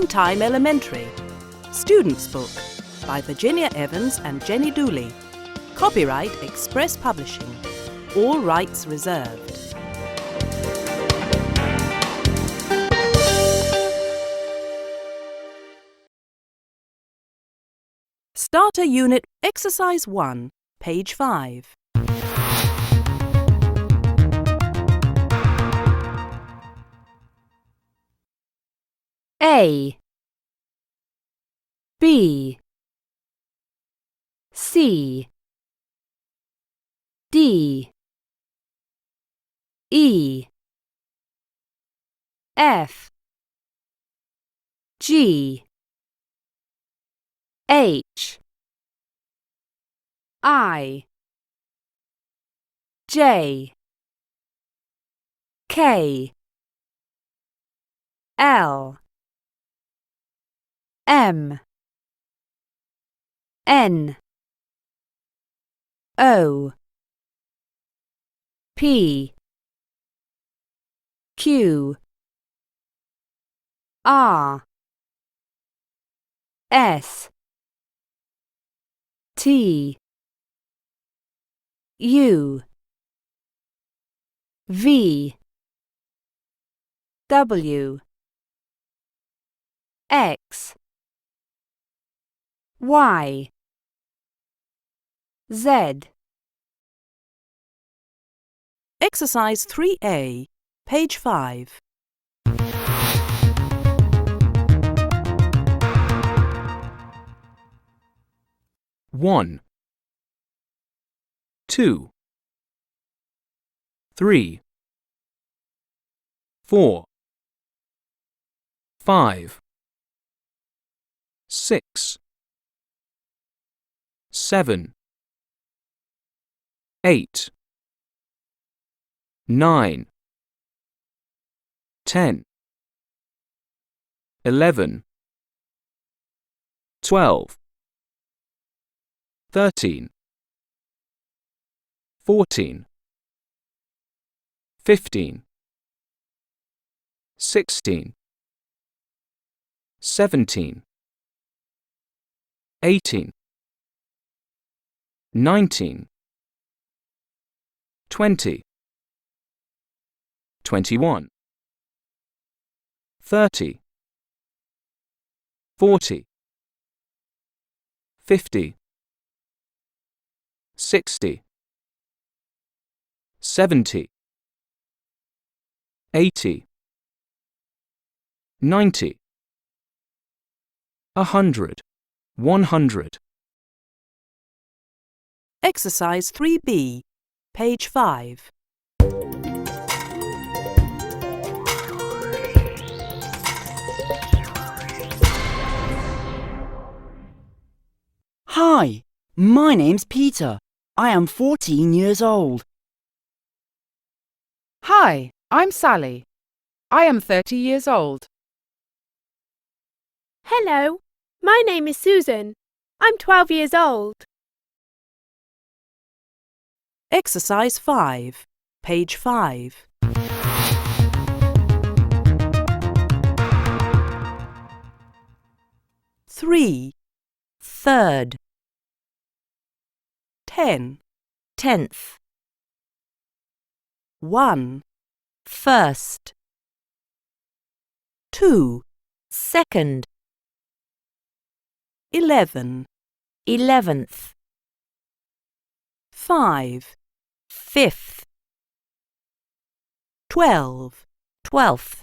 Prime Time Elementary. Students' Book by Virginia Evans and Jenny Dooley. Copyright Express Publishing. All rights reserved. Starter Unit Exercise 1, page 5. A, B, C, D, E, F, G, H, I, J, K, L, M, N, O, P, Q, R, S, T, U, V, W, X, Y, Z. Exercise 3A, page 5. One, 2, 3, 4, 5, 6, 7, 8, 9, 10, 11, 12, 13, 14, 15, 16, 17, 18, 19, 20, 21, 30, 40, 50, 60, 70, 80, 90, 100, 100. Exercise 3B, page 5. Hi, my name's Peter. I am 14 years old. Hi, I'm Sally. I am 30 years old. Hello, my name is Susan. I'm 12 years old. Exercise 5, page 5. Three, third. 10, Tenth, 1, first, 2, second, 11, 11th, 5, fifth, 12, 12th,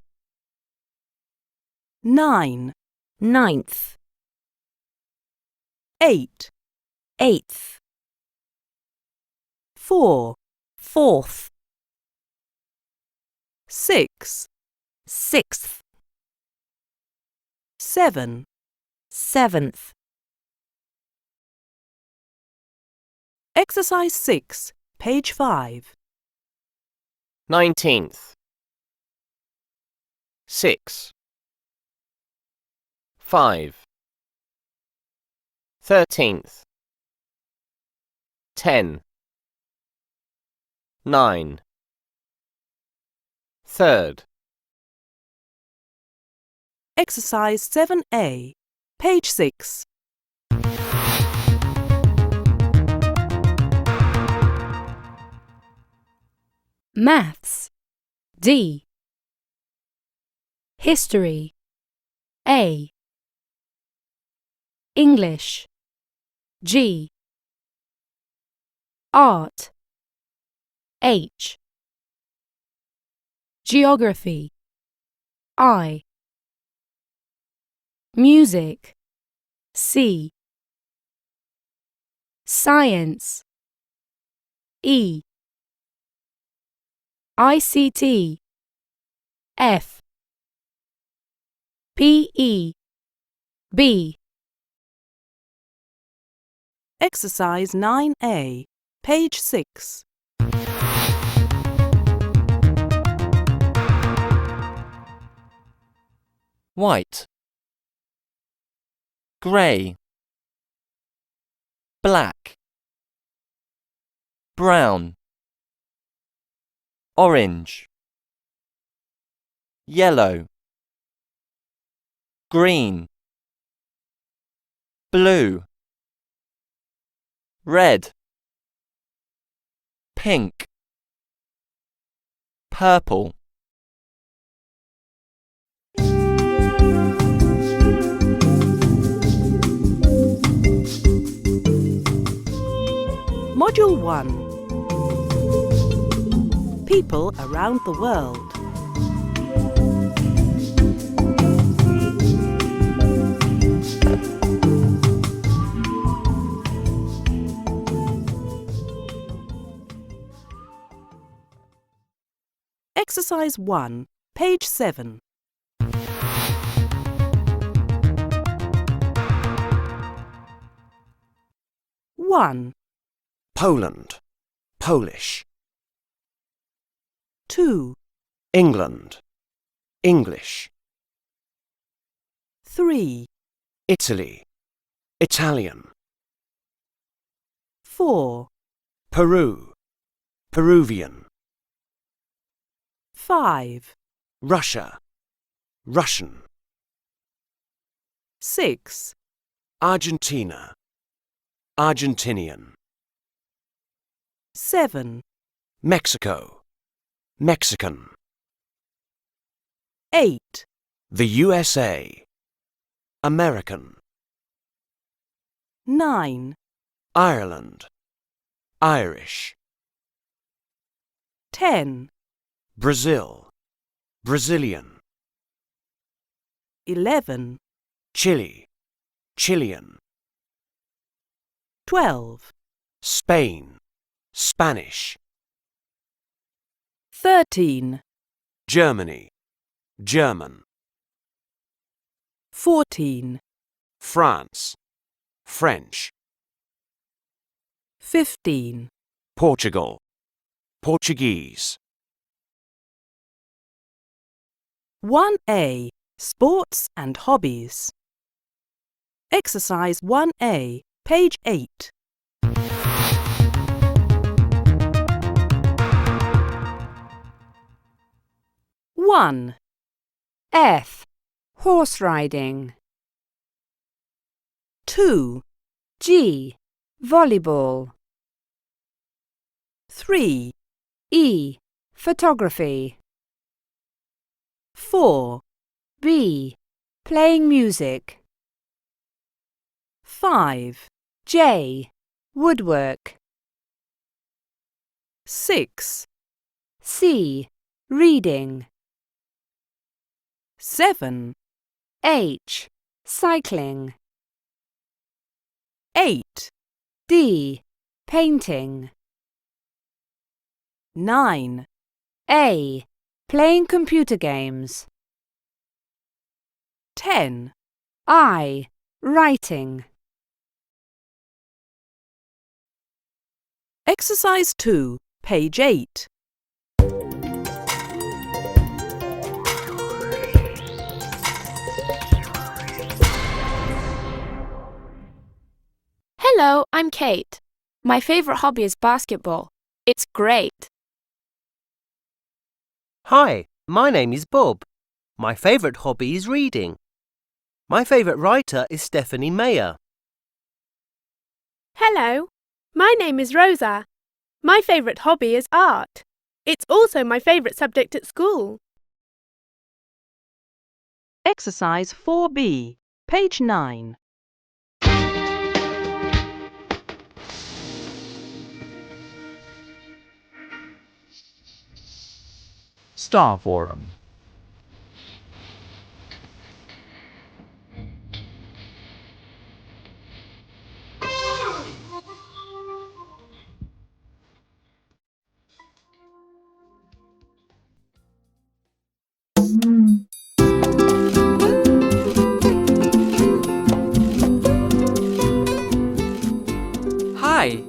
9, 9th, 8, 8th, 4, 4th, 6, 6th, 7. 7th. Exercise 6, page 5. 19th, 6, 5, 13th, 10, 9, 3rd, Exercise 7A, page 6. Maths D. History A. English G. Art H. Geography I. Music C. Science E. ICT F. PE B. Exercise 9A, page 6. White, grey, black, brown, orange, yellow, green, blue, red, pink, purple. Module 1. People around the world. Exercise 1, page 7. One, Poland, Polish. 2, England, English. 3, Italy, Italian. 4, Peru, Peruvian. 5, Russia, Russian. 6, Argentina, Argentinian. 7, Mexico, Mexican. 8, The USA, American. 9, Ireland, Irish. 10, Brazil, Brazilian. 11, Chile, Chilean. 12, Spain, Spanish. 13, Germany, German. 14, France, French. 15, Portugal, Portuguese. 1A, Sports and Hobbies. Exercise 1A, page 8. One, F. Horse riding. 2, G. Volleyball. 3, E. Photography. 4, B. Playing music. 5, J. Woodwork. 6, C. Reading. 7, H. Cycling. 8, D. Painting. 9, A. Playing computer games. 10. I. Writing. Exercise 2, page 8. Hello, I'm Kate. My favorite hobby is basketball. It's great. Hi, my name is Bob. My favourite hobby is reading. My favourite writer is Stephanie Meyer. Hello, my name is Rosa. My favourite hobby is art. It's also my favourite subject at school. Exercise 4B, page 9. Star Forum. Hi,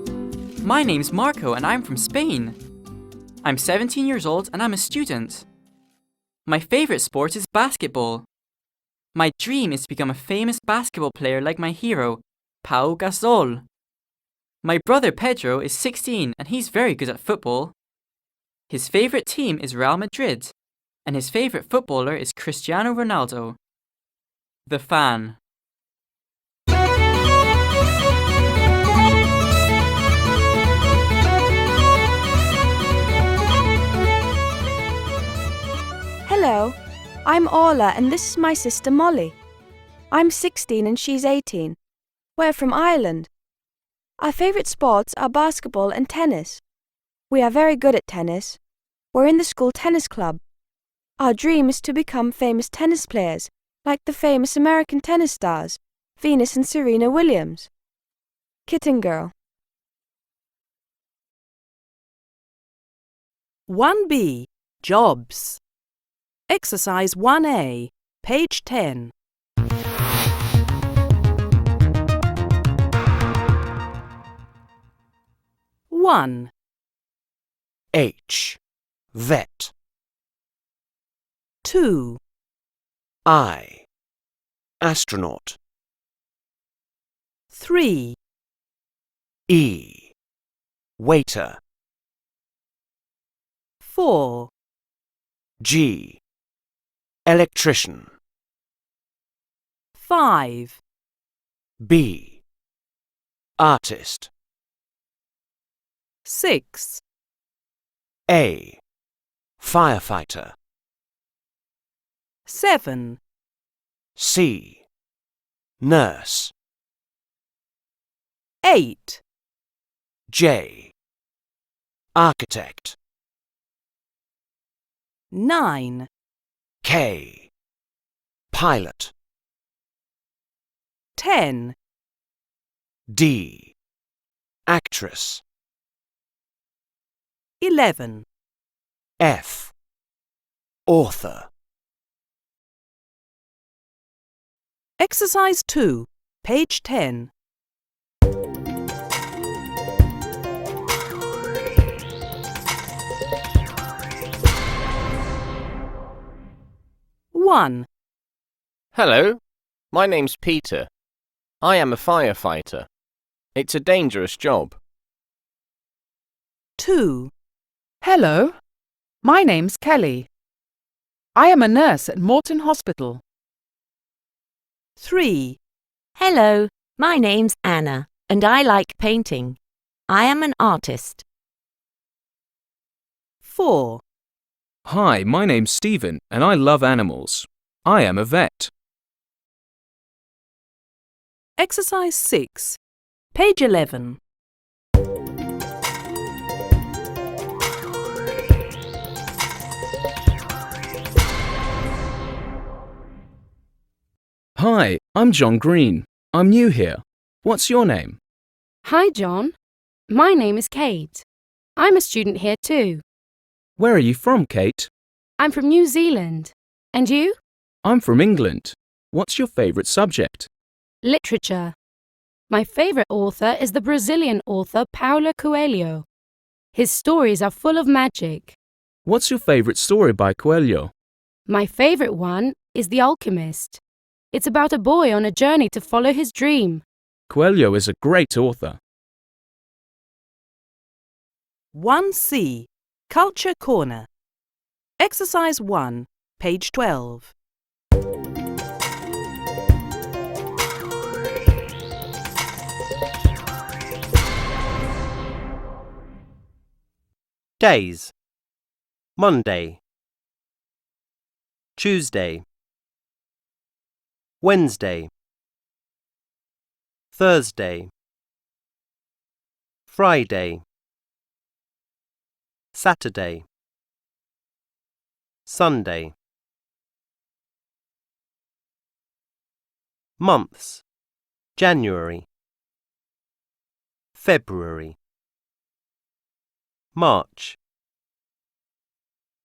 my name's Marco and I'm from Spain. I'm 17 years old and I'm a student. My favorite sport is basketball. My dream is to become a famous basketball player like my hero, Pau Gasol. My brother Pedro is 16 and he's very good at football. His favorite team is Real Madrid, and his favorite footballer is Cristiano Ronaldo. The fan. Hello, I'm Orla and this is my sister Molly. I'm 16 and she's 18. We're from Ireland. Our favourite sports are basketball and tennis. We are very good at tennis. We're in the school tennis club. Our dream is to become famous tennis players, like the famous American tennis stars, Venus and Serena Williams. Kitten Girl. 1B, jobs. Exercise 1A, page 10. One. H. Vet. 2. I. Astronaut. 3. E. Waiter. 4. G. Electrician. 5. B. Artist. 6. A. Firefighter. 7. C. Nurse. 8. J. Architect. 9. K. Pilot. 10. D. Actress. 11. F. Author. Exercise 2, page 10. One. Hello, my name's Peter. I am a firefighter. It's a dangerous job. 2. Hello, my name's Kelly. I am a nurse at Morton Hospital. 3. Hello, my name's Anna, and I like painting. I am an artist. 4. Hi, my name's Stephen, and I love animals. I am a vet. Exercise 6, page 11. Hi, I'm John Green. I'm new here. What's your name? Hi, John. My name is Kate. I'm a student here too. Where are you from, Kate? I'm from New Zealand. And you? I'm from England. What's your favourite subject? Literature. My favourite author is the Brazilian author Paulo Coelho. His stories are full of magic. What's your favourite story by Coelho? My favourite one is The Alchemist. It's about a boy on a journey to follow his dream. Coelho is a great author. 1C, Culture Corner. Exercise 1, page 12. Days: Monday, Tuesday, Wednesday, Thursday, Friday, Saturday, Sunday. Months: January, February, March,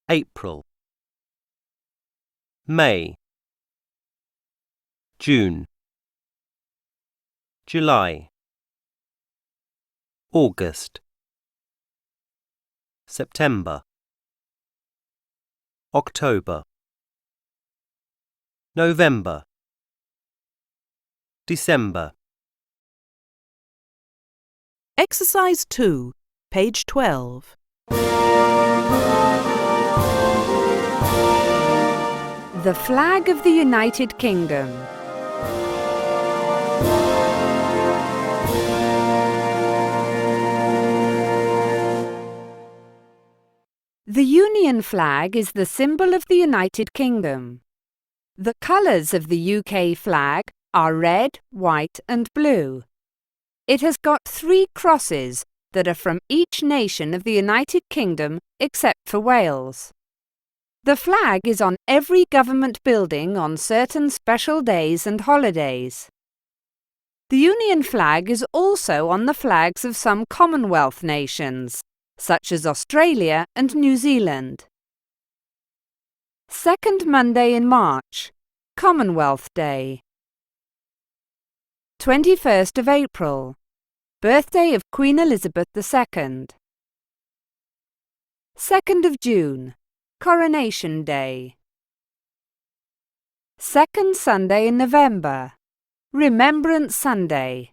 April, May, June, July, August, September, October, November, December. Exercise 2, page 12. The flag of the United Kingdom. The Union flag is the symbol of the United Kingdom. The colours of the UK flag are red, white and blue. It has got 3 crosses that are from each nation of the United Kingdom except for Wales. The flag is on every government building on certain special days and holidays. The Union flag is also on the flags of some Commonwealth nations, such as Australia and New Zealand. Second Monday in March, Commonwealth Day. 21st of April, birthday of Queen Elizabeth II. 2nd of June, Coronation Day. Second Sunday in November, Remembrance Sunday.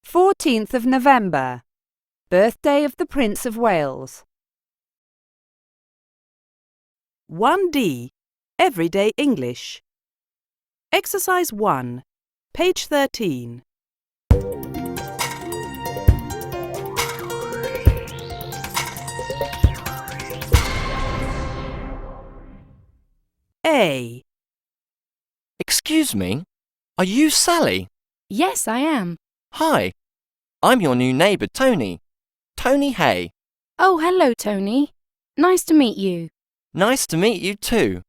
14th of November, birthday of the Prince of Wales. 1D, Everyday English. Exercise 1, page 13. A. Excuse me, are you Sally? Yes, I am. Hi, I'm your new neighbour Tony. Tony Hay. Oh, hello, Tony. Nice to meet you. Nice to meet you too.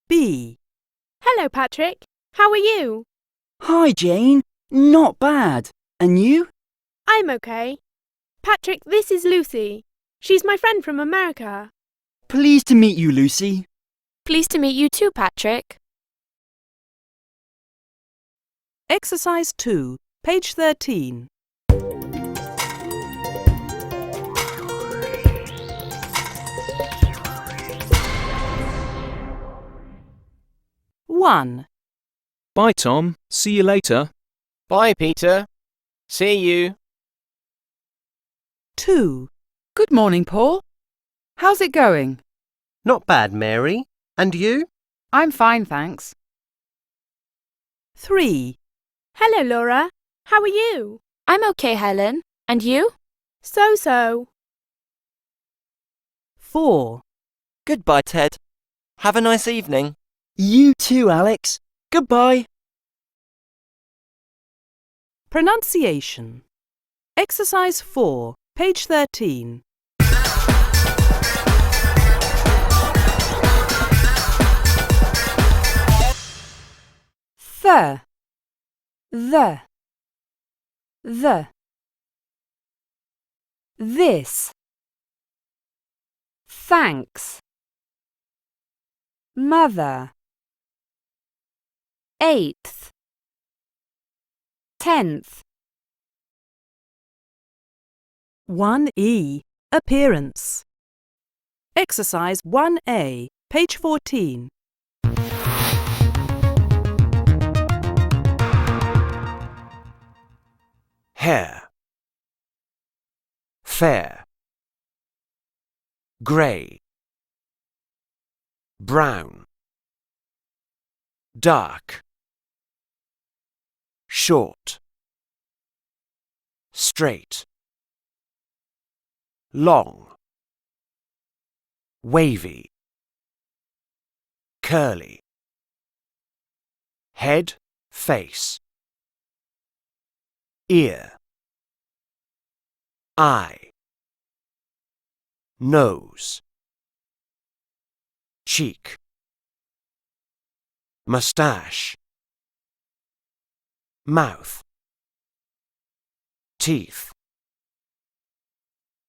B. Hello, Patrick. How are you? Hi, Jane. Not bad. And you? I'm okay. Patrick, this is Lucy. She's my friend from America. Pleased to meet you, Lucy. Pleased to meet you too, Patrick. Exercise 2, page 13. One. Bye, Tom. See you later. Bye, Peter. See you. 2. Good morning, Paul. How's it going? Not bad, Mary. And you? I'm fine, thanks. 3. Hello, Laura. How are you? I'm okay, Helen. And you? So. 4. Goodbye, Ted. Have a nice evening. You too, Alex. Goodbye. Pronunciation. Exercise 4, page 13. The. This. Thanks. Mother. 8th. 10th. 1E. Appearance. Exercise 1A, page 14. Hair. Fair. Grey. Brown. Dark. Short. Straight. long, wavy, curly, head, face, ear, eye, nose, cheek, mustache, mouth, teeth,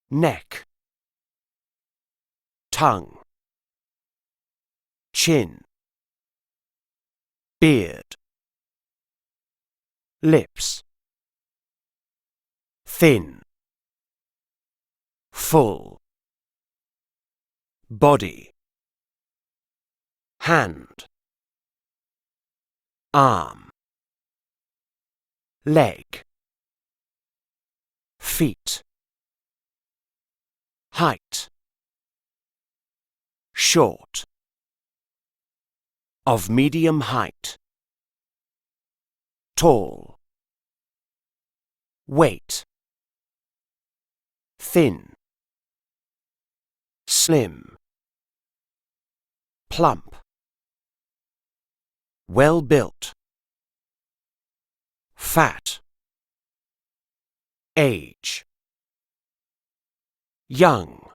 neck, tongue, chin, beard, lips, thin, full, body, hand, arm, leg, feet, height, short, of medium height, tall, weight, thin, slim, plump, well built, fat, age, young,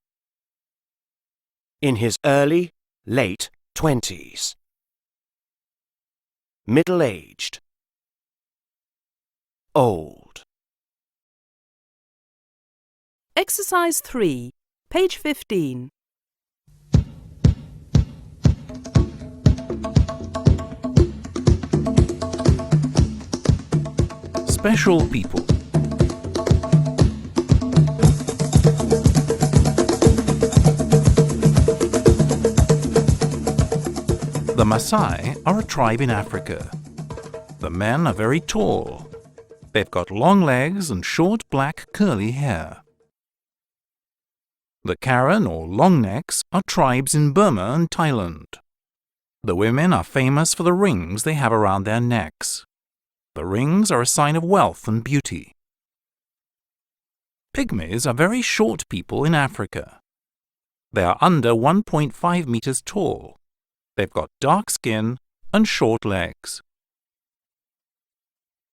in his early, late 20s, middle-aged, old. Exercise 3, page 15. Special people. The Maasai are a tribe in Africa. The men are very tall. They've got long legs and short black curly hair. The Karen or Longnecks are tribes in Burma and Thailand. The women are famous for the rings they have around their necks. The rings are a sign of wealth and beauty. Pygmies are very short people in Africa. They are under 1.5 meters tall. They've got dark skin and short legs.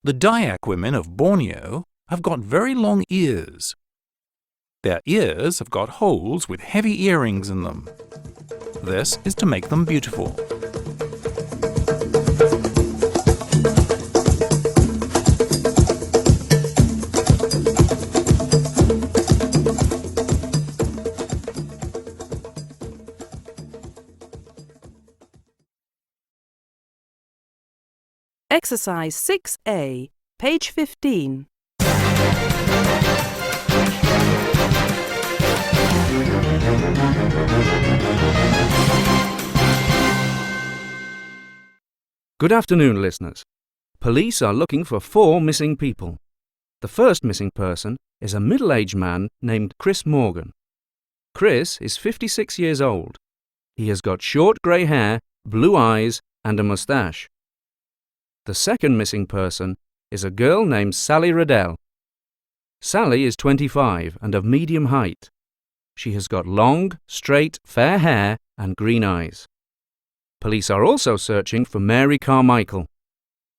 The Dayak women of Borneo have got very long ears. Their ears have got holes with heavy earrings in them. This is to make them beautiful. Exercise 6A, page 15. Good afternoon, listeners. Police are looking for 4 missing people. The first missing person is a middle-aged man named Chris Morgan. Chris is 56 years old. He has got short grey hair, blue eyes, and a moustache. The second missing person is a girl named Sally Riddell. Sally is 25 and of medium height. She has got long, straight, fair hair and green eyes. Police are also searching for Mary Carmichael.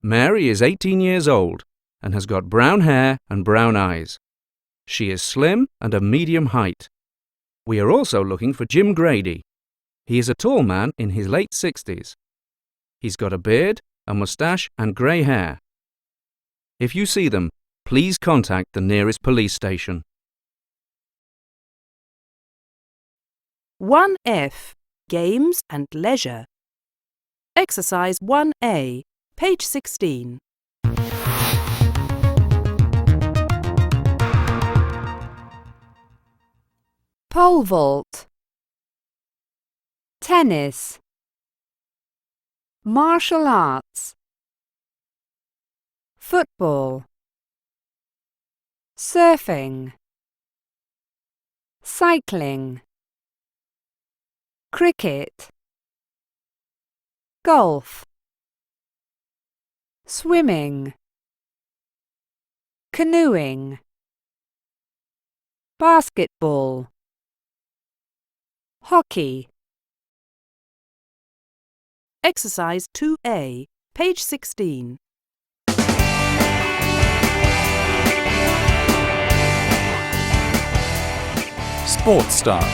Mary is 18 years old and has got brown hair and brown eyes. She is slim and of medium height. We are also looking for Jim Grady. He is a tall man in his late 60s. He's got a beard, a moustache and grey hair. If you see them, please contact the nearest police station. 1F, Games and Leisure. Exercise 1A, page 16. Pole vault, tennis, martial arts, football, surfing, cycling, cricket, golf, swimming, canoeing, basketball, hockey, Exercise 2A, page 16. Sports stars.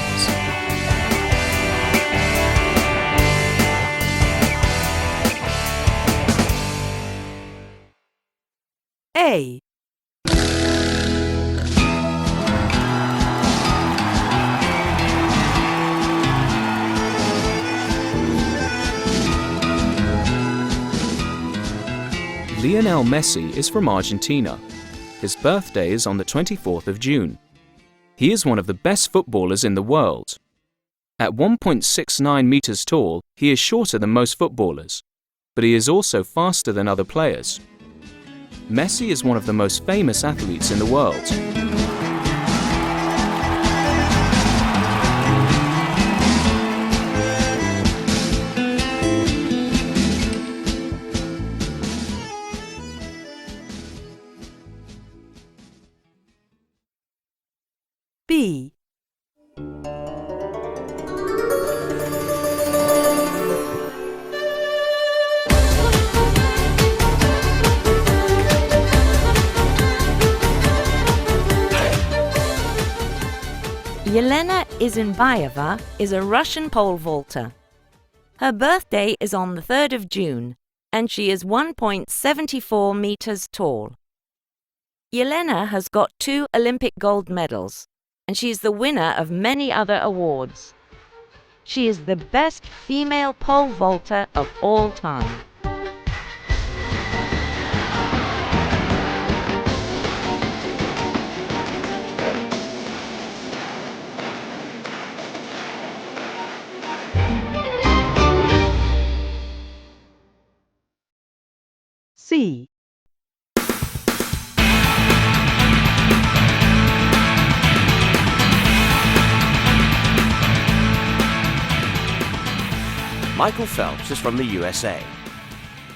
A. Lionel Messi is from Argentina. His birthday is on the 24th of June. He is one of the best footballers in the world. At 1.69 meters tall, he is shorter than most footballers, but he is also faster than other players. Messi is one of the most famous athletes in the world. B. Yelena Izinbayeva is a Russian pole vaulter. Her birthday is on the 3rd of June, and she is 1.74 meters tall. Yelena has got 2 Olympic gold medals, and she is the winner of many other awards. She is the best female pole vaulter of all time. C. Michael Phelps is from the USA.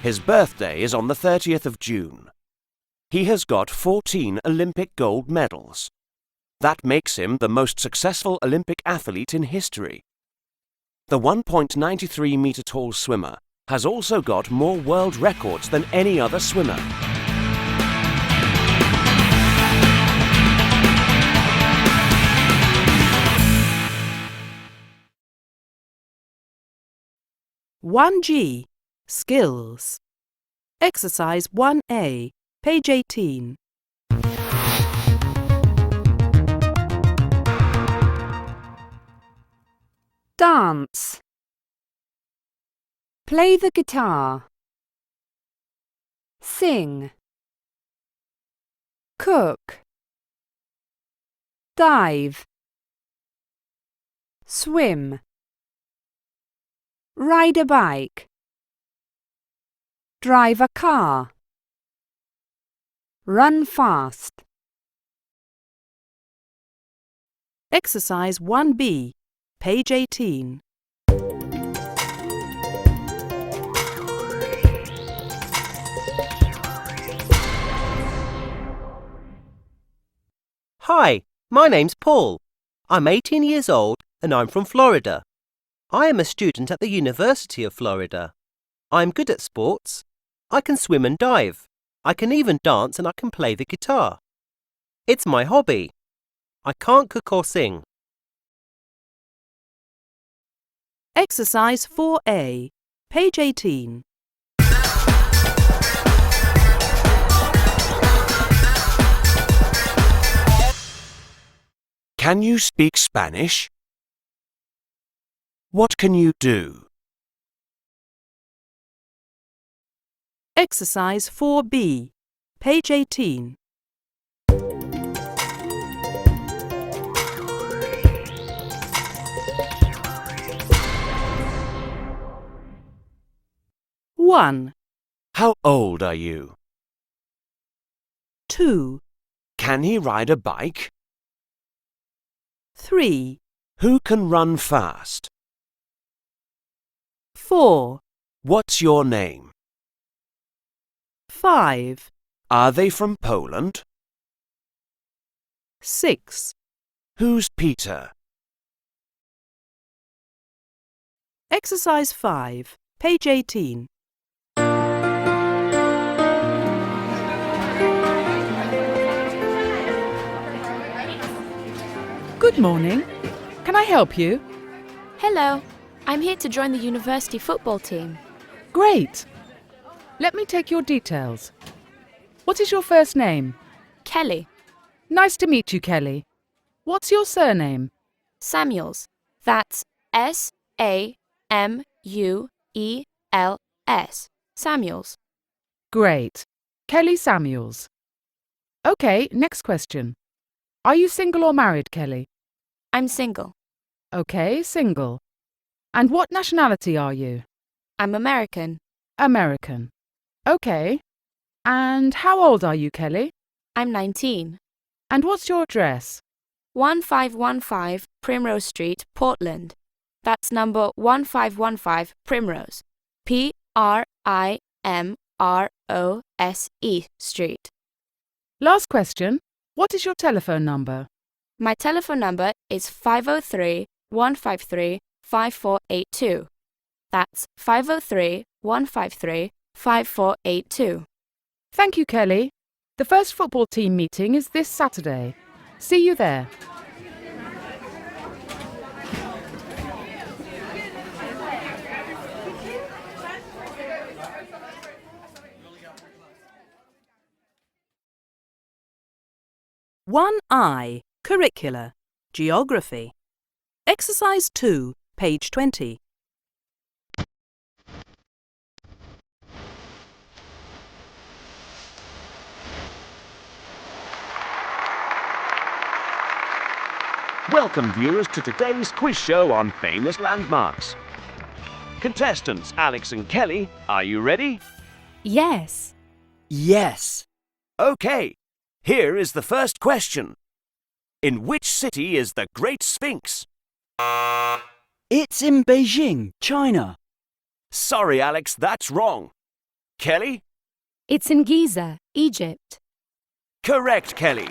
His birthday is on the 30th of June. He has got 14 Olympic gold medals. That makes him the most successful Olympic athlete in history. The 1.93 meter tall swimmer has also got more world records than any other swimmer. One G. Skills. Exercise 1A, page 18. dance, play the guitar, sing, cook, dive, swim, ride a bike, drive a car, run fast. Exercise 1B, page 18. Hi, my name's Paul. I'm 18 years old and I'm from Florida. I am a student at the University of Florida. I'm good at sports. I can swim and dive. I can even dance and I can play the guitar. It's my hobby. I can't cook or sing. Exercise 4A, page 18. Can you speak Spanish? What can you do? Exercise 4B, page 18. One, How old are you? 2, Can he ride a bike? 3, Who can run fast? 4, What's your name? 5, Are they from Poland? 6, Who's Peter? Exercise 5, page 18. Good morning. Can I help you? Hello. I'm here to join the university football team. Great. Let me take your details. What is your first name? Kelly. Nice to meet you, Kelly. What's your surname? Samuels. That's S-A-M-U-E-L-S. Samuels. Great. Kelly Samuels. Okay, next question. Are you single or married, Kelly? I'm single. Okay, single. And what nationality are you? I'm American. American. Okay. And how old are you, Kelly? I'm 19. And what's your address? 1515 Primrose Street, Portland. That's number 1515 Primrose. P-R-I-M-R-O-S-E Street. Last question. What is your telephone number? My telephone number is 503-153-5482. That's 503-153-5482. Thank you, Kelly. The first football team meeting is this Saturday. See you there. One I, Curricula, Geography. Exercise 2, page 20. Welcome, viewers, to today's quiz show on famous landmarks. Contestants Alex and Kelly, are you ready? Yes. Yes. Okay, here is the first question. In which city is the Great Sphinx? It's in Beijing, China. Sorry, Alex, that's wrong. Kelly? It's in Giza, Egypt. Correct, Kelly.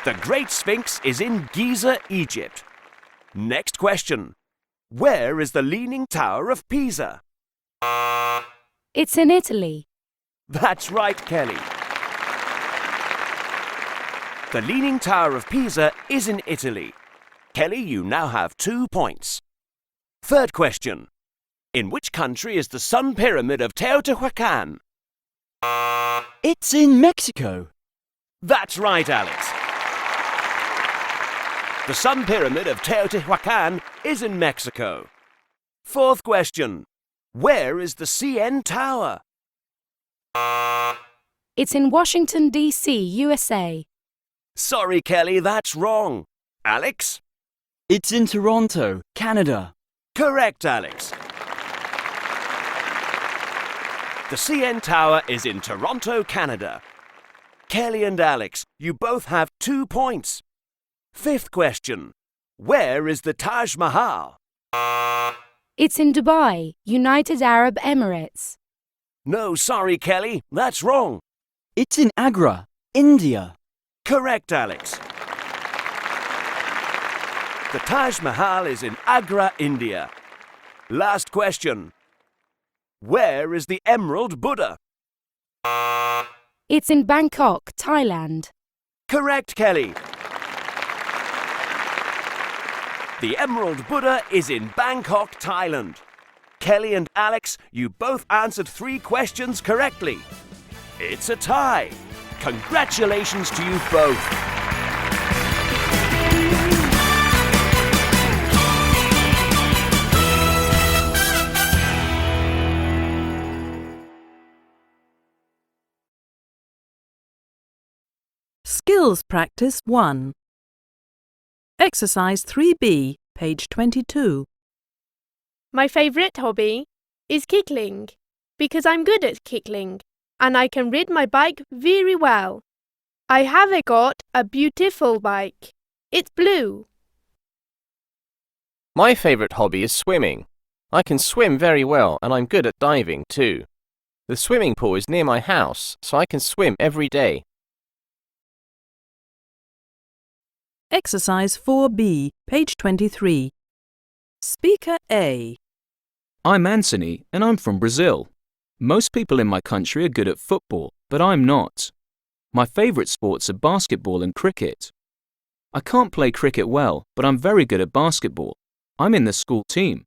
The Great Sphinx is in Giza, Egypt. Next question. Where is the Leaning Tower of Pisa? It's in Italy. That's right, Kelly. The Leaning Tower of Pisa is in Italy. Kelly, you now have 2 points. Third question. In which country is the Sun Pyramid of Teotihuacan? It's in Mexico. That's right, Alex. The Sun Pyramid of Teotihuacan is in Mexico. Fourth question. Where is the CN Tower? It's in Washington, D.C., USA. Sorry, Kelly, that's wrong. Alex? It's in Toronto, Canada. Correct, Alex. The CN Tower is in Toronto, Canada. Kelly and Alex, you both have 2 points. Fifth question. Where is the Taj Mahal? It's in Dubai, United Arab Emirates. No, sorry, Kelly, that's wrong. It's in Agra, India. Correct, Alex. The Taj Mahal is in Agra, India. Last question. Where is the Emerald Buddha? It's in Bangkok, Thailand. Correct, Kelly. The Emerald Buddha is in Bangkok, Thailand. Kelly and Alex, you both answered 3 questions correctly. It's a tie. Congratulations to you both. Skills Practice 1. Exercise 3B, page 22. My favourite hobby is kickling, because I'm good at kickling and I can ride my bike very well. I have got a beautiful bike. It's blue. My favourite hobby is swimming. I can swim very well and I'm good at diving too. The swimming pool is near my house, so I can swim every day. Exercise 4B, page 23. Speaker A. I'm Anthony and I'm from Brazil. Most people in my country are good at football, but I'm not. My favourite sports are basketball and cricket. I can't play cricket well, but I'm very good at basketball. I'm in the school team.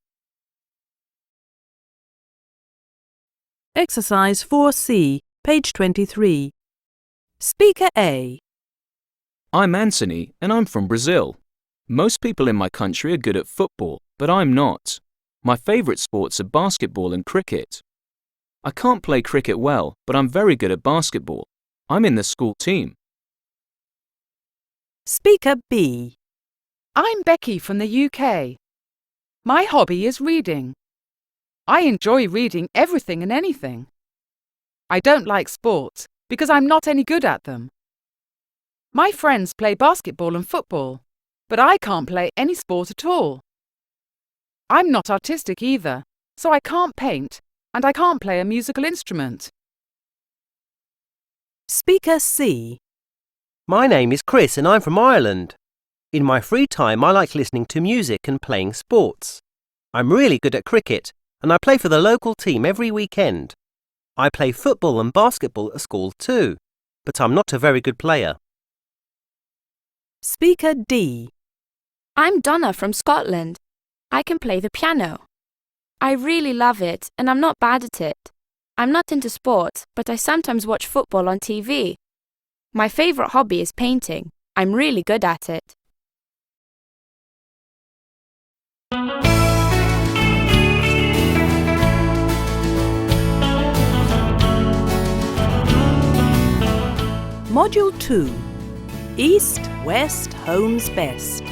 Exercise 4C, page 23. Speaker A. I'm Anthony and I'm from Brazil. Most people in my country are good at football, but I'm not. My favourite sports are basketball and cricket. I can't play cricket well, but I'm very good at basketball. I'm in the school team. Speaker B. I'm Becky from the UK. My hobby is reading. I enjoy reading everything and anything. I don't like sports because I'm not any good at them. My friends play basketball and football, but I can't play any sport at all. I'm not artistic either, so I can't paint and I can't play a musical instrument. Speaker C. My name is Chris and I'm from Ireland. In my free time I like listening to music and playing sports. I'm really good at cricket and I play for the local team every weekend. I play football and basketball at school too, but I'm not a very good player. Speaker D. I'm Donna from Scotland. I can play the piano. I really love it and I'm not bad at it. I'm not into sports, but I sometimes watch football on TV. My favourite hobby is painting. I'm really good at it. Module 2. East, West, Home's Best.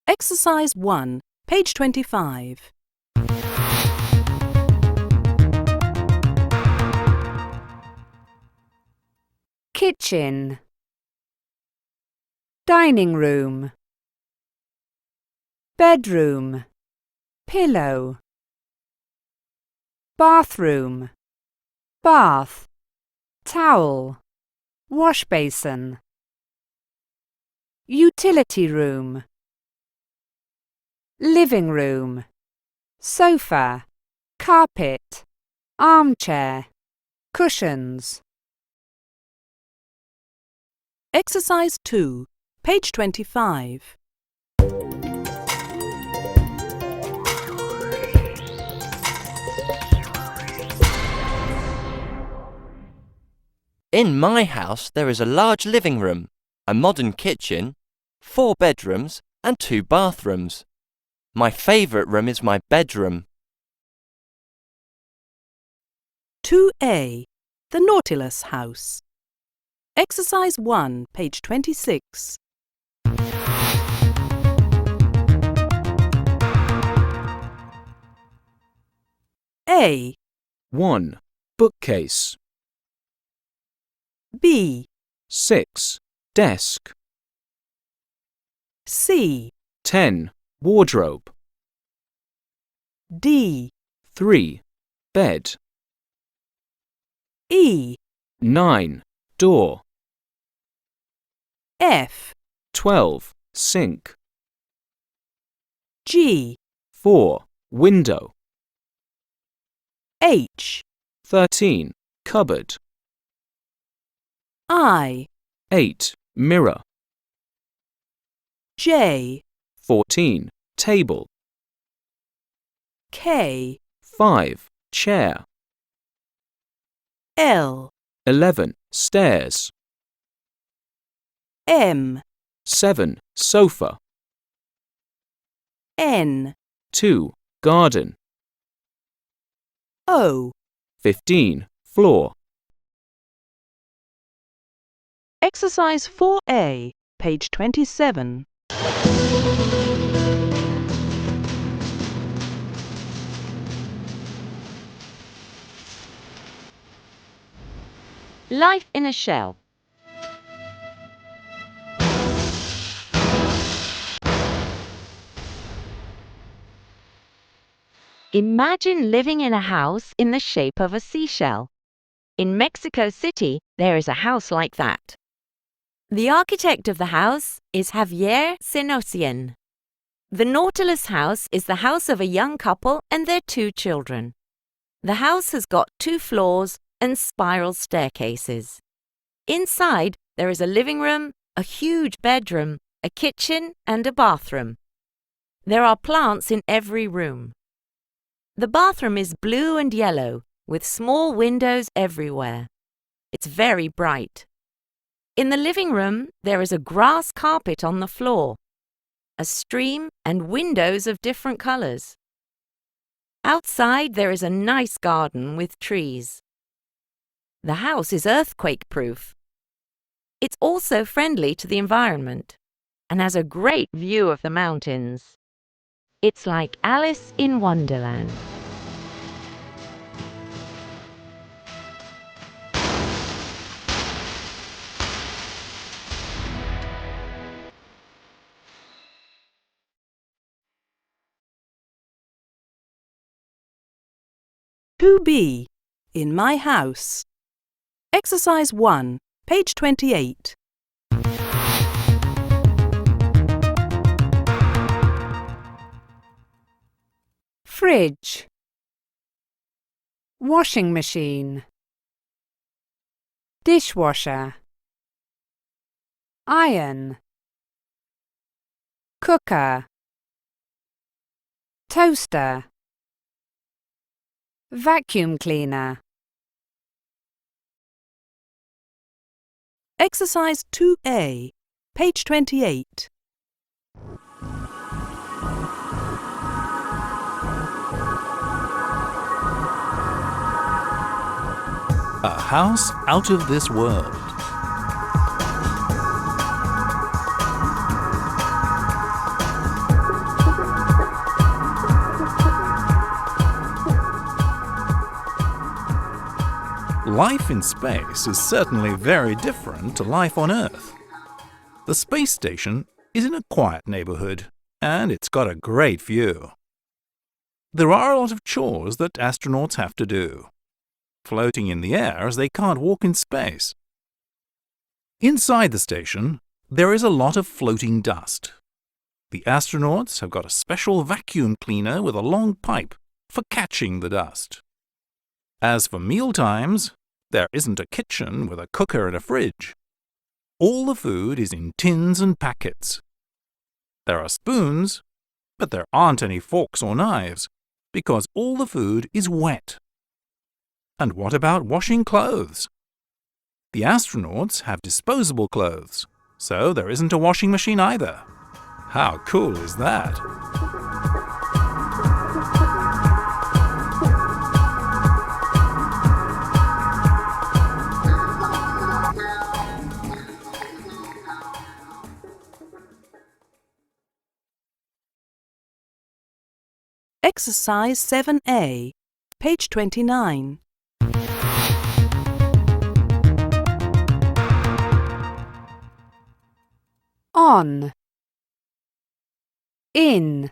Exercise 1, page 25. Kitchen, dining room, bedroom, pillow, bathroom, bath, towel, wash basin, utility room, living room, sofa, carpet, armchair, cushions. Exercise 2, page 25. In my house there is a large living room, a modern kitchen, 4 bedrooms and 2 bathrooms. My favourite room is my bedroom. 2A. The Nautilus House. Exercise 1, page 26. A. 1. Bookcase. B. 6. Desk. C. 10. Wardrobe. D. 3. Bed. E. 9. Door. F. 12. Sink. G. 4. Window. H. 13. Cupboard. I. 8. Mirror. J. 14. Table. K. 5. Chair. L. 11. Stairs. M. 7. Sofa. N. 2. Garden. O. 15. Floor. Exercise 4A, page 27. Life in a shell. Imagine living in a house in the shape of a seashell. In Mexico City, there is a house like that. The architect of the house is Javier Senosian. The Nautilus house is the house of a young couple and their 2 children. The house has got 2 floors and spiral staircases. Inside, there is a living room, a huge bedroom, a kitchen, and a bathroom. There are plants in every room. The bathroom is blue and yellow, with small windows everywhere. It's very bright. In the living room, there is a grass carpet on the floor, a stream, and windows of different colors. Outside, there is a nice garden with trees. The house is earthquake-proof. It's also friendly to the environment and has a great view of the mountains. It's like Alice in Wonderland. To be in my house. Exercise 1, page 28. Fridge, washing machine, dishwasher, iron, cooker, toaster, vacuum cleaner. Exercise 2A, page 28. A house out of this world. Life in space is certainly very different to life on Earth. The space station is in a quiet neighborhood, and it's got a great view. There are a lot of chores that astronauts have to do, floating in the air as they can't walk in space. Inside the station, there is a lot of floating dust. The astronauts have got a special vacuum cleaner with a long pipe for catching the dust. As for meal times, there isn't a kitchen with a cooker and a fridge. All the food is in tins and packets. There are spoons, but there aren't any forks or knives, because all the food is wet. And what about washing clothes? The astronauts have disposable clothes, so there isn't a washing machine either. How cool is that? Exercise 7A, page 29. On, in,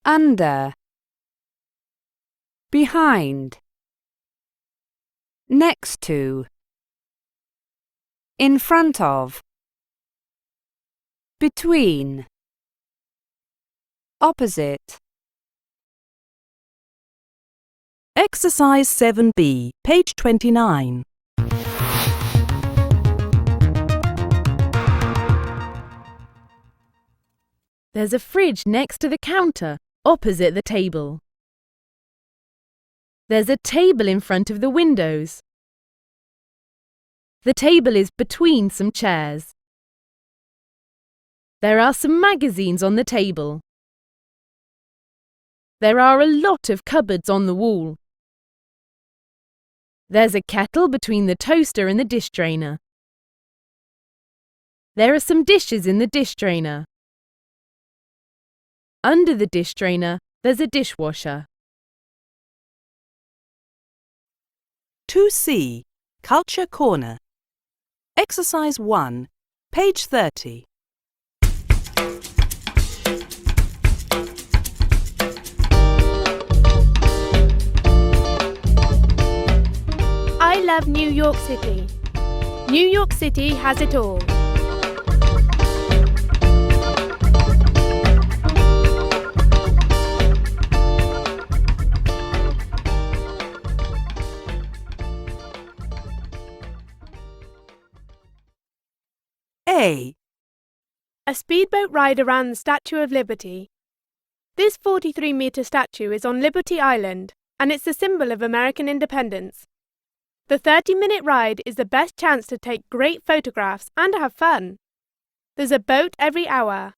under, behind, next to, in front of, between, opposite. Exercise 7B, page 29. There's a fridge next to the counter, opposite the table. There's a table in front of the windows. The table is between some chairs. There are some magazines on the table. There are a lot of cupboards on the wall. There's a kettle between the toaster and the dish drainer. There are some dishes in the dish drainer. Under the dish drainer, there's a dishwasher. 2C, Culture Corner. Exercise 1, page 30. love New York City. New York City has it all. A. A speedboat ride around the Statue of Liberty. This 43-metre statue is on Liberty Island, and it's the symbol of American independence. The 30-minute ride is the best chance to take great photographs and have fun. There's a boat every hour.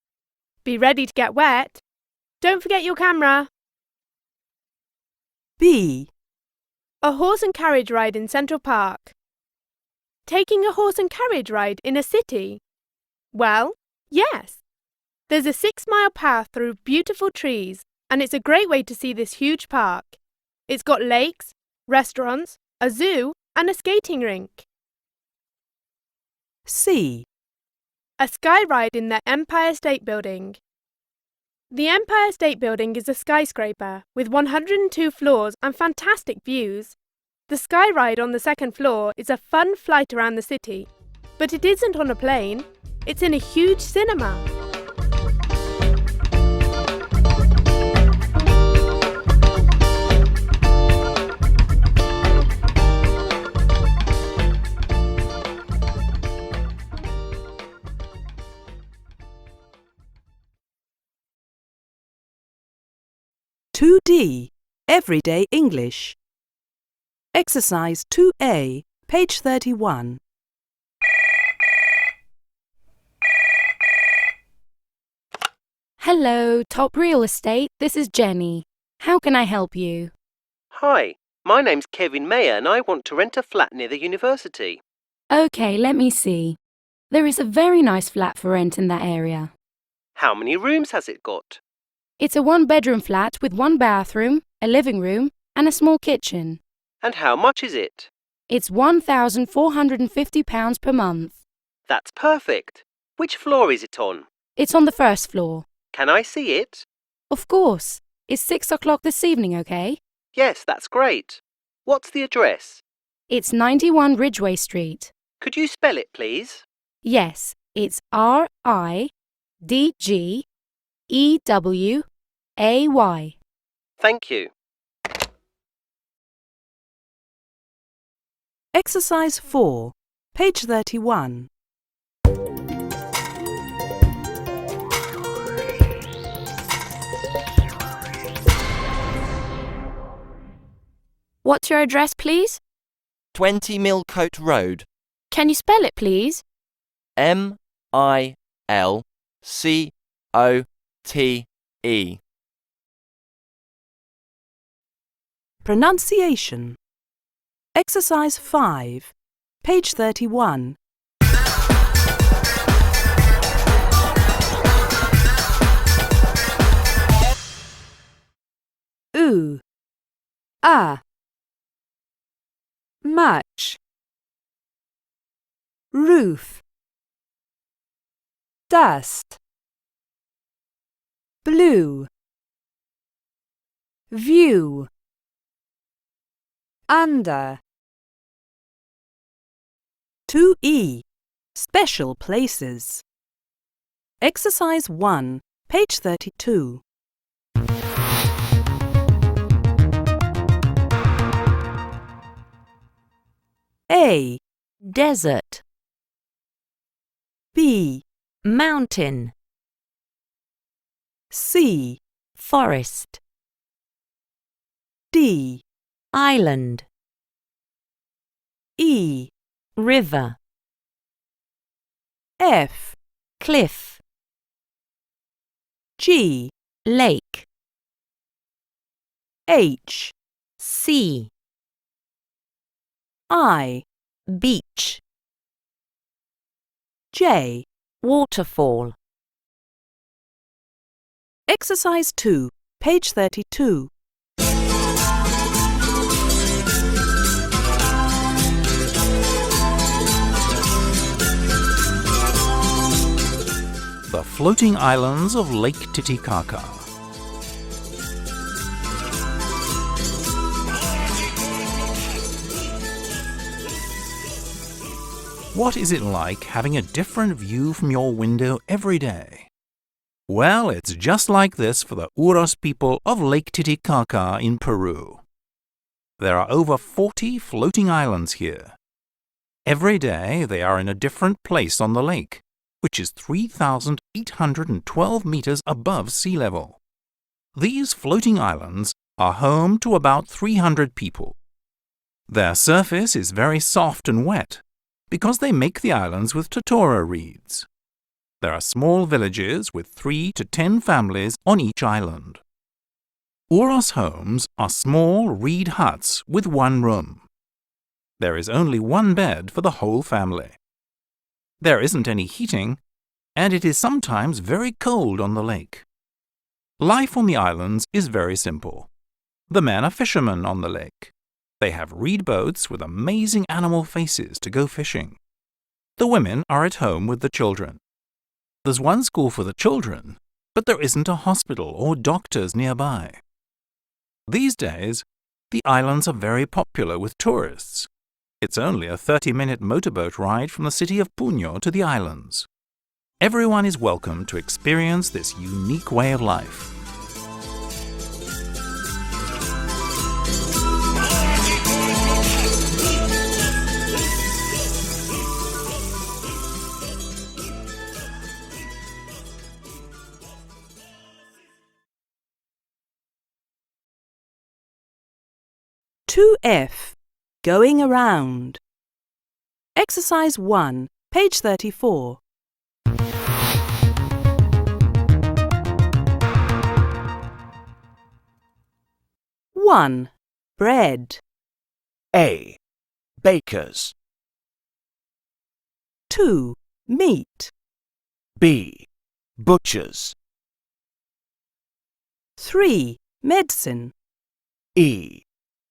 Be ready to get wet. Don't forget your camera. B. A horse and carriage ride in Central Park. Taking a horse and carriage ride in a city? Well, yes. There's a 6-mile path through beautiful trees, and it's a great way to see this huge park. It's got lakes, restaurants, a zoo, and a skating rink. C. A sky ride in the Empire State Building. The Empire State Building is a skyscraper with 102 floors and fantastic views. The sky ride on the second floor is a fun flight around the city, but it isn't on a plane, it's in a huge cinema. D. Everyday English. Exercise 2A, page 31. Hello, Top Real Estate. This is Jenny. How can I help you? Hi, my name's Kevin Mayer and I want to rent a flat near the university. Okay, let me see. There is a very nice flat for rent in that area. How many rooms has it got? It's a 1-bedroom flat with 1 bathroom, a living room, and a small kitchen. And how much is it? It's £1,450 per month. That's perfect. Which floor is it on? It's on the first floor. Can I see it? Of course. It's 6 o'clock this evening, okay? Yes, that's great. What's the address? It's 91 Ridgeway Street. Could you spell it, please? Yes, it's RIDGEWAY. Thank you. Exercise 4, page 31. What's your address, please? 20 Millcote Road. Can you spell it, please? MILCOTE. Pronunciation. Exercise 5, page 31. Ooh. Much. Roof. Dust. Blue. View. Under. 2E. Special places. Exercise 1, page 32. A. Desert. B. Mountain. C. Forest. D. Island. E. River. F. Cliff. G. Lake. H. Sea. I. Beach. J. Waterfall. Exercise 2, page 32. The floating islands of Lake Titicaca. What is it like having a different view from your window every day? Well, it's just like this for the Uros people of Lake Titicaca in Peru. There are over 40 floating islands here. Every day they are in a different place on the lake, which is 3,812 meters above sea level. These floating islands are home to about 300 people. Their surface is very soft and wet because they make the islands with totora reeds. There are small villages with 3 to 10 families on each island. Uros homes are small reed huts with one room. There is only one bed for the whole family. There isn't any heating, and it is sometimes very cold on the lake. Life on the islands is very simple. The men are fishermen on the lake. They have reed boats with amazing animal faces to go fishing. The women are at home with the children. There's one school for the children, but there isn't a hospital or doctors nearby. These days, the islands are very popular with tourists. It's only a 30-minute motorboat ride from the city of Puno to the islands. Everyone is welcome to experience this unique way of life. Two F. Going around. Exercise 1, page 34. 1. Bread. A. Bakers. 2. Meat. B. Butchers. 3. Medicine. E.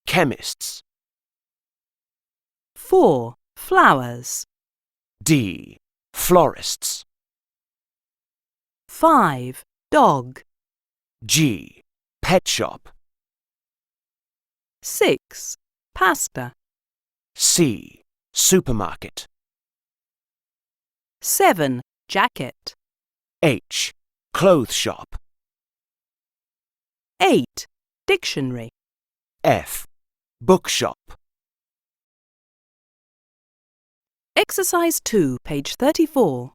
Chemists. 4. Flowers. D. Florists. 5. Dog. G. Pet shop. 6. Pasta. C. Supermarket. 7. Jacket. H. Clothes shop. 8. Dictionary. F. Bookshop. Exercise 2, page 34.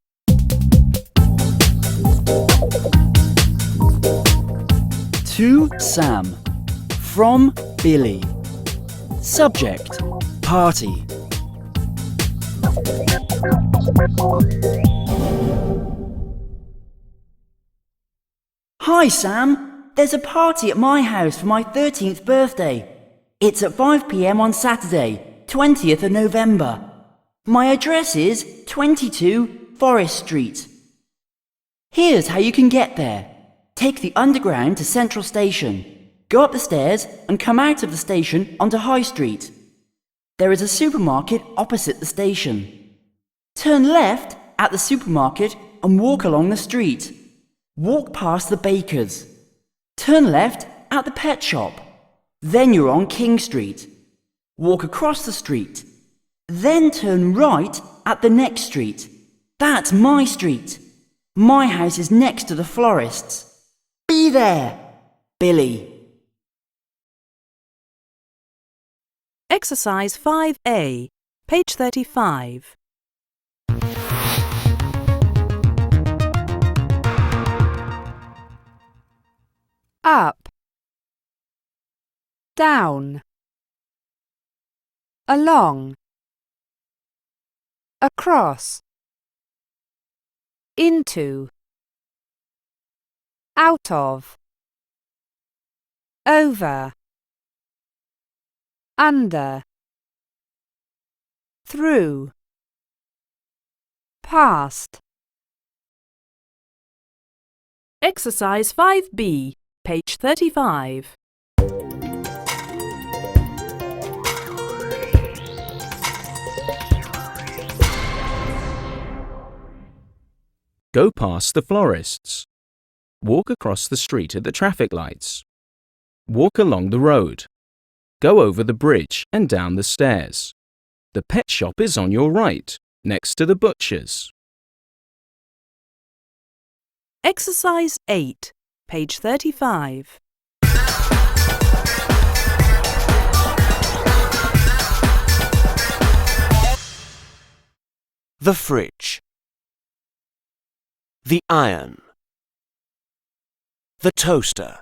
2 Sam. From Billy. Subject: party. Hi Sam, there's a party at my house for my 13th birthday. It's at 5 p.m. on Saturday, 20th of November. My address is 22 Forest Street. Here's how you can get there. Take the Underground to Central Station. Go up the stairs and come out of the station onto High Street. There is a supermarket opposite the station. Turn left at the supermarket and walk along the street. Walk past the bakers. Turn left at the pet shop. Then you're on King Street. Walk across the street. Then turn right at the next street. That's my street. My house is next to the florists. Be there, Billy. Exercise 5A, page 35. 'Up', 'down', 'along', 'across', 'into', 'out of', 'over', 'under', 'through', 'past'. Exercise 5B, page 35. 'Go past the florists. Walk across the street at the traffic lights. Walk along the road. Go over the bridge and down the stairs. The pet shop is on your right. next to the butcher's. Exercise 8, page 35. The fridge. The iron. The toaster.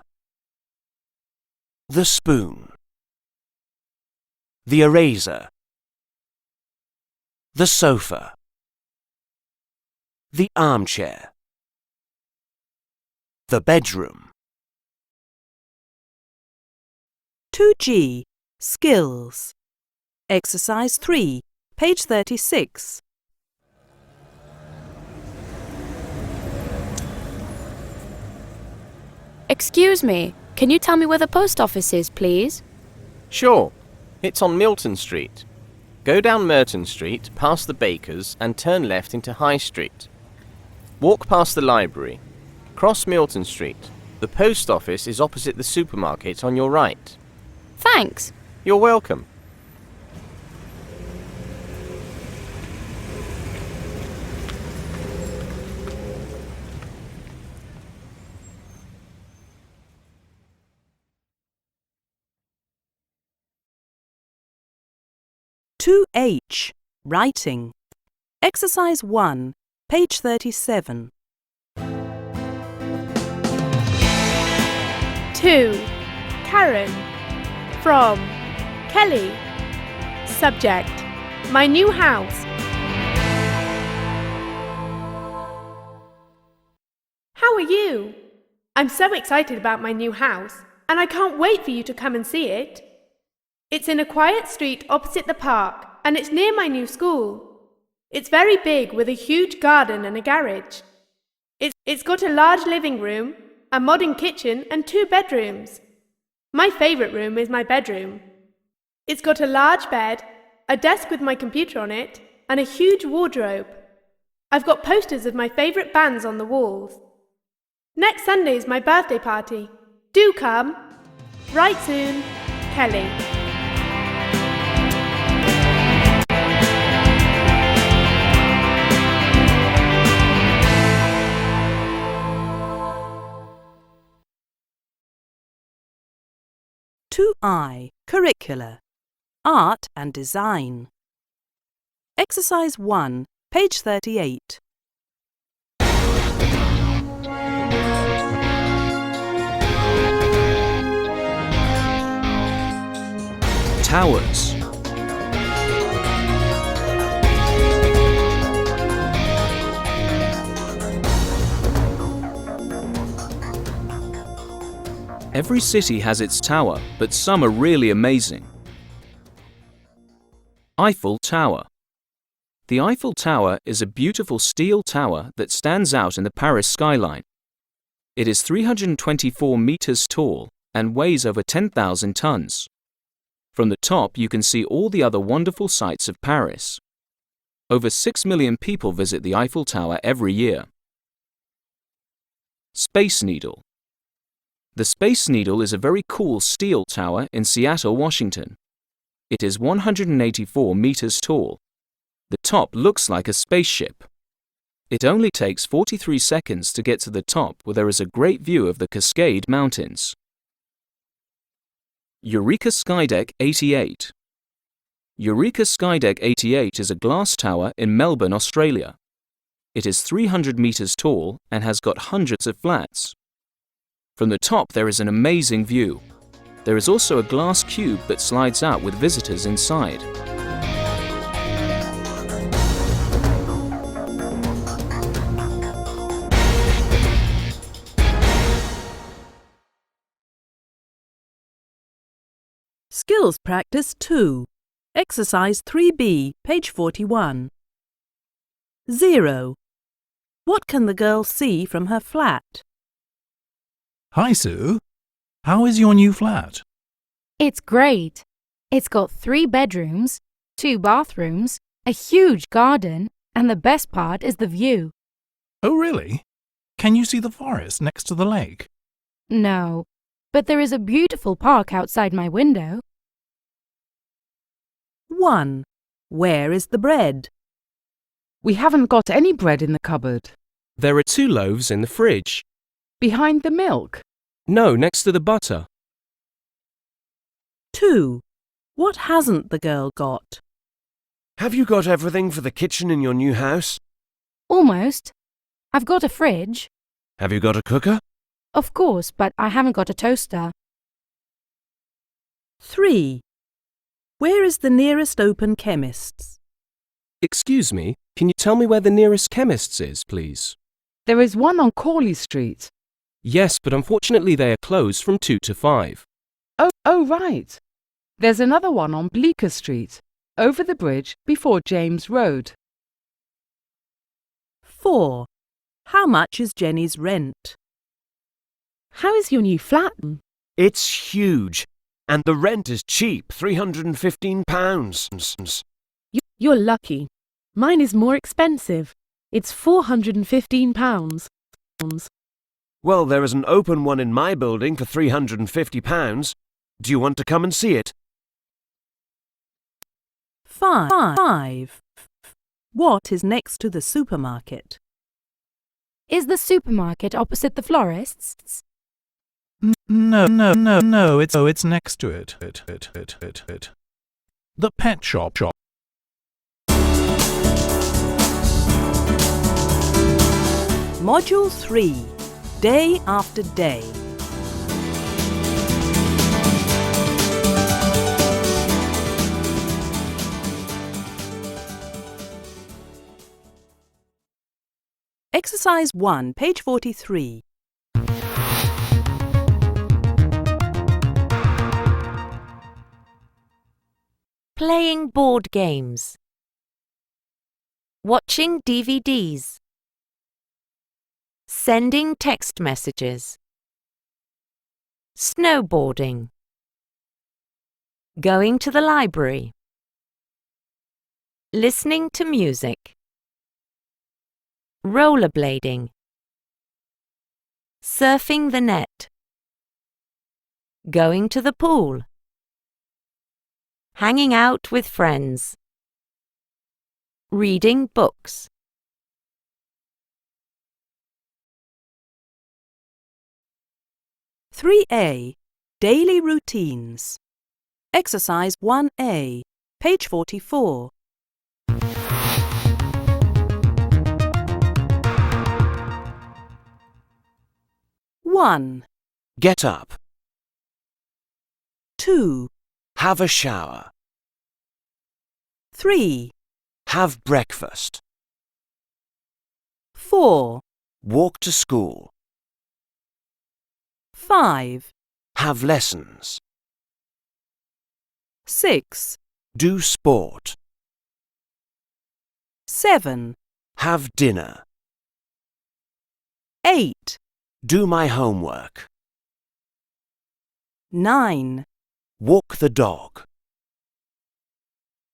The spoon. The eraser. The sofa. The armchair. The bedroom. 2G, skills. Exercise 3, page 36. Excuse me, can you tell me where the post office is, please? Sure. It's on Milton Street. Go down Merton Street, past the bakers, and turn left into High Street. Walk past the library. Cross Milton Street. The post office is opposite the supermarket on your right. Thanks. You're welcome. Two H, writing. Exercise 1, page 37. 2. Karen. From Kelly. Subject: my new house. How are you? I'm so excited about my new house, and I can't wait for you to come and see it. It's in a quiet street opposite the park, and it's near my new school. It's very big with a huge garden and a garage. It's got a large living room, a modern kitchen and 2 bedrooms. My favourite room is my bedroom. It's got a large bed, a desk with my computer on it, and a huge wardrobe. I've got posters of my favourite bands on the walls. Next Sunday is my birthday party. Do come. Write soon, Kelly. Two I, curricular. Art and design. Exercise 1, page 38. Towers. Every city has its tower, but some are really amazing. Eiffel Tower. The Eiffel Tower is a beautiful steel tower that stands out in the Paris skyline. It is 324 meters tall and weighs over 10,000 tons. From the top you can see all the other wonderful sights of Paris. Over 6 million people visit the Eiffel Tower every year. Space Needle. The Space Needle is a very cool steel tower in Seattle, Washington. It is 184 meters tall. The top looks like a spaceship. It only takes 43 seconds to get to the top, where there is a great view of the Cascade Mountains. Eureka Skydeck 88. Eureka Skydeck 88 is a glass tower in Melbourne, Australia. It is 300 meters tall and has got hundreds of flats. From the top there is an amazing view. There is also a glass cube that slides out with visitors inside. Skills Practice 2. Exercise 3B, page 41. 0. What can the girl see from her flat? Hi, Sue. How is your new flat? It's great. It's got 3 bedrooms, 2 bathrooms, a huge garden, and the best part is the view. Oh, really? Can you see the forest next to the lake? No, but there is a beautiful park outside my window. 1. Where is the bread? We haven't got any bread in the cupboard. There are 2 loaves in the fridge. Behind the milk. No, next to the butter. 2. What hasn't the girl got? Have you got everything for the kitchen in your new house? Almost. I've got a fridge. Have you got a cooker? Of course, but I haven't got a toaster. 3. Where is the nearest open chemist's? Excuse me, can you tell me where the nearest chemist's is, please? There is one on Corley Street. Yes, but unfortunately they are closed from 2 to 5. Oh, right. There's another one on Bleecker Street, over the bridge before James Road. 4. How much is Jenny's rent? How is your new flat? It's huge. And the rent is cheap, £315. You're lucky. Mine is more expensive. It's £415. Well, there is an open one in my building for £350. Do you want to come and see it? 5. What is next to the supermarket? Is the supermarket opposite the florist's? No, it's next to it. The pet shop. Module 3. Day after day. Exercise 1, page 43. Playing board games. Watching DVDs. Sending text messages. Snowboarding. Going to the library. Listening to music. Rollerblading. Surfing the net. Going to the pool. Hanging out with friends. Reading books. (3A) Daily routines. Exercise 1A, page 44. One, Get up. 2, Have a shower. 3, Have breakfast. 4, Walk to school. 5, Have lessons. 6, Do sport. 7, Have dinner. 8, Do my homework. 9, Walk the dog.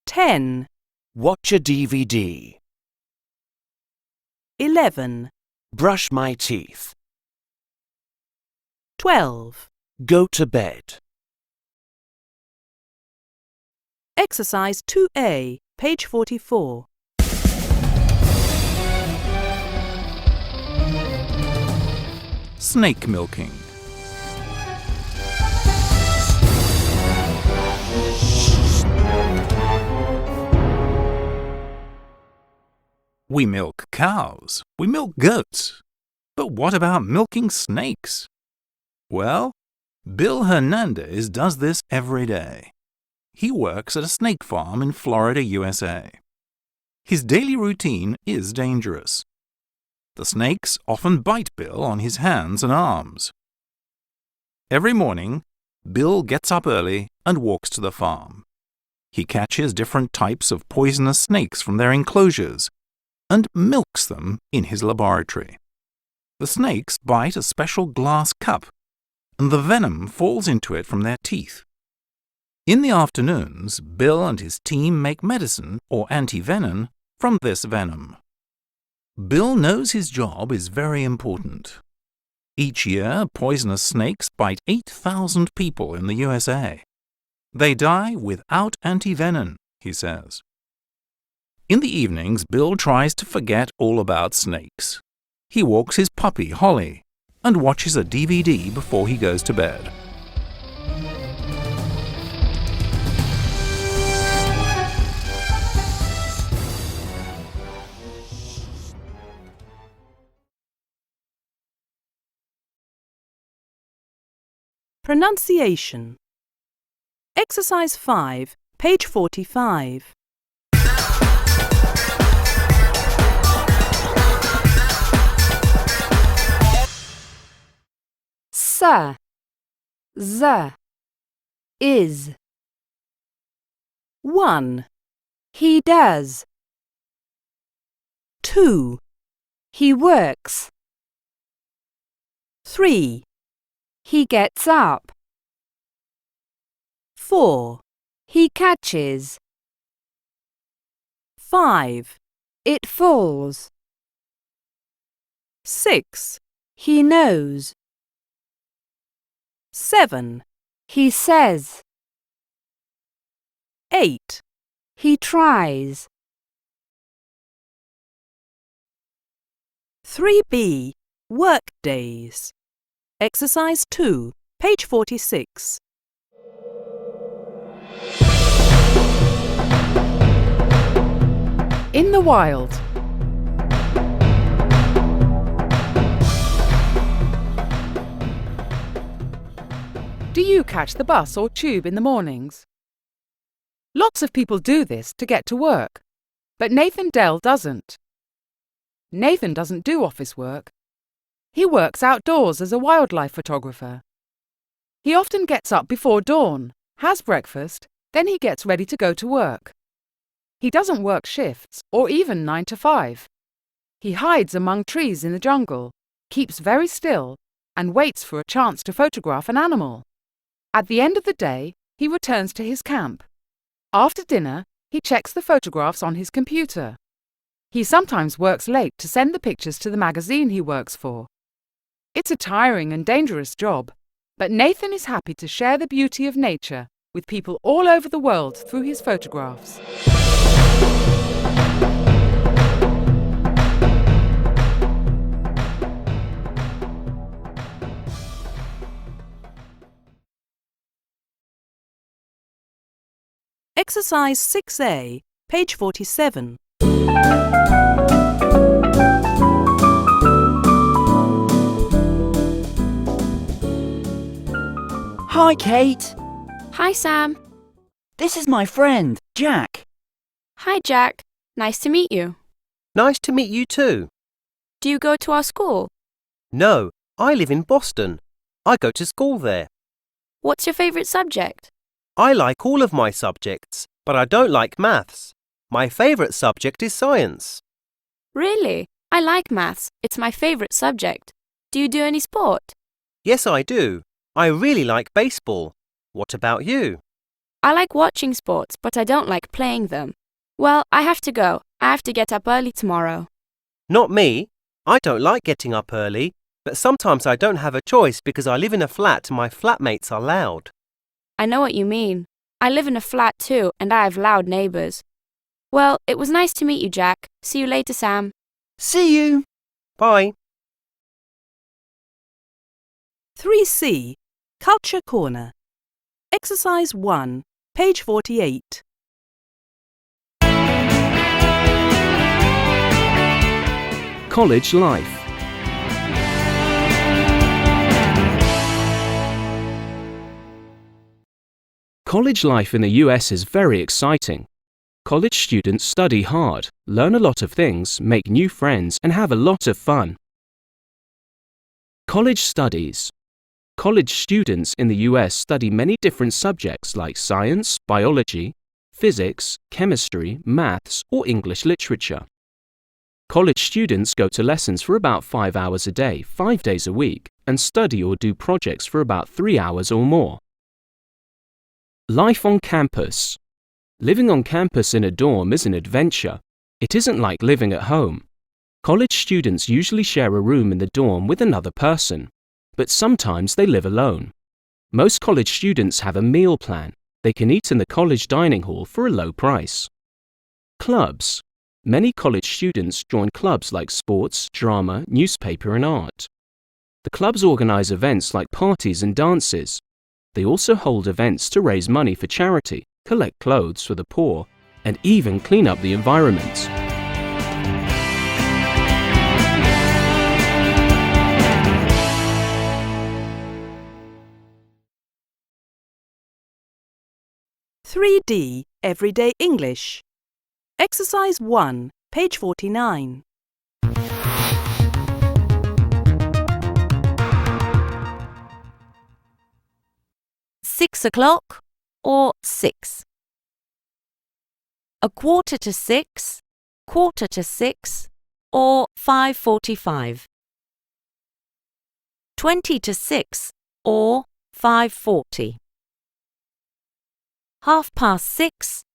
10, Watch a DVD. 11, Brush my teeth. 12. Go to bed. Exercise 2A, page 44. Snake milking. We milk cows. We milk goats. But what about milking snakes? Well, Bill Hernandez does this every day. He works at a snake farm in Florida, USA. His daily routine is dangerous. The snakes often bite Bill on his hands and arms. Every morning, Bill gets up early and walks to the farm. He catches different types of poisonous snakes from their enclosures and milks them in his laboratory. The snakes bite a special glass cup, and the venom falls into it from their teeth. In the afternoons, Bill and his team make medicine or anti-venom from this venom. Bill knows his job is very important. Each year, poisonous snakes bite 8,000 people in the USA. They die without anti-venom, he says. In the evenings, Bill tries to forget all about snakes. He walks his puppy, Holly, and watches a DVD before he goes to bed. Pronunciation. Exercise 5, page 45. Sir, z, is. 1, He does. 2, He works. 3, He gets up. 4, He catches. 5, It falls. 6, He knows. 7, He says. 8. He tries. 3B, Work Days. Exercise 2, page 46. In the wild. Do you catch the bus or tube in the mornings? Lots of people do this to get to work, but Nathan Dell doesn't. Nathan doesn't do office work. He works outdoors as a wildlife photographer. He often gets up before dawn, has breakfast, then he gets ready to go to work. He doesn't work shifts or even 9 to 5. He hides among trees in the jungle, keeps very still, and waits for a chance to photograph an animal. At the end of the day, he returns to his camp. After dinner, he checks the photographs on his computer. He sometimes works late to send the pictures to the magazine he works for. It's a tiring and dangerous job, but Nathan is happy to share the beauty of nature with people all over the world through his photographs. Exercise 6A, page 47. Hi, Kate. Hi, Sam. This is my friend, Jack. Hi, Jack. Nice to meet you. Nice to meet you too. Do you go to our school? No, I live in Boston. I go to school there. What's your favourite subject? I like all of my subjects, but I don't like maths. My favourite subject is science. Really? I like maths. It's my favourite subject. Do you do any sport? Yes, I do. I really like baseball. What about you? I like watching sports, but I don't like playing them. Well, I have to go. I have to get up early tomorrow. Not me. I don't like getting up early, but sometimes I don't have a choice because I live in a flat and my flatmates are loud. I know what you mean. I live in a flat too, and I have loud neighbours. Well, it was nice to meet you, Jack. See you later, Sam. See you. Bye. 3C, Culture Corner. Exercise 1, page 48. College life. College life in the US is very exciting. College students study hard, learn a lot of things, make new friends, and have a lot of fun. College studies. College students in the US study many different subjects like science, biology, physics, chemistry, maths, or English literature. College students go to lessons for about 5 hours a day, 5 days a week, and study or do projects for about 3 hours or more. Life on campus. Living on campus in a dorm is an adventure. It isn't like living at home. College students usually share a room in the dorm with another person, but sometimes they live alone. Most college students have a meal plan. They can eat in the college dining hall for a low price. Clubs. Many college students join clubs like sports, drama, newspaper and art. The clubs organise events like parties and dances. They also hold events to raise money for charity, collect clothes for the poor, and even clean up the environment. "3D Everyday English". Exercise 1, page 49. Six o'clock or 6. 6:15, 6:45, or 5:45. 6:20 or 5:40. 6:30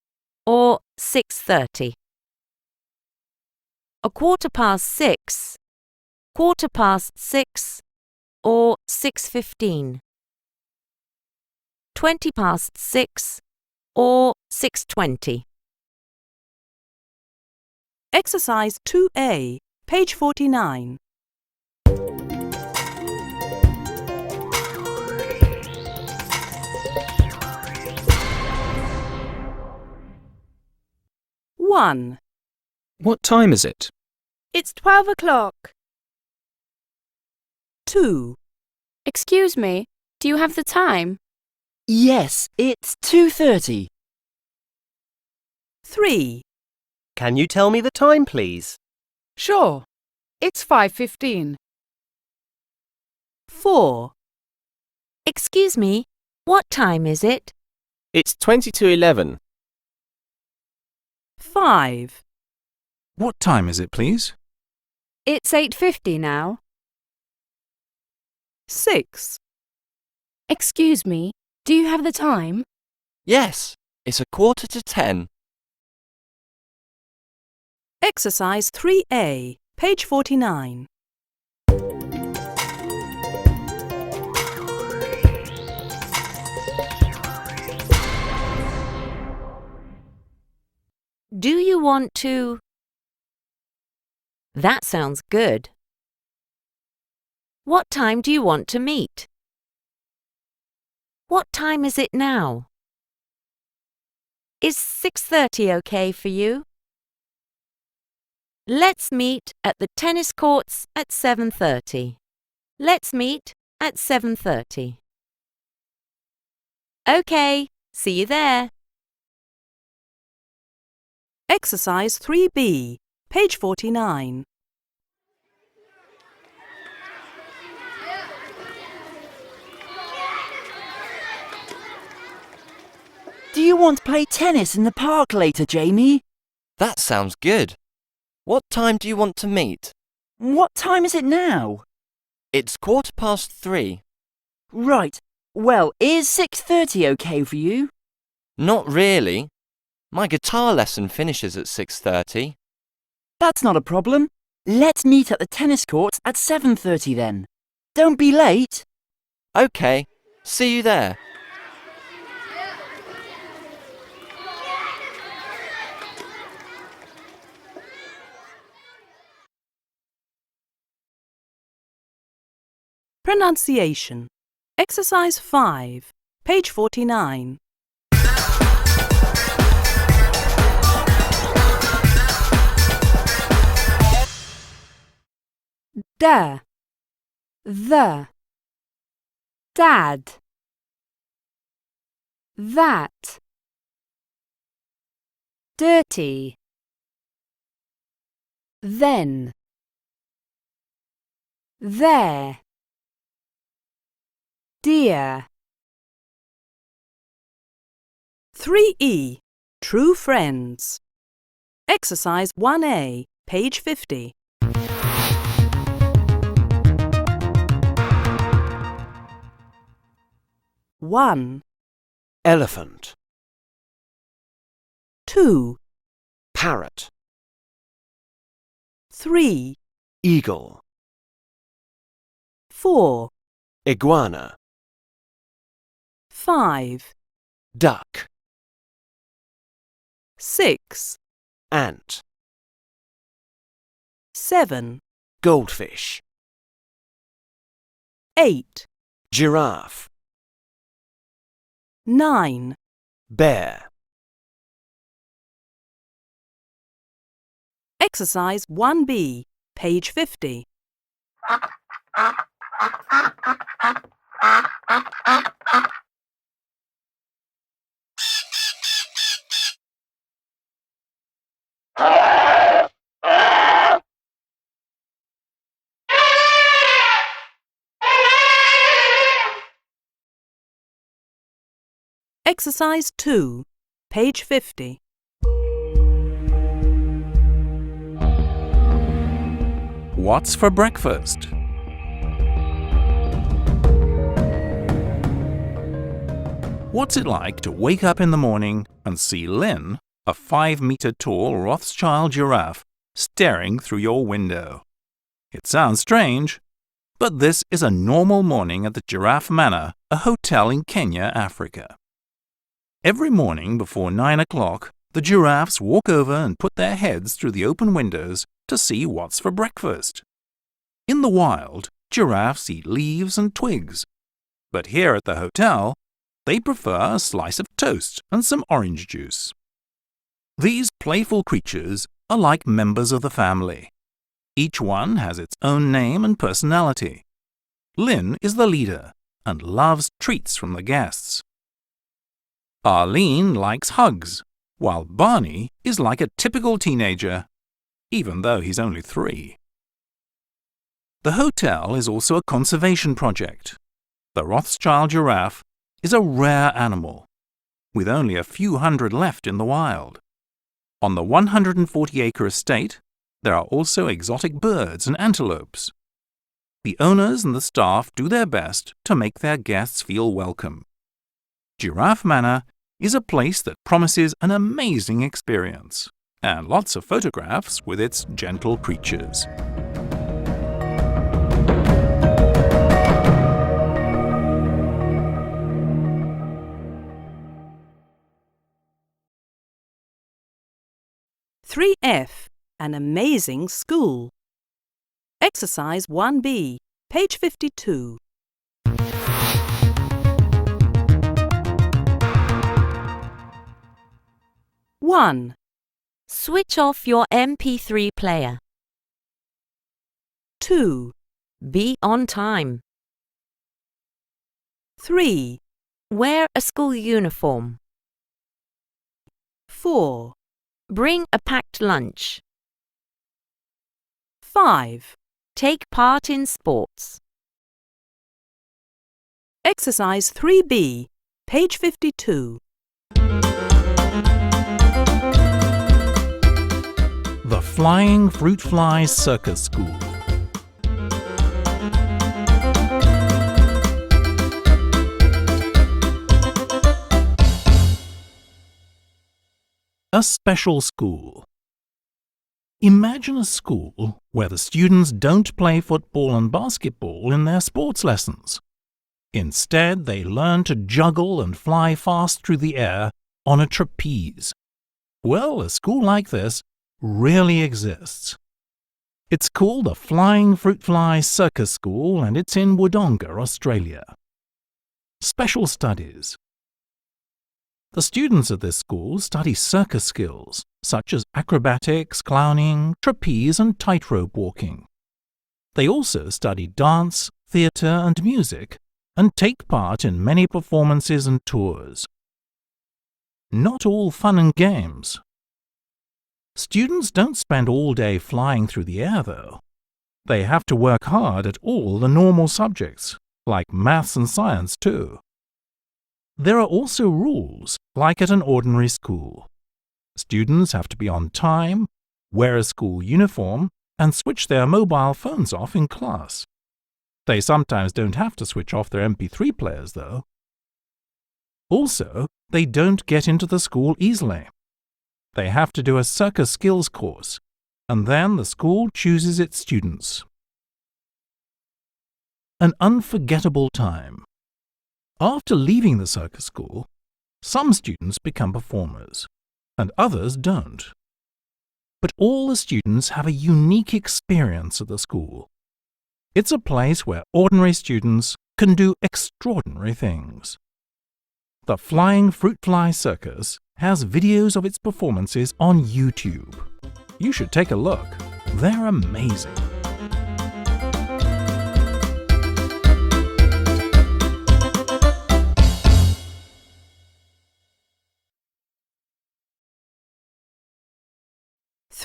or 6:30. 6:15, 6:15, or 6:15. 6:20 or 6:20. Exercise 2A, page 49. One. What time is it? It's 12 o'clock. 2. Excuse me, do you have the time? Yes, it's 2:30. 3. Can you tell me the time, please? Sure. It's 5:15. 4. Excuse me, what time is it? It's 20 to 11. 5. What time is it, please? It's 8:50 now. 6. Excuse me, do you have the time? Yes, it's 9:45. Exercise 3A, page 49. Do you want to? That sounds good. What time do you want to meet? What time is it now? Is 6:30 okay for you? Let's meet at the tennis courts at 7:30. Let's meet at 7:30. Okay, see you there. Exercise 3B, page 49. Do you want to play tennis in the park later, Jamie? That sounds good. What time do you want to meet? What time is it now? It's 3:15. Right. Well, is 6:30 okay for you? Not really. My guitar lesson finishes at 6:30. That's not a problem. Let's meet at the tennis courts at 7:30 then. Don't be late. Okay, see you there. Pronunciation. Exercise 5, page 49. The, dad, that, dirty, then, there, dear. 3E, True Friends. Exercise 1A, page 50. One. Elephant. 2. Parrot. 3. Eagle. 4. Iguana. 5. Duck. 6. Ant. 7, Goldfish. 8, Giraffe. 9, Bear. Exercise 1B, page 50. Exercise 2, page 50. What's for breakfast? What's it like to wake up in the morning and see Lynn, a 5-meter-tall Rothschild giraffe, staring through your window? It sounds strange, but this is a normal morning at the Giraffe Manor, a hotel in Kenya, Africa. Every morning before 9 o'clock, the giraffes walk over and put their heads through the open windows to see what's for breakfast. In the wild, giraffes eat leaves and twigs, but here at the hotel, they prefer a slice of toast and some orange juice. These playful creatures are like members of the family. Each one has its own name and personality. Lynn is the leader and loves treats from the guests. Arlene likes hugs, while Barney is like a typical teenager, even though he's only 3. The hotel is also a conservation project. The Rothschild giraffe is a rare animal, with only a few hundred left in the wild. On the 140-acre estate, there are also exotic birds and antelopes. The owners and the staff do their best to make their guests feel welcome. Giraffe Manor is a place that promises an amazing experience, and lots of photographs with its gentle creatures. (3F), an amazing school. Exercise 1B, page 52. One. Switch off your MP3 player. 2, Be on time. 3, Wear a school uniform. 4, Bring a packed lunch. 5. Take part in sports. Exercise 3B, page 52. The Flying Fruit Fly Circus School. A special school. Imagine a school where the students don't play football and basketball in their sports lessons. Instead, they learn to juggle and fly fast through the air on a trapeze. Well, a school like this really exists. It's called the Flying Fruit Fly Circus School, and it's in Wodonga, Australia. Special studies. The students at this school study circus skills, such as acrobatics, clowning, trapeze and tightrope walking. They also study dance, theatre and music, and take part in many performances and tours. Not all fun and games. Students don't spend all day flying through the air, though. They have to work hard at all the normal subjects, like maths and science too. There are also rules, like at an ordinary school. Students have to be on time, wear a school uniform, and switch their mobile phones off in class. They sometimes don't have to switch off their MP3 players, though. Also, they don't get into the school easily. They have to do a circus skills course, and then the school chooses its students. An unforgettable time. After leaving the circus school, some students become performers, and others don't. but all the students have a unique experience at the school. It's a place where ordinary students can do extraordinary things. The Flying Fruit Fly Circus has videos of its performances on YouTube. You should take a look. They're amazing.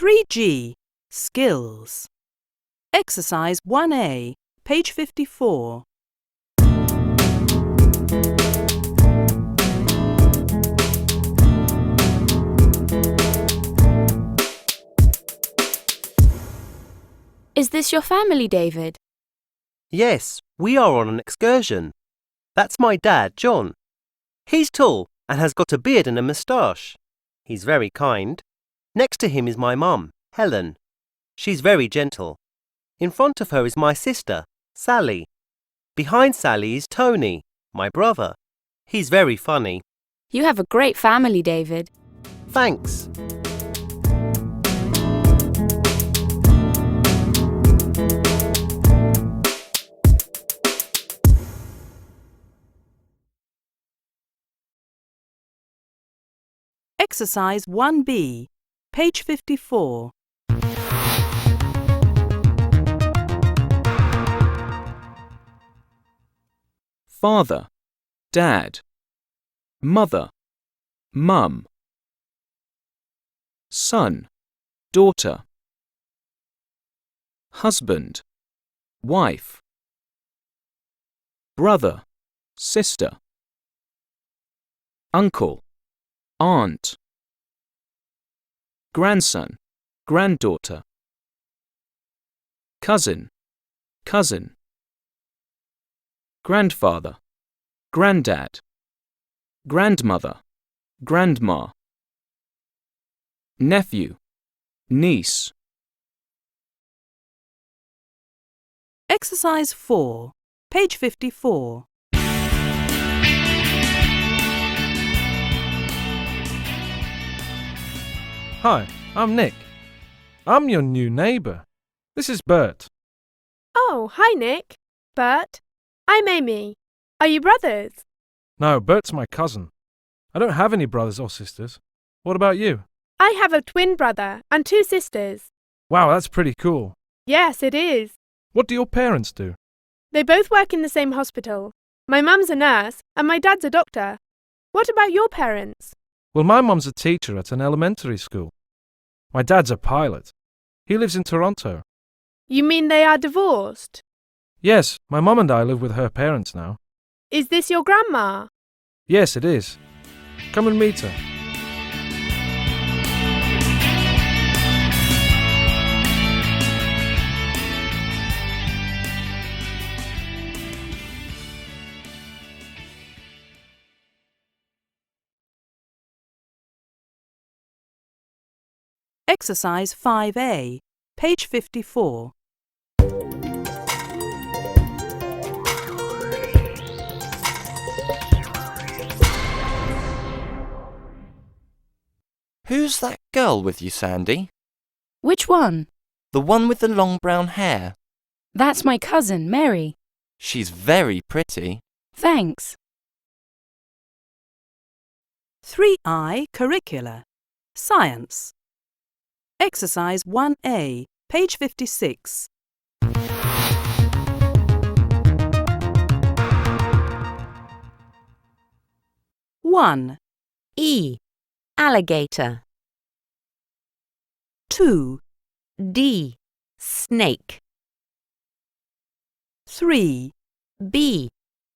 (3G) Skills. Exercise 1A, page 54. Is this your family, David? Yes, we are on an excursion. That's my dad, John. He's tall and has got a beard and a moustache. He's very kind. Next to him is my mum, Helen. She's very gentle. In front of her is my sister, Sally. Behind Sally is Tony, my brother. He's very funny. You have a great family, David. Thanks. Exercise 1B, page 54. Father, dad, mother, mum, son, daughter, husband, wife, brother, sister, uncle, aunt, grandson, granddaughter, cousin, cousin, grandfather, granddad, grandmother, grandma, nephew, niece. Exercise 4, page 54. Hi, I'm Nick. I'm your new neighbour. This is Bert. Oh, hi, Nick. Bert. I'm Amy. Are you brothers? No, Bert's my cousin. I don't have any brothers or sisters. What about you? I have a twin brother and 2 sisters. Wow, that's pretty cool. Yes, it is. What do your parents do? They both work in the same hospital. My mum's a nurse and my dad's a doctor. What about your parents? Well, my mum's a teacher at an elementary school. My dad's a pilot. He lives in Toronto. You mean they are divorced? Yes, my mum and I live with her parents now. Is this your grandma? Yes, it is. Come and meet her. Exercise 5A, page 54. Who's that girl with you, Sandy? Which one? The one with the long brown hair. That's my cousin, Mary. She's very pretty. Thanks. 3I Curricula. Science. Exercise 1A, page 56. One. E. Alligator. 2. D. Snake. 3. B.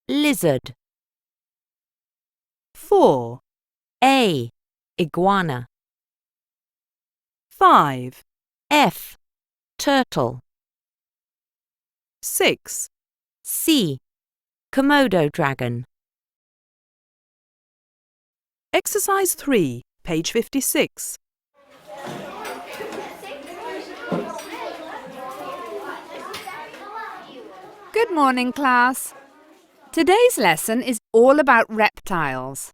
Lizard. 4. A. Iguana. 5. F. Turtle. 6. C. Komodo dragon. Exercise 3, page 56. Good morning, class. Today's lesson is all about reptiles.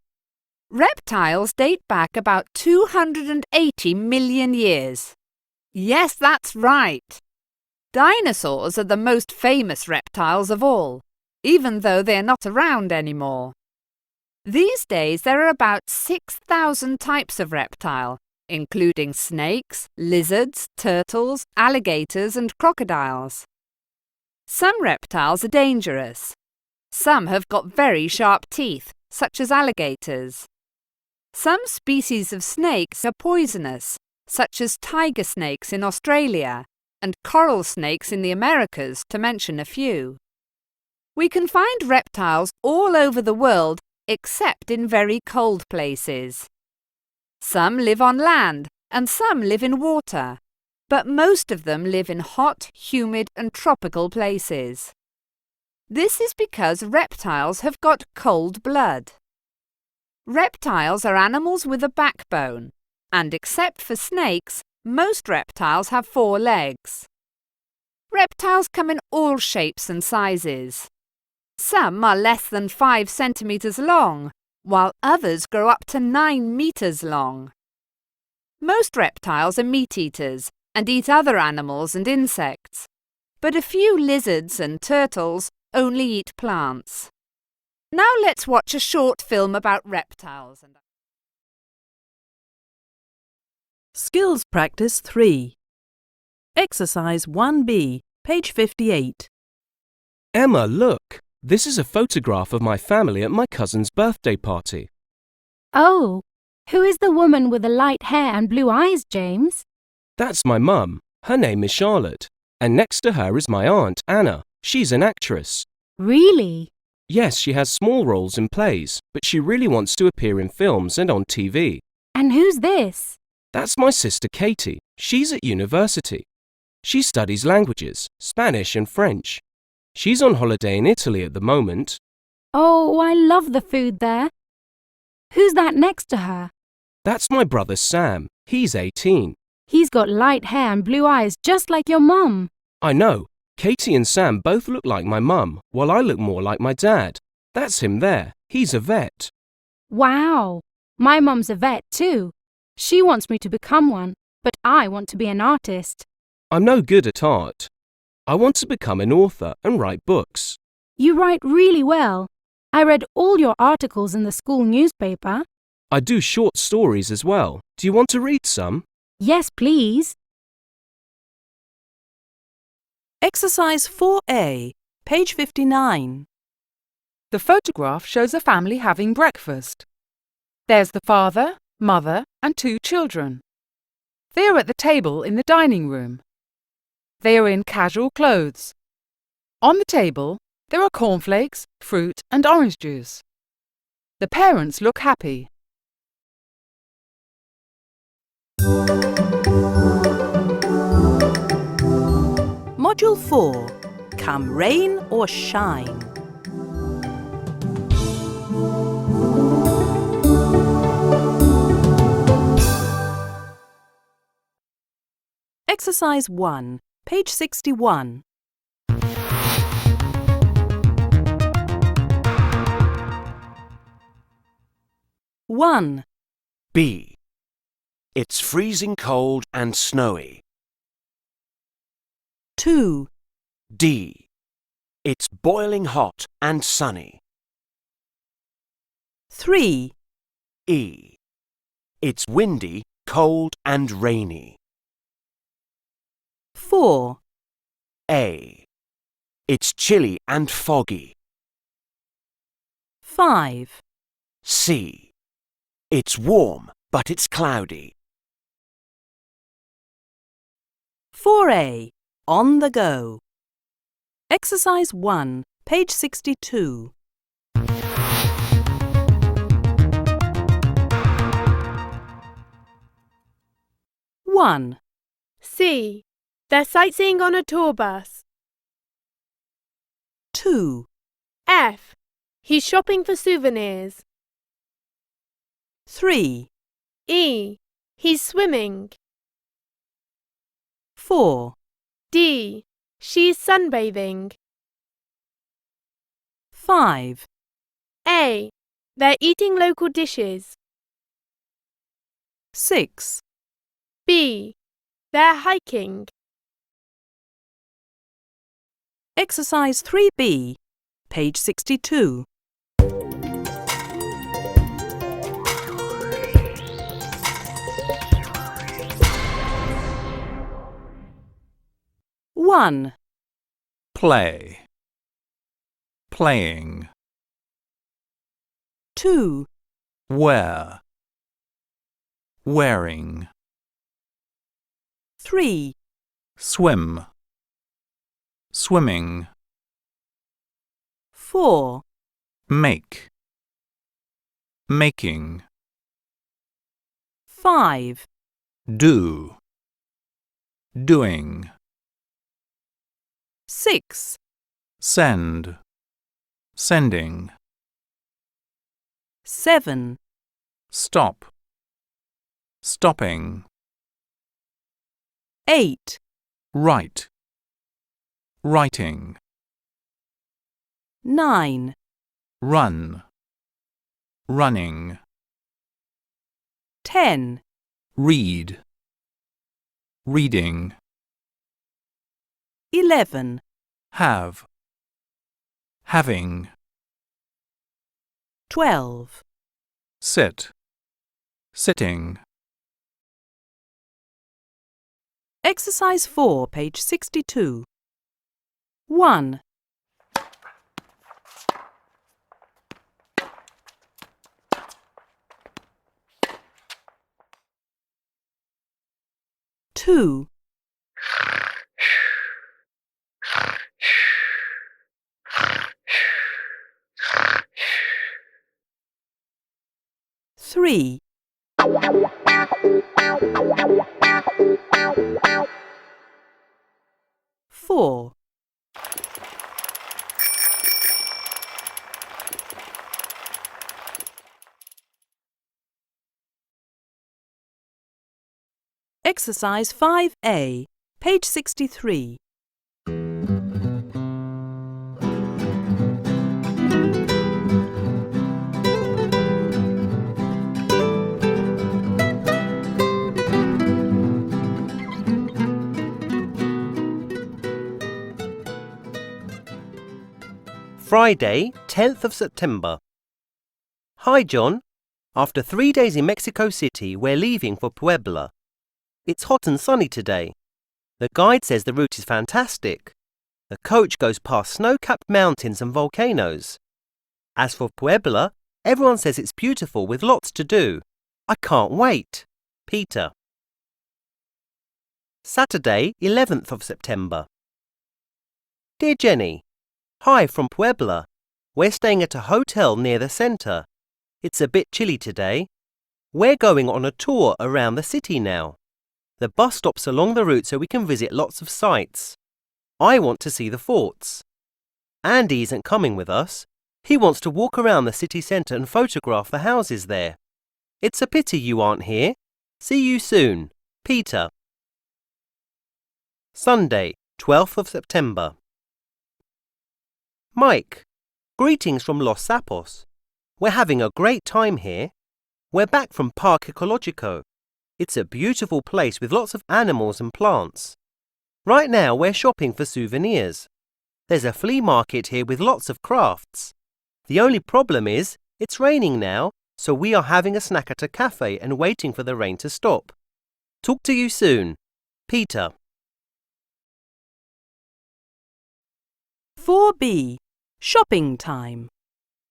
Reptiles date back about 280 million years. Yes, that's right. Dinosaurs are the most famous reptiles of all, even though they're not around anymore. These days there are about 6,000 types of reptile, including snakes, lizards, turtles, alligators and crocodiles. Some reptiles are dangerous. Some have got very sharp teeth, such as alligators. Some species of snakes are poisonous, such as tiger snakes in Australia and coral snakes in the Americas, to mention a few. We can find reptiles all over the world except in very cold places. Some live on land and some live in water, but most of them live in hot, humid and tropical places. This is because reptiles have got cold blood. Reptiles are animals with a backbone, and except for snakes, most reptiles have 4 legs. Reptiles come in all shapes and sizes. Some are less than 5 centimetres long, while others grow up to 9 metres long. Most reptiles are meat-eaters and eat other animals and insects, but a few lizards and turtles only eat plants. Now let's watch a short film about reptiles. Skills Practice 3. Exercise 1B, page 58. Emma, look! This is a photograph of my family at my cousin's birthday party. Oh, who is the woman with the light hair and blue eyes, James? That's my mum. Her name is Charlotte. And next to her is my aunt, Anna. She's an actress. Really? Yes, she has small roles in plays, but she really wants to appear in films and on TV. And who's this? That's my sister Katie. She's at university. She studies languages, Spanish and French. She's on holiday in Italy at the moment. Oh, I love the food there. Who's that next to her? That's my brother Sam. He's 18. He's got light hair and blue eyes just like your mum. I know. Katie and Sam both look like my mum, while I look more like my dad. That's him there. He's a vet. Wow. My mum's a vet too. She wants me to become one, but I want to be an artist. I'm no good at art. I want to become an author and write books. You write really well. I read all your articles in the school newspaper. I do short stories as well. Do you want to read some? Yes, please. Exercise 4A, page 59. The photograph shows a family having breakfast. There's the father, mother, and 2 children. They are at the table in the dining room. They are in casual clothes. On the table, there are cornflakes, fruit, and orange juice. The parents look happy. Module 4. Come rain or shine. Exercise 1, page 61. One. B. It's freezing cold and snowy. 2. D. It's boiling hot and sunny. 3. E. It's windy, cold and rainy. 4. A. It's chilly and foggy. 5. C. It's warm, but it's cloudy. 4A. On the go. Exercise 1, page 62. One. C. They're sightseeing on a tour bus. 2. F. He's shopping for souvenirs. 3. E. He's swimming. 4. D. She's sunbathing. 5. A. They're eating local dishes. 6. B. They're hiking. Exercise 3B, page 62. One, Play. Playing. 2, Wear. Wearing. 3, Swim. Swimming. 4, Make. Making. 5, Do. Doing. 6, Send. Sending. 7, Stop. Stopping. 8, Write. Writing. 9, Run. Running. 10, Read. Reading. 11, Have. Having. 12. Sit. Sitting. Exercise 4, page 62. 1, 2, 3, 4, 5A, page 63. Friday, 10th of September. Hi, John. After 3 days in Mexico City, we're leaving for Puebla. It's hot and sunny today. The guide says the route is fantastic. The coach goes past snow-capped mountains and volcanoes. As for Puebla, everyone says it's beautiful with lots to do. I can't wait. Peter. Saturday, 11th of September. Dear Jenny, hi from Puebla. We're staying at a hotel near the centre. It's a bit chilly today. We're going on a tour around the city now. The bus stops along the route so we can visit lots of sites. I want to see the forts. Andy isn't coming with us. He wants to walk around the city centre and photograph the houses there. It's a pity you aren't here. See you soon. Peter. Sunday, 12th of September. Mike, greetings from Los Sapos. We're having a great time here. We're back from Parque Ecologico. It's a beautiful place with lots of animals and plants. Right now we're shopping for souvenirs. There's a flea market here with lots of crafts. The only problem is it's raining now, so we are having a snack at a cafe and waiting for the rain to stop. Talk to you soon. Peter. 4B, shopping time.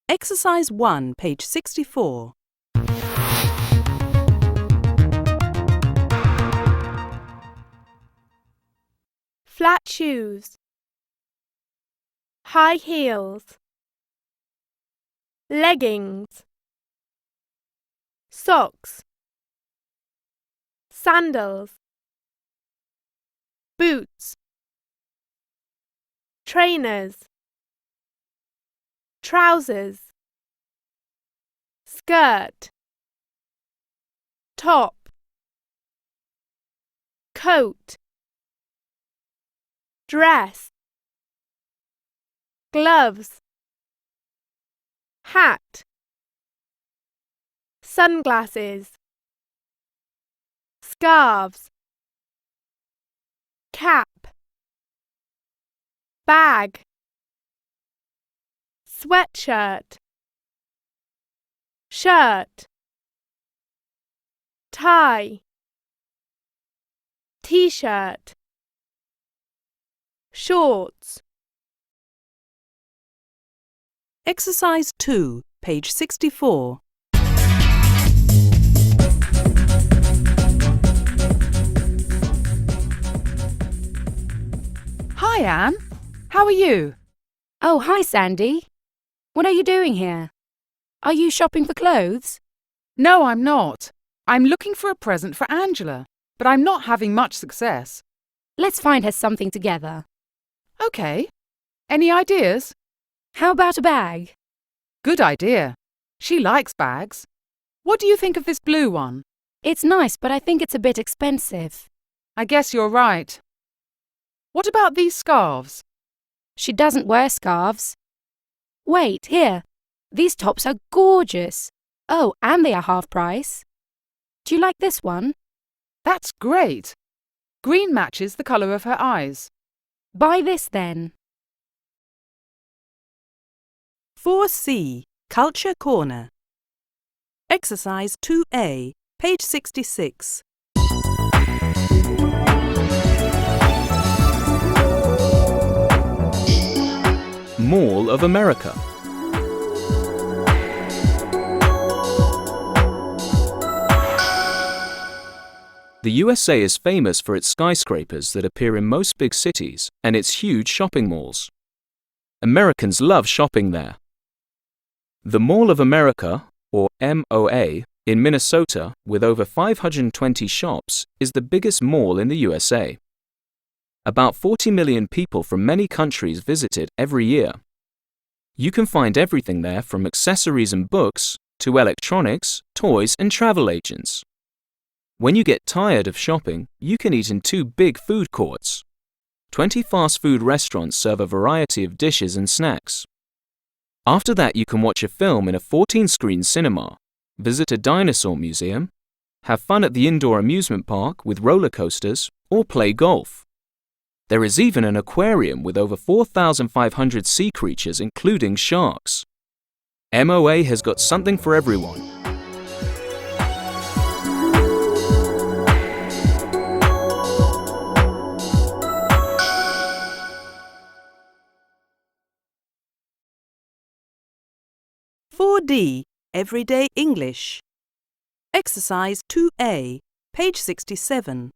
Exercise 1, page 64. Flat shoes. High heels. Leggings. Socks. Sandals. Boots. Trainers. Trousers. Skirt. Top. Coat. Dress. Gloves. Hat. Sunglasses. Scarves. cap, bag, sweatshirt, shirt, tie, t-shirt, shorts. Exercise 2, page 64. Hi, Anne. How are you? Oh, hi, Sandy. What are you doing here? Are you shopping for clothes? No, I'm not. I'm looking for a present for Angela, but I'm not having much success. Let's find her something together. Okay. Any ideas? How about a bag? Good idea. She likes bags. What do you think of this blue one? It's nice, but I think it's a bit expensive. I guess you're right. What about these scarves? She doesn't wear scarves. Wait, here. These tops are gorgeous. Oh, and they are half price. Do you like this one? That's great. Green matches the colour of her eyes. Buy this then. 4C, Culture Corner. Exercise 2A, page 66. Mall of America. The USA is famous for its skyscrapers that appear in most big cities and its huge shopping malls. Americans love shopping there. The Mall of America, or MOA, in Minnesota, with over 520 shops, is the biggest mall in the USA. About 40 million people from many countries visit it every year. You can find everything there from accessories and books to electronics, toys, and travel agents. When you get tired of shopping, you can eat in 2 big food courts. 20 fast food restaurants serve a variety of dishes and snacks. After that, you can watch a film in a 14-screen cinema, visit a dinosaur museum, have fun at the indoor amusement park with roller coasters, or play golf. There is even an aquarium with over 4,500 sea creatures, including sharks. MOA has got something for everyone. D. Everyday English. Exercise 2A, page 67.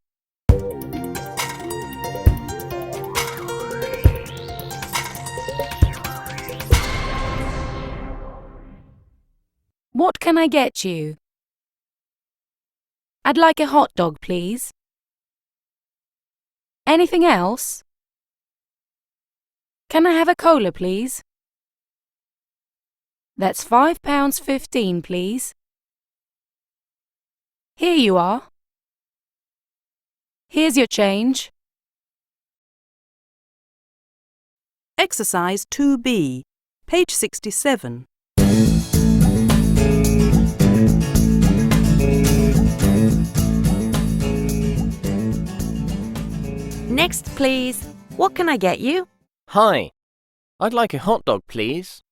What can I get you? I'd like a hot dog, please. Anything else? Can I have a cola, please? That's £5.15, please. Here you are. Here's your change. Exercise 2B, page 67. Next, please. What can I get you? Hi. I'd like a hot dog, please.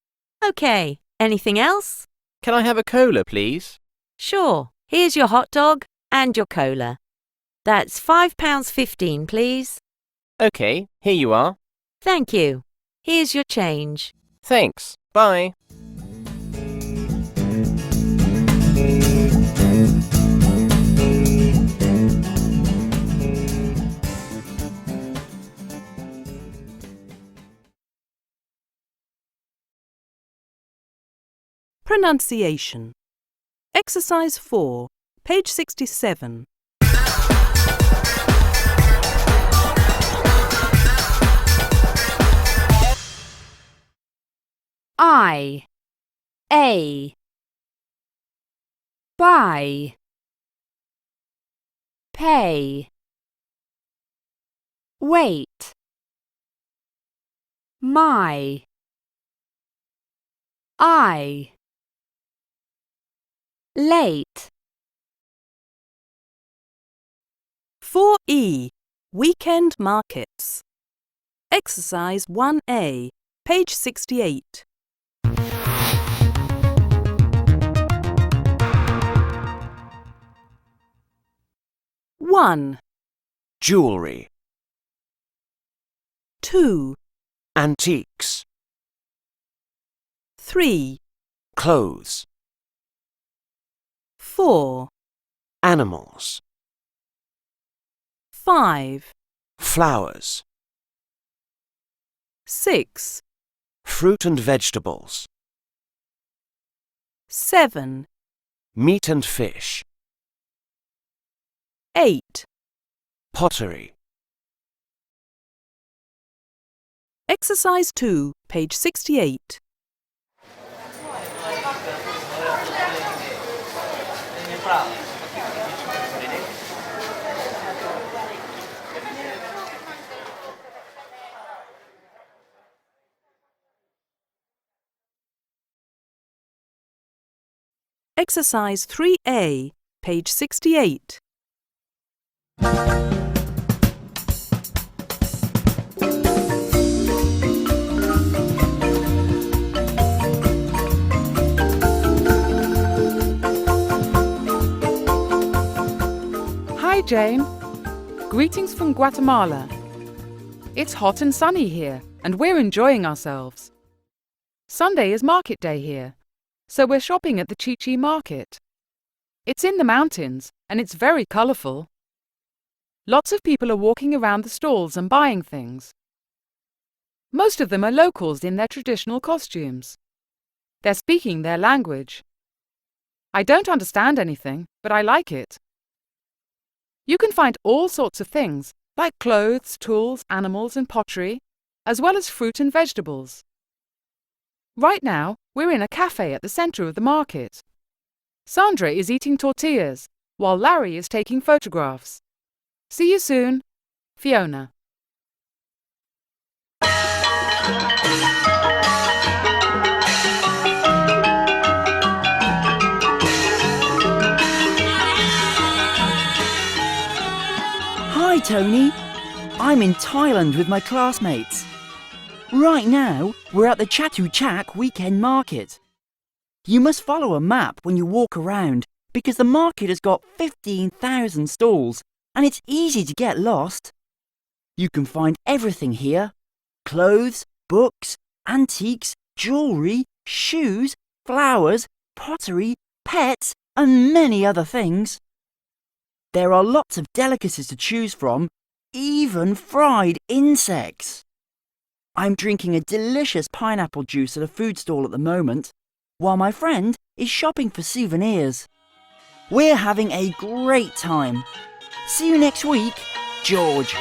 Okay. Anything else? Can I have a cola, please? Sure. Here's your hot dog and your cola. That's £5.15, please. Okay, here you are. Thank you. Here's your change. Thanks. Bye. Pronunciation. Exercise 4, page 67. I, a, buy, pay, wait, my, I, late. 4E, Weekend markets. Exercise 1A, page 68. One, Jewellery. 2, Antiques. 3, Clothes. 4, Animals. 5, Flowers. 6, Fruit and vegetables. 7, Meat and fish. 8. Pottery. Exercise 2, page 68. Exercise 3A, page 68. Hi, Jane. Greetings from Guatemala. It's hot and sunny here, and we're enjoying ourselves. Sunday is market day here, so we're shopping at the Chi-Chi market. It's in the mountains, and it's very colourful. Lots of people are walking around the stalls and buying things. Most of them are locals in their traditional costumes. They're speaking their language. I don't understand anything, but I like it. You can find all sorts of things, like clothes, tools, animals and pottery, as well as fruit and vegetables. Right now, we're in a cafe at the centre of the market. Sandra is eating tortillas, while Larry is taking photographs. See you soon. Fiona. Hi, Tony. I'm in Thailand with my classmates. Right now, we're at the Chatuchak weekend market. You must follow a map when you walk around because the market has got 15,000 stalls and it's easy to get lost. You can find everything here: clothes, books, antiques, jewellery, shoes, flowers, pottery, pets and many other things. There are lots of delicacies to choose from, even fried insects. I'm drinking a delicious pineapple juice at a food stall at the moment, while my friend is shopping for souvenirs. We're having a great time. See you next week, George.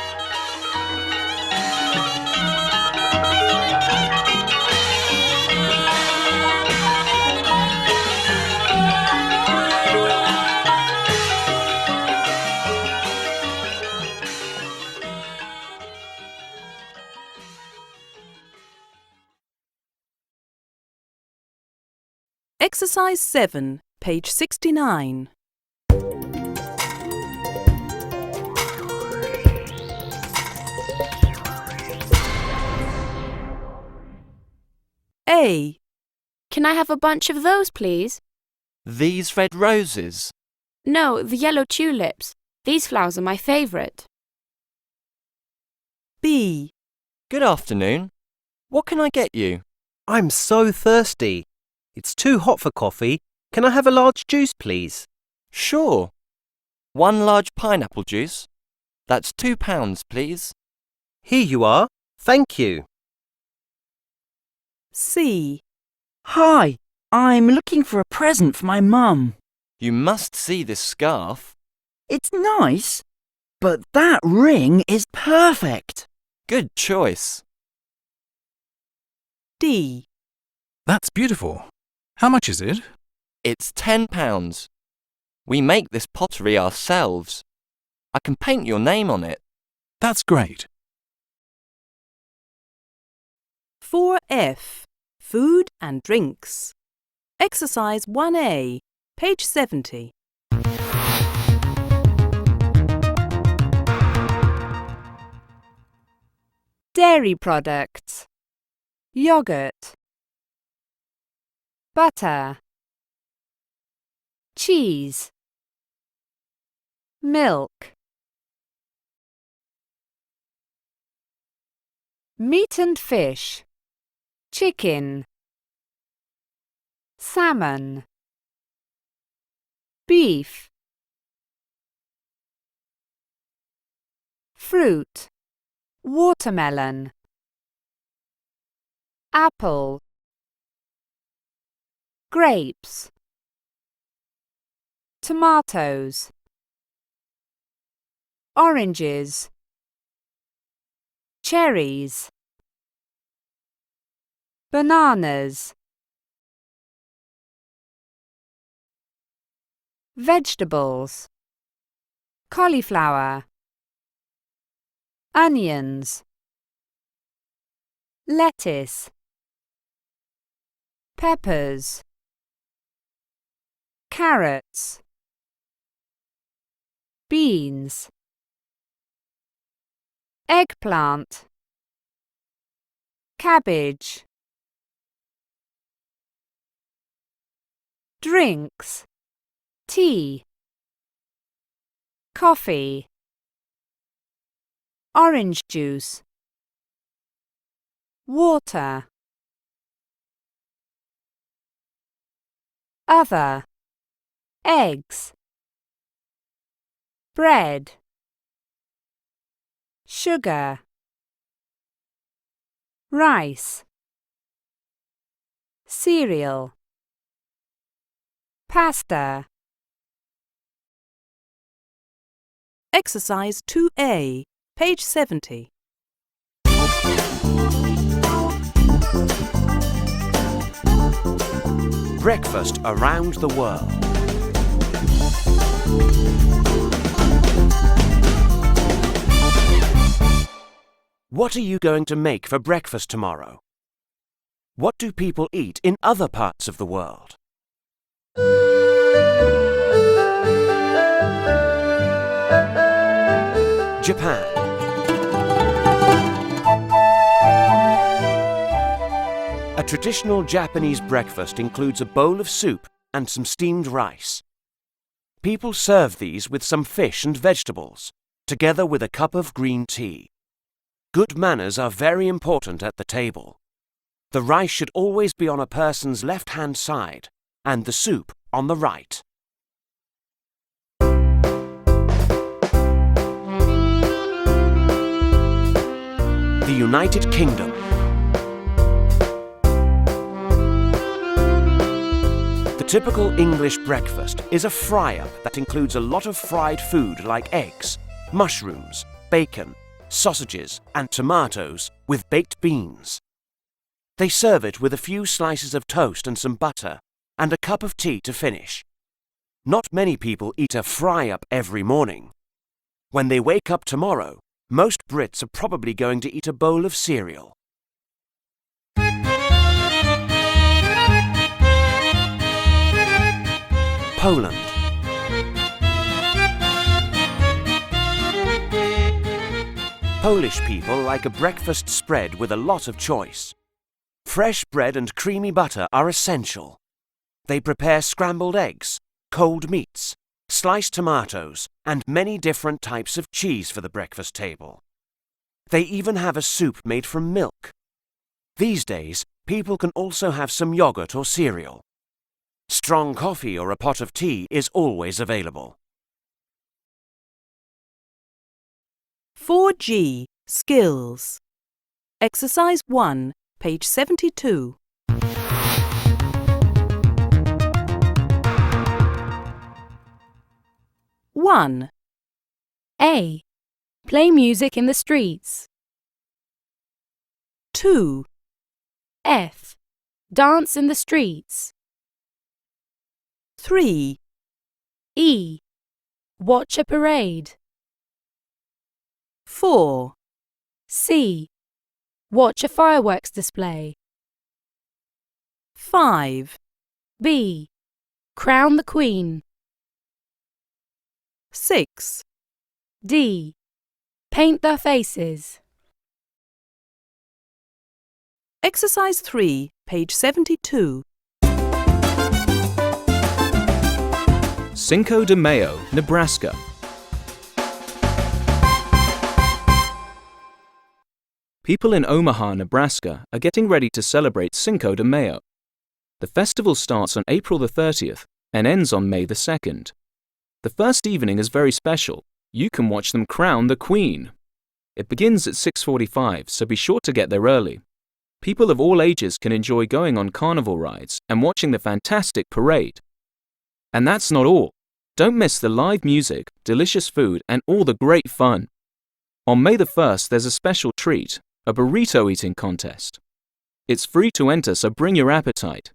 Exercise 7, page 69. A. Can I have a bunch of those, please? These red roses. No, the yellow tulips. These flowers are my favourite. B. Good afternoon. What can I get you? I'm so thirsty. It's too hot for coffee. Can I have a large juice, please? Sure. 1 large pineapple juice. That's £2, please. Here you are. Thank you. C. Hi, I'm looking for a present for my mum. You must see this scarf. It's nice, but that ring is perfect. Good choice. D. That's beautiful. How much is it? It's £10. We make this pottery ourselves. I can paint your name on it. That's great. 4F. Food and drinks. Exercise 1A, page 70. Dairy products. Yogurt. Butter. Cheese. Milk. Meat and fish. Chicken. Salmon. Beef. Fruit. Watermelon. Apple. Grapes. Tomatoes. Oranges. Cherries. Bananas. Vegetables. Cauliflower. Onions. Lettuce. Peppers. Carrots. Beans. Eggplant. Cabbage. Drinks. Tea. Coffee. Orange juice. Water. Other. Eggs. Bread. Sugar. Rice. Cereal. Pasta. Exercise 2A, page 70. Breakfast around the world. What are you going to make for breakfast tomorrow? What do people eat in other parts of the world? Japan. A traditional Japanese breakfast includes a bowl of soup and some steamed rice. People serve these with some fish and vegetables, together with a cup of green tea. Good manners are very important at the table. The rice should always be on a person's left-hand side and the soup on the right. The United Kingdom. The typical English breakfast is a fry-up that includes a lot of fried food like eggs, mushrooms, bacon, sausages and tomatoes with baked beans. They serve it with a few slices of toast and some butter and a cup of tea to finish. Not many people eat a fry-up every morning. When they wake up tomorrow, most Brits are probably going to eat a bowl of cereal. Poland. Polish people like a breakfast spread with a lot of choice. Fresh bread and creamy butter are essential. They prepare scrambled eggs, cold meats, sliced tomatoes, and many different types of cheese for the breakfast table. They even have a soup made from milk. These days, people can also have some yogurt or cereal. Strong coffee or a pot of tea is always available. 4G, Skills. Exercise 1, page 72. One. A. Play music in the streets. 2. F. Dance in the streets. 3. E. Watch a parade. 4. C. Watch a fireworks display. 5. B. Crown the Queen. 6. D. Paint their faces. Exercise 3, page 72. Cinco de Mayo, Nebraska. People in Omaha, Nebraska are getting ready to celebrate Cinco de Mayo. The festival starts on April the 30th and ends on May the 2nd. The first evening is very special. You can watch them crown the Queen. It begins at 6:45, so be sure to get there early. People of all ages can enjoy going on carnival rides and watching the fantastic parade. And that's not all. Don't miss the live music, delicious food, and all the great fun. On May the 1st, there's a special treat, a burrito eating contest. It's free to enter, so bring your appetite.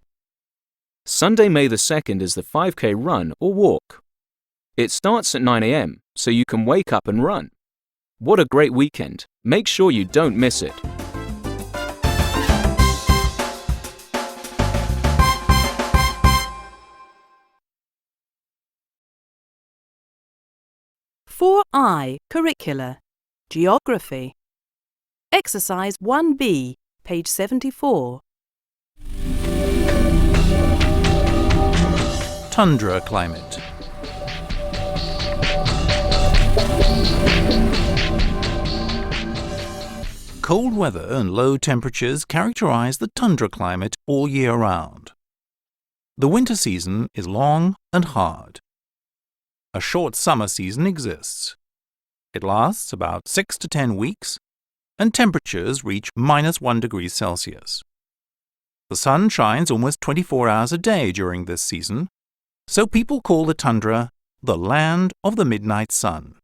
Sunday, May the 2nd is the 5K run or walk. It starts at 9 a.m., so you can wake up and run. What a great weekend. Make sure you don't miss it. For I, Curricula, Geography. Exercise 1B, page 74. Tundra climate. Cold weather and low temperatures characterize the tundra climate all year round. The winter season is long and hard. A short summer season exists. It lasts about 6 to 10 weeks, and temperatures reach -1 degree Celsius. The sun shines almost 24 hours a day during this season, so people call the tundra the land of the midnight sun.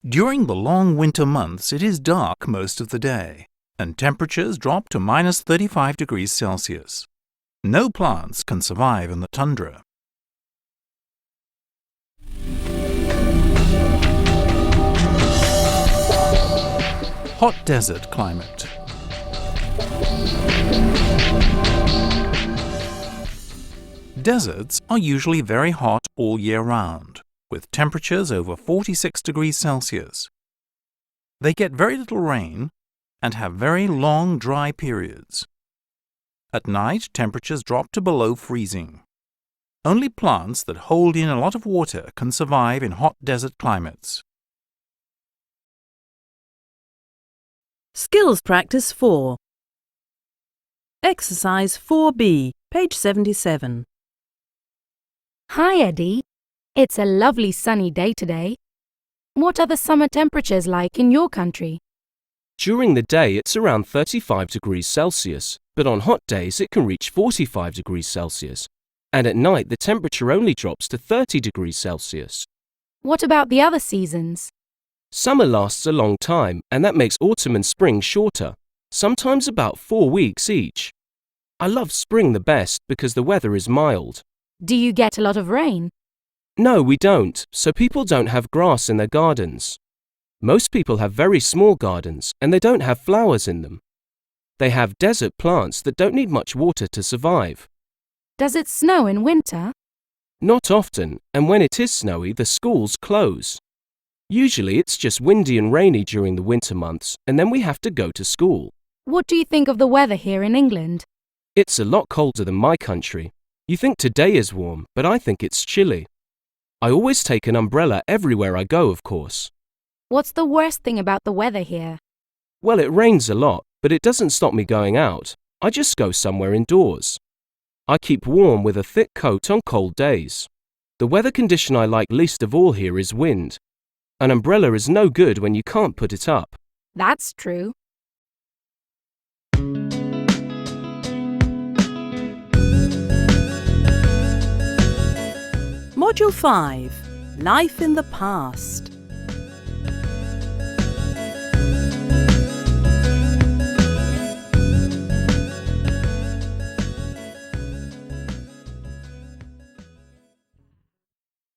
During the long winter months, it is dark most of the day, and temperatures drop to -35 degrees Celsius. No plants can survive in the tundra. Hot desert climate. Deserts are usually very hot all year round, with temperatures over 46 degrees Celsius. They get very little rain and have very long dry periods. At night, temperatures drop to below freezing. Only plants that hold in a lot of water can survive in hot desert climates. Skills Practice 4. Exercise 4B, page 77. Hi, Eddie. It's a lovely sunny day today. What are the summer temperatures like in your country? During the day, it's around 35 degrees Celsius, but on hot days, it can reach 45 degrees Celsius. And at night, the temperature only drops to 30 degrees Celsius. What about the other seasons? Summer lasts a long time, and that makes autumn and spring shorter, sometimes about 4 weeks each. I love spring the best because the weather is mild. Do you get a lot of rain? No, we don't, so people don't have grass in their gardens. Most people have very small gardens, and they don't have flowers in them. They have desert plants that don't need much water to survive. Does it snow in winter? Not often, and when it is snowy, the schools close. Usually it's just windy and rainy during the winter months, and then we have to go to school. What do you think of the weather here in England? It's a lot colder than my country. You think today is warm, but I think it's chilly. I always take an umbrella everywhere I go, of course. What's the worst thing about the weather here? Well, it rains a lot, but it doesn't stop me going out. I just go somewhere indoors. I keep warm with a thick coat on cold days. The weather condition I like least of all here is wind. An umbrella is no good when you can't put it up. That's true. Module 5. Life in the Past.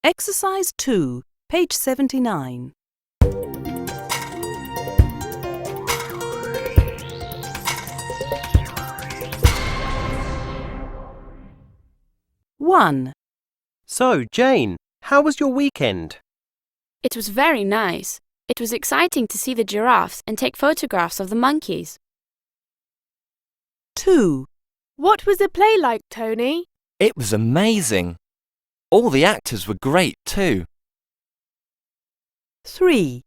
Exercise 2, page 79. One. So, Jane, how was your weekend? It was very nice. It was exciting to see the giraffes and take photographs of the monkeys. 2. What was the play like, Tony? It was amazing. All the actors were great too. 3.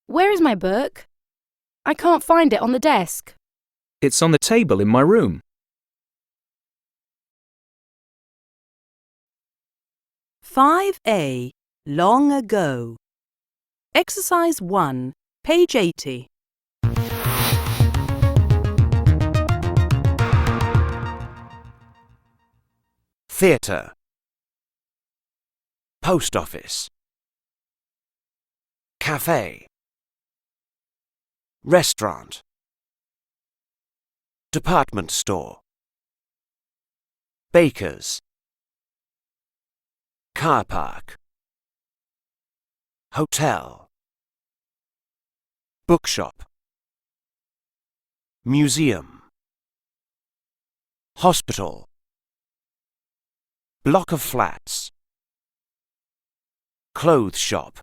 Where is my book? I can't find it on the desk. It's on the table in my room. 5A. Long ago. Exercise 1, page 80. Theatre. Post office. Cafe. Restaurant. Department store. Baker's. Car park. Hotel. Bookshop. Museum. Hospital. Block of flats. Clothes shop.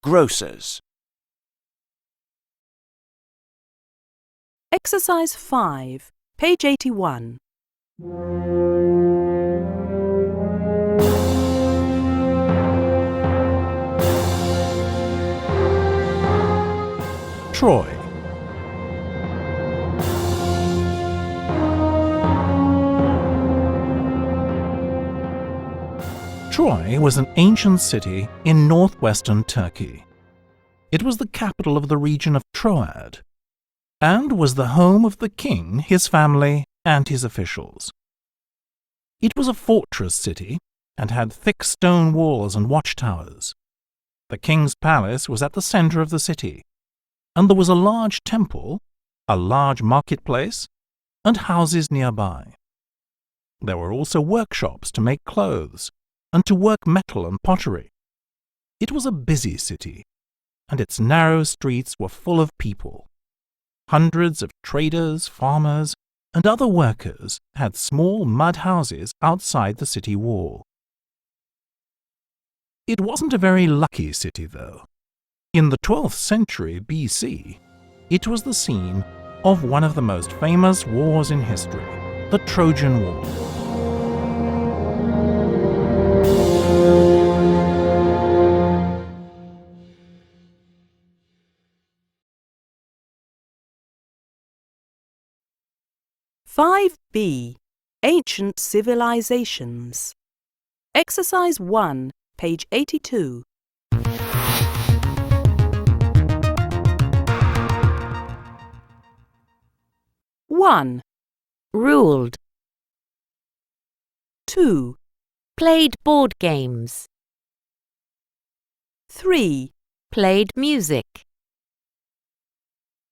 Grocers. Exercise 5, page 81. Troy. Troy was an ancient city in northwestern Turkey. It was the capital of the region of Troad, and was the home of the king, his family, and his officials. It was a fortress city and had thick stone walls and watchtowers. The king's palace was at the center of the city, and there was a large temple, a large marketplace, and houses nearby. There were also workshops to make clothes and to work metal and pottery. It was a busy city, and its narrow streets were full of people. Hundreds of traders, farmers, and other workers had small mud houses outside the city wall. It wasn't a very lucky city, though. In the 12th century BC, it was the scene of one of the most famous wars in history, the Trojan War. B. Ancient civilizations. Exercise 1, page 82. One. Ruled. 2. Played board games. 3. Played music.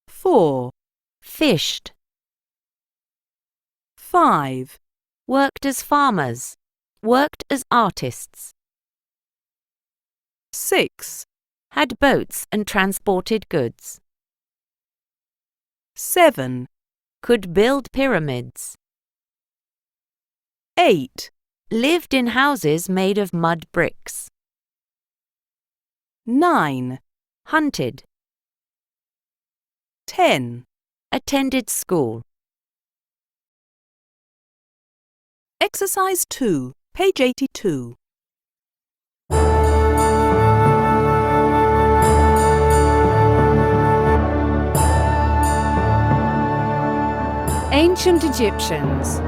4. Fished. 5. Worked as farmers. Worked as artists. 6. Had boats and transported goods. 7. Could build pyramids. 8. Lived in houses made of mud bricks. 9. Hunted. 10. Attended school. Exercise 2, page 82. Ancient Egyptians.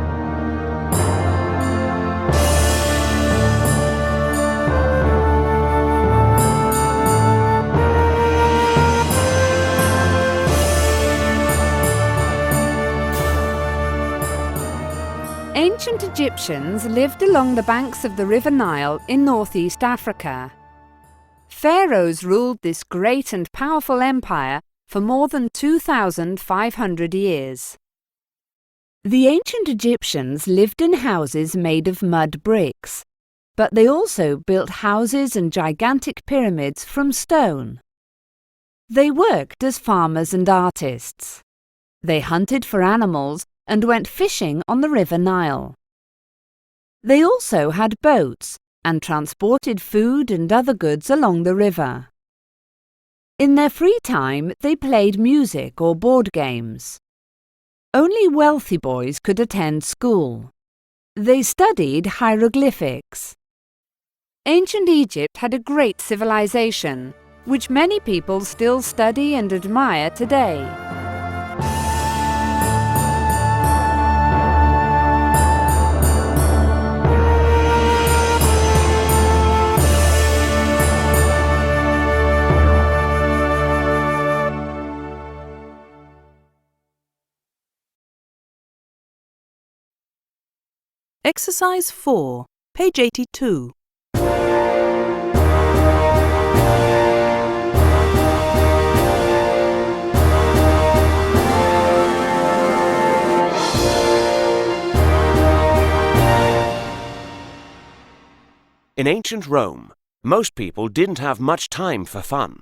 Ancient Egyptians lived along the banks of the River Nile in northeast Africa. Pharaohs ruled this great and powerful empire for more than 2,500 years. The ancient Egyptians lived in houses made of mud bricks, but they also built houses and gigantic pyramids from stone. They worked as farmers and artists. They hunted for animals and went fishing on the River Nile. They also had boats and transported food and other goods along the river. In their free time, they played music or board games. Only wealthy boys could attend school. They studied hieroglyphics. Ancient Egypt had a great civilization, which many people still study and admire today. Exercise 4, page 82. In ancient Rome, most people didn't have much time for fun.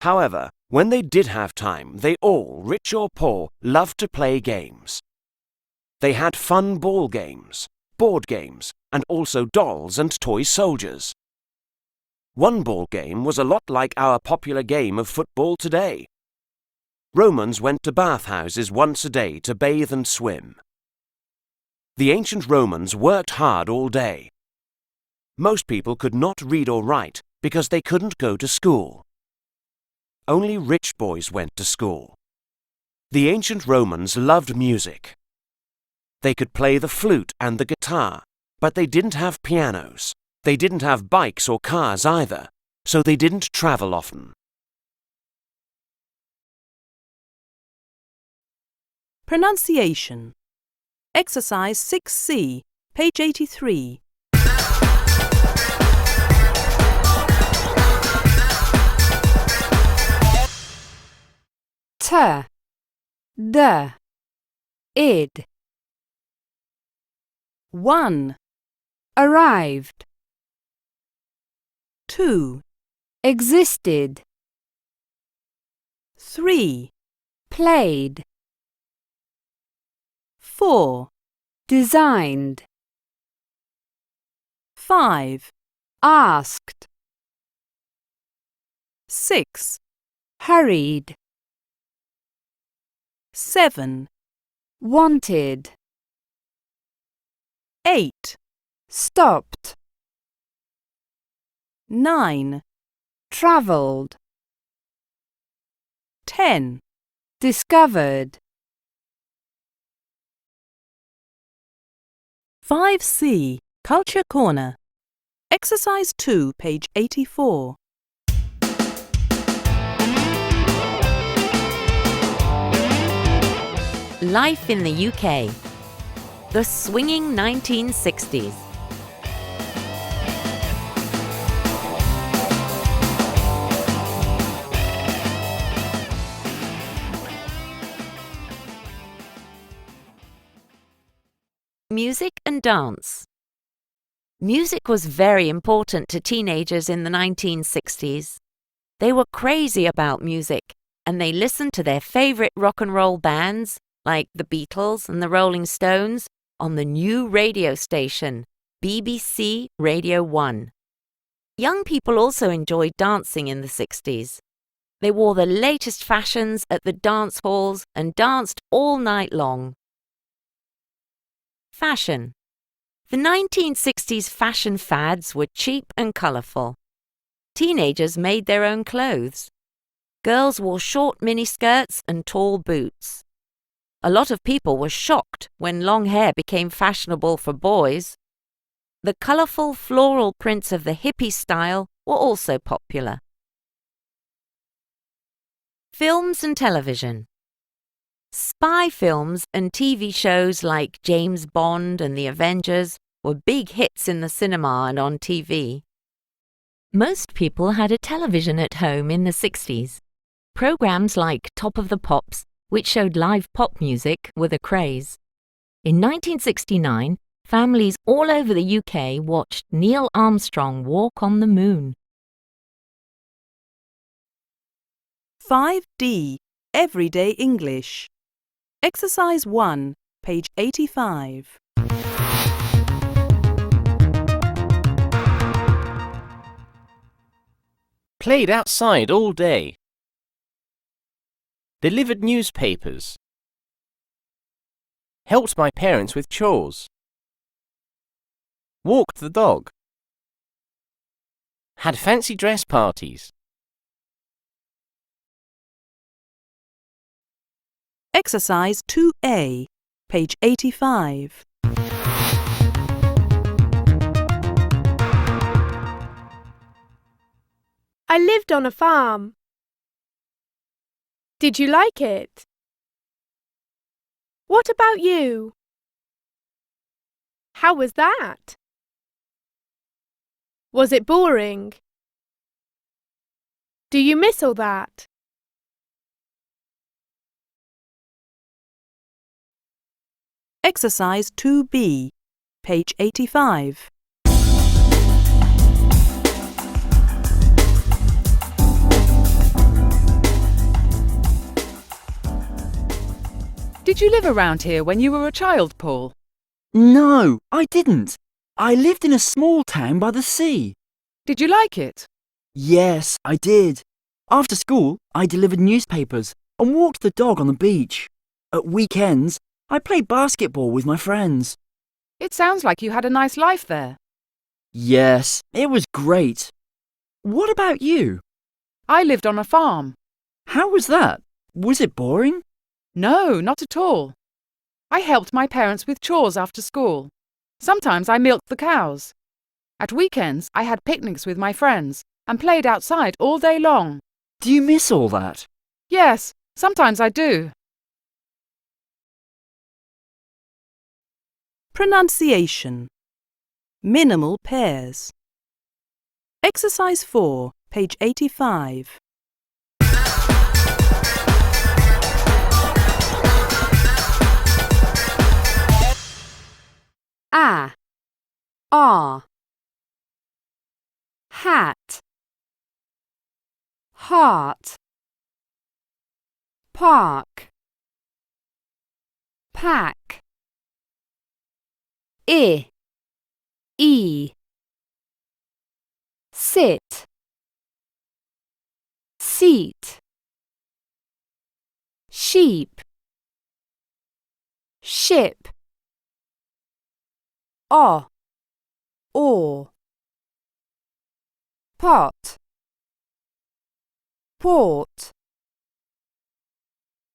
However, when they did have time, they all, rich or poor, loved to play games. They had fun ball games, board games, and also dolls and toy soldiers. One ball game was a lot like our popular game of football today. Romans went to bathhouses once a day to bathe and swim. The ancient Romans worked hard all day. Most people could not read or write because they couldn't go to school. Only rich boys went to school. The ancient Romans loved music. They could play the flute and the guitar, but they didn't have pianos. They didn't have bikes or cars either, so they didn't travel often. Pronunciation. Exercise 6C, page 83. T, D, id. 1, Arrived. 2, Existed. 3, Played. 4, Designed. 5, Asked. 6, Hurried. 7, Wanted. 8, Stopped. 9, Travelled. 10. Discovered. 5C, Culture Corner. Exercise 2, page 84. Life in the UK. The swinging 1960s. Music and dance. Music was very important to teenagers in the 1960s. They were crazy about music, and they listened to their favourite rock and roll bands, like the Beatles and the Rolling Stones, on the new radio station, BBC Radio 1. Young people also enjoyed dancing in the 60s. They wore the latest fashions at the dance halls and danced all night long. Fashion. The 1960s fashion fads were cheap and colourful. Teenagers made their own clothes. Girls wore short miniskirts and tall boots. A lot of people were shocked when long hair became fashionable for boys. The colourful floral prints of the hippie style were also popular. Films and television. Spy films and TV shows like James Bond and The Avengers were big hits in the cinema and on TV. Most people had a television at home in the 60s. Programs like Top of the Pops, which showed live pop music, were the craze. In 1969, families all over the UK watched Neil Armstrong walk on the moon. 5D, Everyday English. Exercise 1, page 85. Played outside all day. Delivered newspapers. Helped my parents with chores. Walked the dog. Had fancy dress parties. Exercise 2A, page 85. I lived on a farm. Did you like it? What about you? How was that? Was it boring? Do you miss all that? Exercise 2B, page 85. Did you live around here when you were a child, Paul? No, I didn't. I lived in a small town by the sea. Did you like it? Yes, I did. After school, I delivered newspapers and walked the dog on the beach. At weekends, I played basketball with my friends. It sounds like you had a nice life there. Yes, it was great. What about you? I lived on a farm. How was that? Was it boring? No, not at all. I helped my parents with chores after school. Sometimes I milked the cows. At weekends, I had picnics with my friends and played outside all day long. Do you miss all that? Yes, sometimes I do. Pronunciation. Minimal pairs. Exercise 4, page 85. Hat, heart, park, pack, e, sit, seat, sheep, ship, or, pot, port,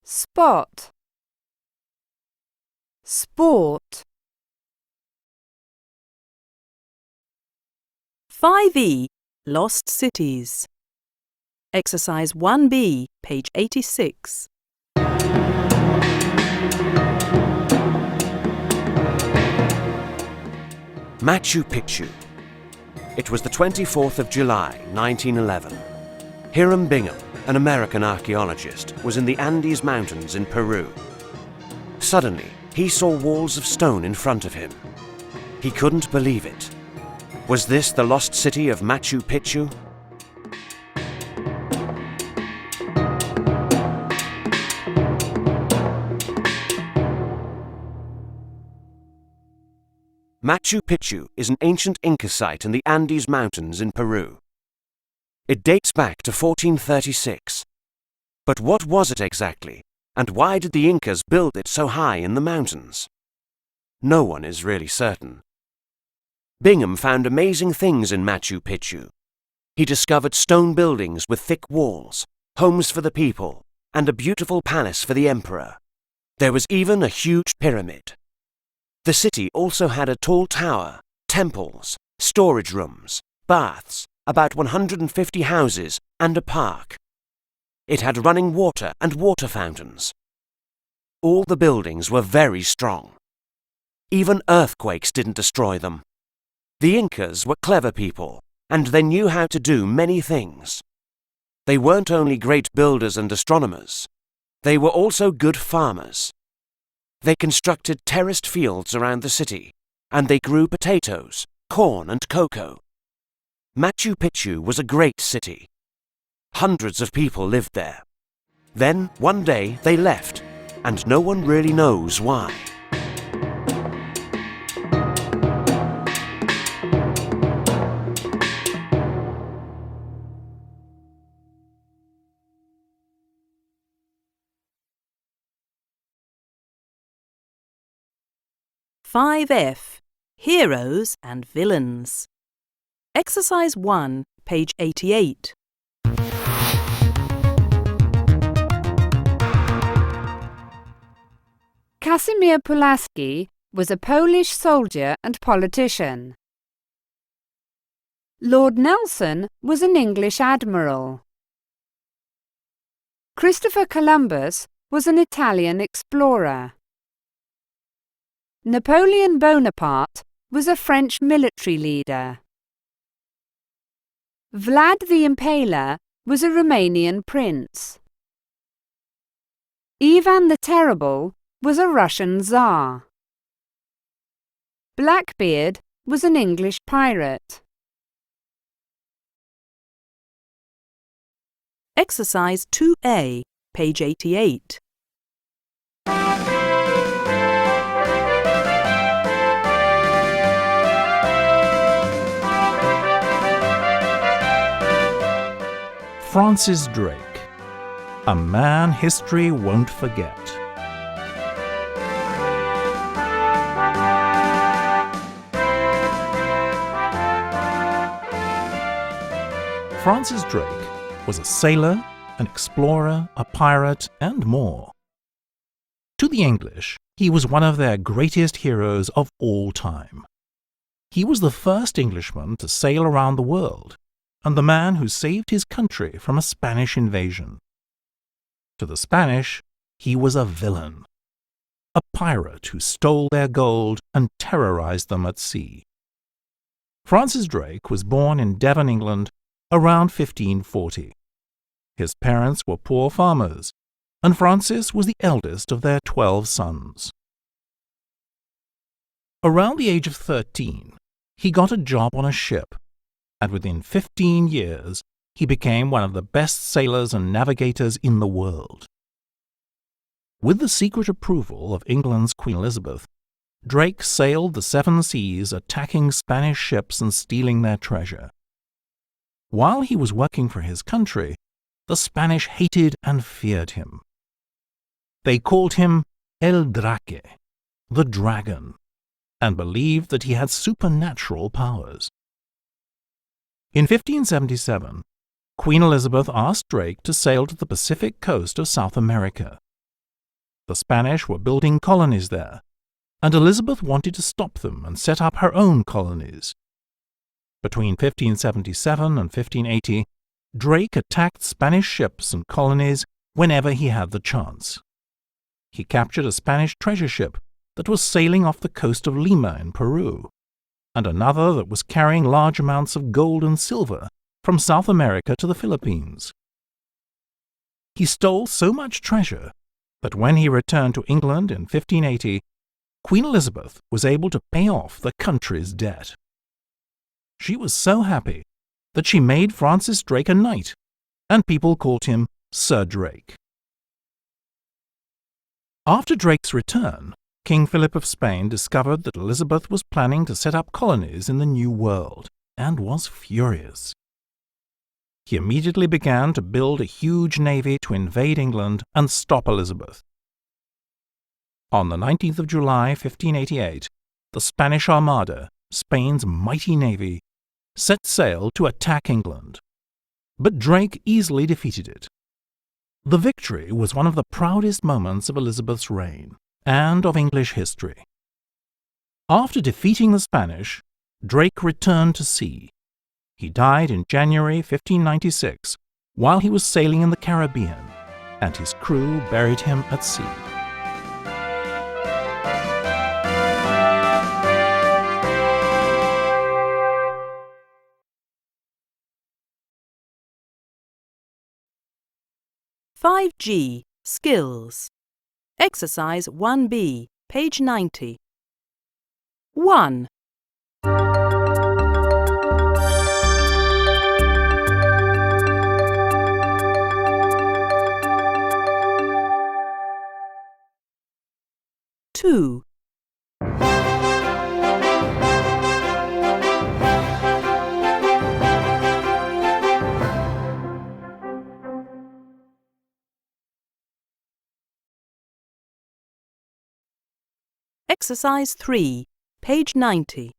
spot, sport. 5E, Lost Cities. Exercise 1B, page 86. Machu Picchu. It was the 24th of July, 1911. Hiram Bingham, an American archaeologist, was in the Andes Mountains in Peru. Suddenly, he saw walls of stone in front of him. He couldn't believe it. Was this the lost city of Machu Picchu? Machu Picchu is an ancient Inca site in the Andes Mountains in Peru. It dates back to 1436. But what was it exactly, and why did the Incas build it so high in the mountains? No one is really certain. Bingham found amazing things in Machu Picchu. He discovered stone buildings with thick walls, homes for the people, and a beautiful palace for the emperor. There was even a huge pyramid. The city also had a tall tower, temples, storage rooms, baths, about 150 houses, and a park. It had running water and water fountains. All the buildings were very strong. Even earthquakes didn't destroy them. The Incas were clever people, and they knew how to do many things. They weren't only great builders and astronomers, they were also good farmers. They constructed terraced fields around the city, and they grew potatoes, corn and cocoa. Machu Picchu was a great city. Hundreds of people lived there. Then, one day, they left, and no one really knows why. 5F. Heroes and Villains. Exercise 1, page 88. Casimir Pulaski was a Polish soldier and politician. Lord Nelson was an English admiral. Christopher Columbus was an Italian explorer. Napoleon Bonaparte was a French military leader. Vlad the Impaler was a Romanian prince. Ivan the Terrible was a Russian Tsar. Blackbeard was an English pirate. Exercise 2A, page 88. Francis Drake, a man history won't forget. Francis Drake was a sailor, an explorer, a pirate, and more. To the English, he was one of their greatest heroes of all time. He was the first Englishman to sail around the world, and the man who saved his country from a Spanish invasion. To the Spanish, he was a villain, a pirate who stole their gold and terrorized them at sea. Francis Drake was born in Devon, England, around 1540. His parents were poor farmers, and Francis was the eldest of their 12 sons. Around the age of 13, he got a job on a ship, and within 15 years, he became one of the best sailors and navigators in the world. With the secret approval of England's Queen Elizabeth, Drake sailed the 7 seas, attacking Spanish ships and stealing their treasure. While he was working for his country, the Spanish hated and feared him. They called him El Draque, the dragon, and believed that he had supernatural powers. In 1577, Queen Elizabeth asked Drake to sail to the Pacific coast of South America. The Spanish were building colonies there, and Elizabeth wanted to stop them and set up her own colonies. Between 1577 and 1580, Drake attacked Spanish ships and colonies whenever he had the chance. He captured a Spanish treasure ship that was sailing off the coast of Lima in Peru, and another that was carrying large amounts of gold and silver from South America to the Philippines. He stole so much treasure that when he returned to England in 1580, Queen Elizabeth was able to pay off the country's debt. She was so happy that she made Francis Drake a knight, and people called him Sir Drake. After Drake's return, King Philip of Spain discovered that Elizabeth was planning to set up colonies in the New World, and was furious. He immediately began to build a huge navy to invade England and stop Elizabeth. On the 19th of July, 1588, the Spanish Armada, Spain's mighty navy, set sail to attack England. But Drake easily defeated it. The victory was one of the proudest moments of Elizabeth's reign and of English history. After defeating the Spanish, Drake returned to sea. He died in January 1596 while he was sailing in the Caribbean, and his crew buried him at sea. (5G) Skills. Exercise 1B, page 90. 1. Two. Exercise 3, page 90.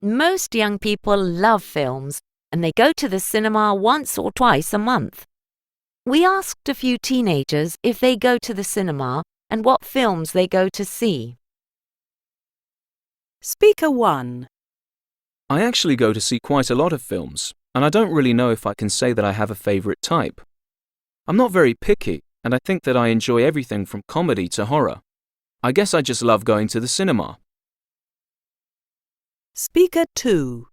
Most young people love films, and they go to the cinema once or twice a month. We asked a few teenagers if they go to the cinema and what films they go to see. Speaker 1. I actually go to see quite a lot of films, and I don't really know if I can say that I have a favourite type. I'm not very picky, and I think that I enjoy everything from comedy to horror. I guess I just love going to the cinema. Speaker 2.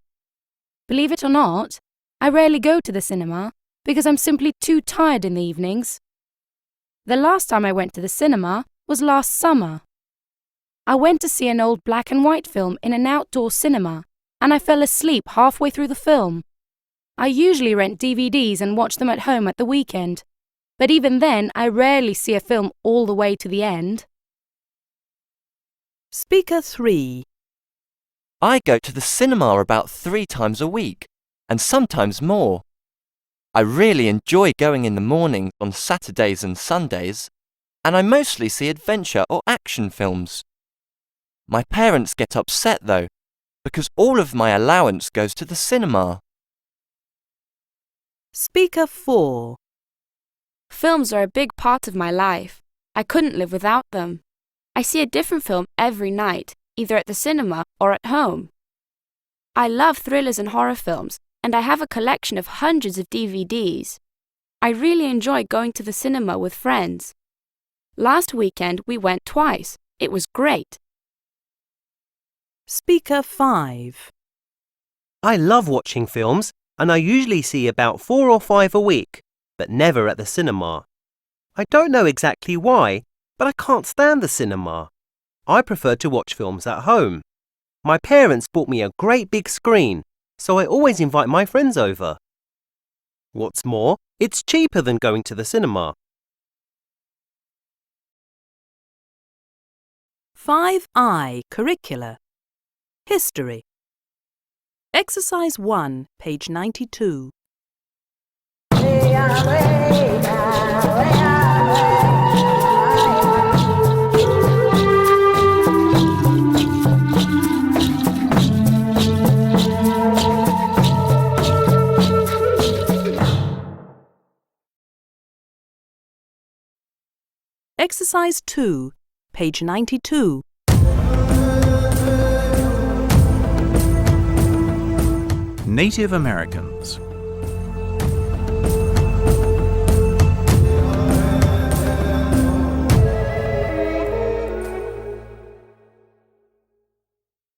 Believe it or not, I rarely go to the cinema because I'm simply too tired in the evenings. The last time I went to the cinema was last summer. I went to see an old black and white film in an outdoor cinema, and I fell asleep halfway through the film. I usually rent DVDs and watch them at home at the weekend, but even then I rarely see a film all the way to the end. Speaker 3. I go to the cinema about 3 times a week, and sometimes more. I really enjoy going in the morning on Saturdays and Sundays, and I mostly see adventure or action films. My parents get upset though, because all of my allowance goes to the cinema. Speaker 4. Films are a big part of my life. I couldn't live without them. I see a different film every night, either at the cinema or at home. I love thrillers and horror films, and I have a collection of hundreds of DVDs. I really enjoy going to the cinema with friends. Last weekend we went twice. It was great. Speaker 5. I love watching films, and I usually see about 4 or 5 a week, but never at the cinema. I don't know exactly why, but I can't stand the cinema. I prefer to watch films at home. My parents bought me a great big screen, so I always invite my friends over. What's more, it's cheaper than going to the cinema. 5I, Curricula. History. Exercise 1, page 92. Exercise 2, page 92. Native Americans.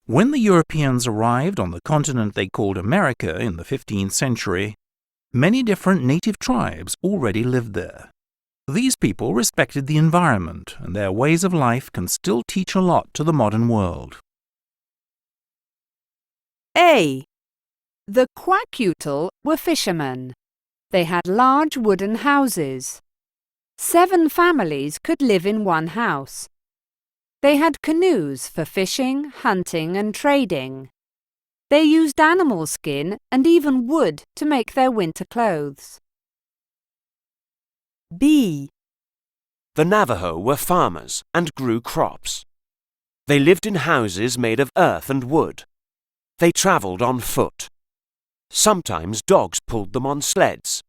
When the Europeans arrived on the continent they called America in the 15th century, many different native tribes already lived there. These people respected the environment, and their ways of life can still teach a lot to the modern world. A. The Quackutl were fishermen. They had large wooden houses. 7 families could live in one house. They had canoes for fishing, hunting, and trading. They used animal skin and even wood to make their winter clothes. B. The Navajo were farmers and grew crops. They lived in houses made of earth and wood. They travelled on foot. Sometimes dogs pulled them on sleds.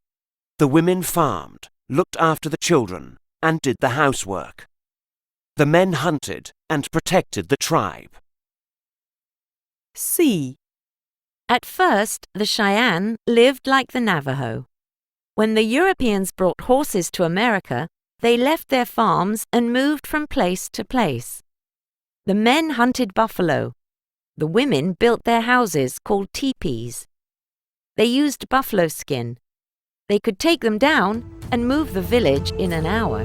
The women farmed, looked after the children, and did the housework. The men hunted and protected the tribe. C. At first, the Cheyenne lived like the Navajo. When the Europeans brought horses to America, they left their farms and moved from place to place. The men hunted buffalo. The women built their houses called teepees. They used buffalo skin. They could take them down and move the village in an hour.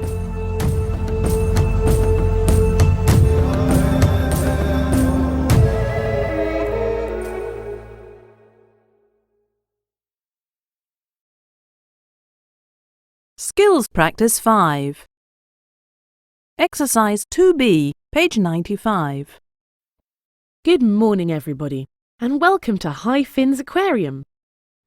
Skills Practice 5. Exercise 2B, page 95. Good morning, everybody, and welcome to High Finn's Aquarium.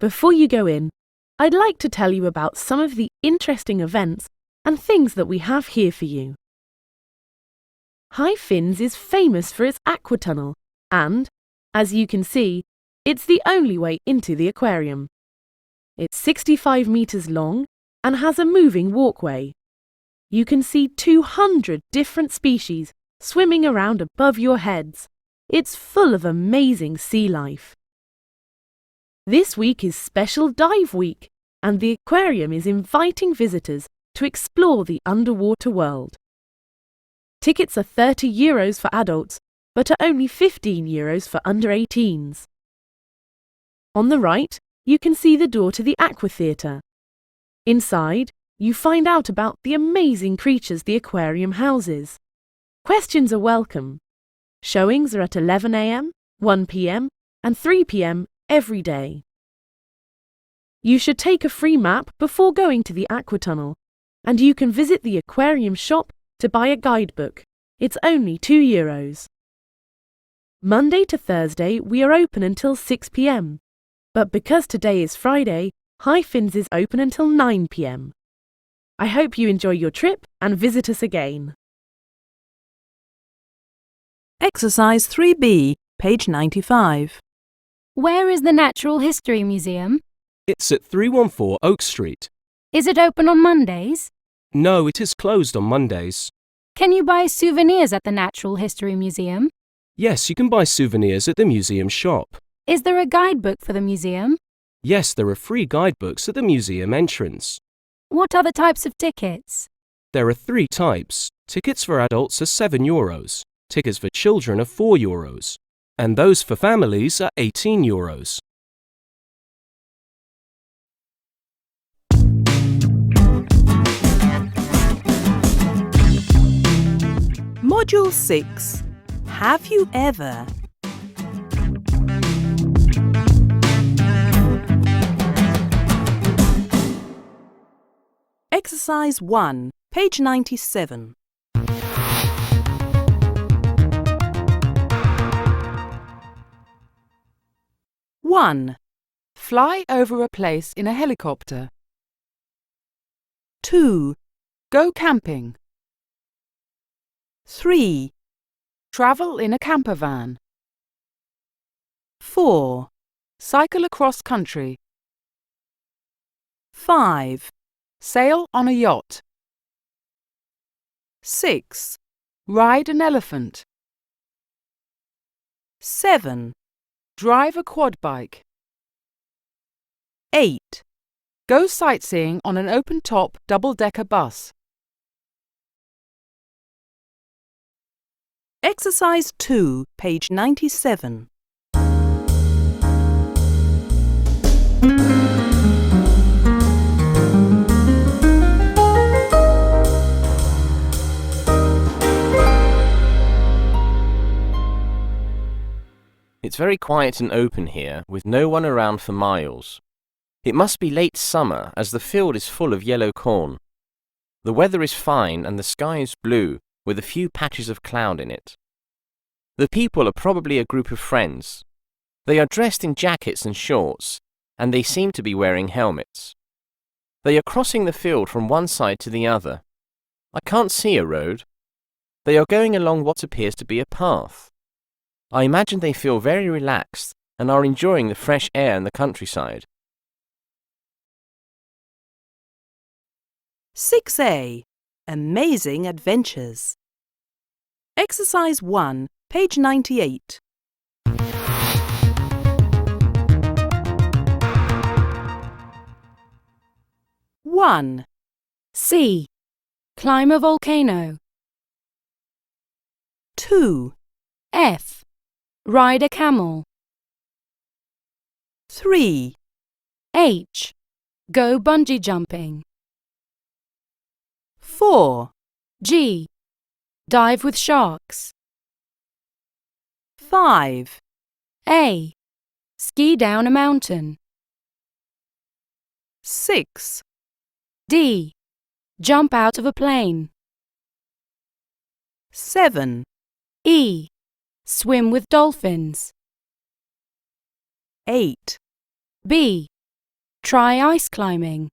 Before you go in, I'd like to tell you about some of the interesting events and things that we have here for you. High Fins is famous for its aquatunnel and, as you can see, it's the only way into the aquarium. It's 65 metres long and has a moving walkway. You can see 200 different species swimming around above your heads. It's full of amazing sea life. This week is Special Dive Week, and the aquarium is inviting visitors to explore the underwater world. Tickets are €30 for adults, but are only €15 for under 18s. On the right, you can see the door to the Aqua Theatre. Inside, you find out about the amazing creatures the aquarium houses. Questions are welcome. Showings are at 11 a.m, 1 p.m, and 3 p.m. every day. You should take a free map before going to the aquatunnel, and you can visit the aquarium shop to buy a guidebook. It's only €2. Monday to Thursday we are open until 6 p.m, but because today is Friday, High Fins is open until 9 p.m. I hope you enjoy your trip and visit us again. Exercise 3B, page 95. Where is the Natural History Museum? It's at 314 Oak Street. Is it open on Mondays? No, it is closed on Mondays. Can you buy souvenirs at the Natural History Museum? Yes, you can buy souvenirs at the museum shop. Is there a guidebook for the museum? Yes, there are free guidebooks at the museum entrance. What are the types of tickets? There are 3 types. Tickets for adults are €7, tickets for children are €4, and those for families are €18. Module 6. Have you ever? Exercise 1, page 97. One. Fly over a place in a helicopter. 2. Go camping. 3. Travel in a camper van. 4. Cycle across country. 5. Sail on a yacht. 6. Ride an elephant. 7. Drive a quad bike. 8. Go sightseeing on an open-top double-decker bus. Exercise 2, page 97. It's very quiet and open here, with no one around for miles. It must be late summer, as the field is full of yellow corn. The weather is fine and the sky is blue, with a few patches of cloud in it. The people are probably a group of friends. They are dressed in jackets and shorts, and they seem to be wearing helmets. They are crossing the field from one side to the other. I can't see a road. They are going along what appears to be a path. I imagine they feel very relaxed and are enjoying the fresh air and the countryside. 6A. Amazing Adventures. Exercise 1, page 98. One. C. Climb a volcano. 2. F. Ride a camel. 3. H. Go bungee jumping. 4. G. Dive with sharks. 5. A. Ski down a mountain. 6. D. Jump out of a plane. 7. E. Swim with dolphins. 8. B. Try ice climbing.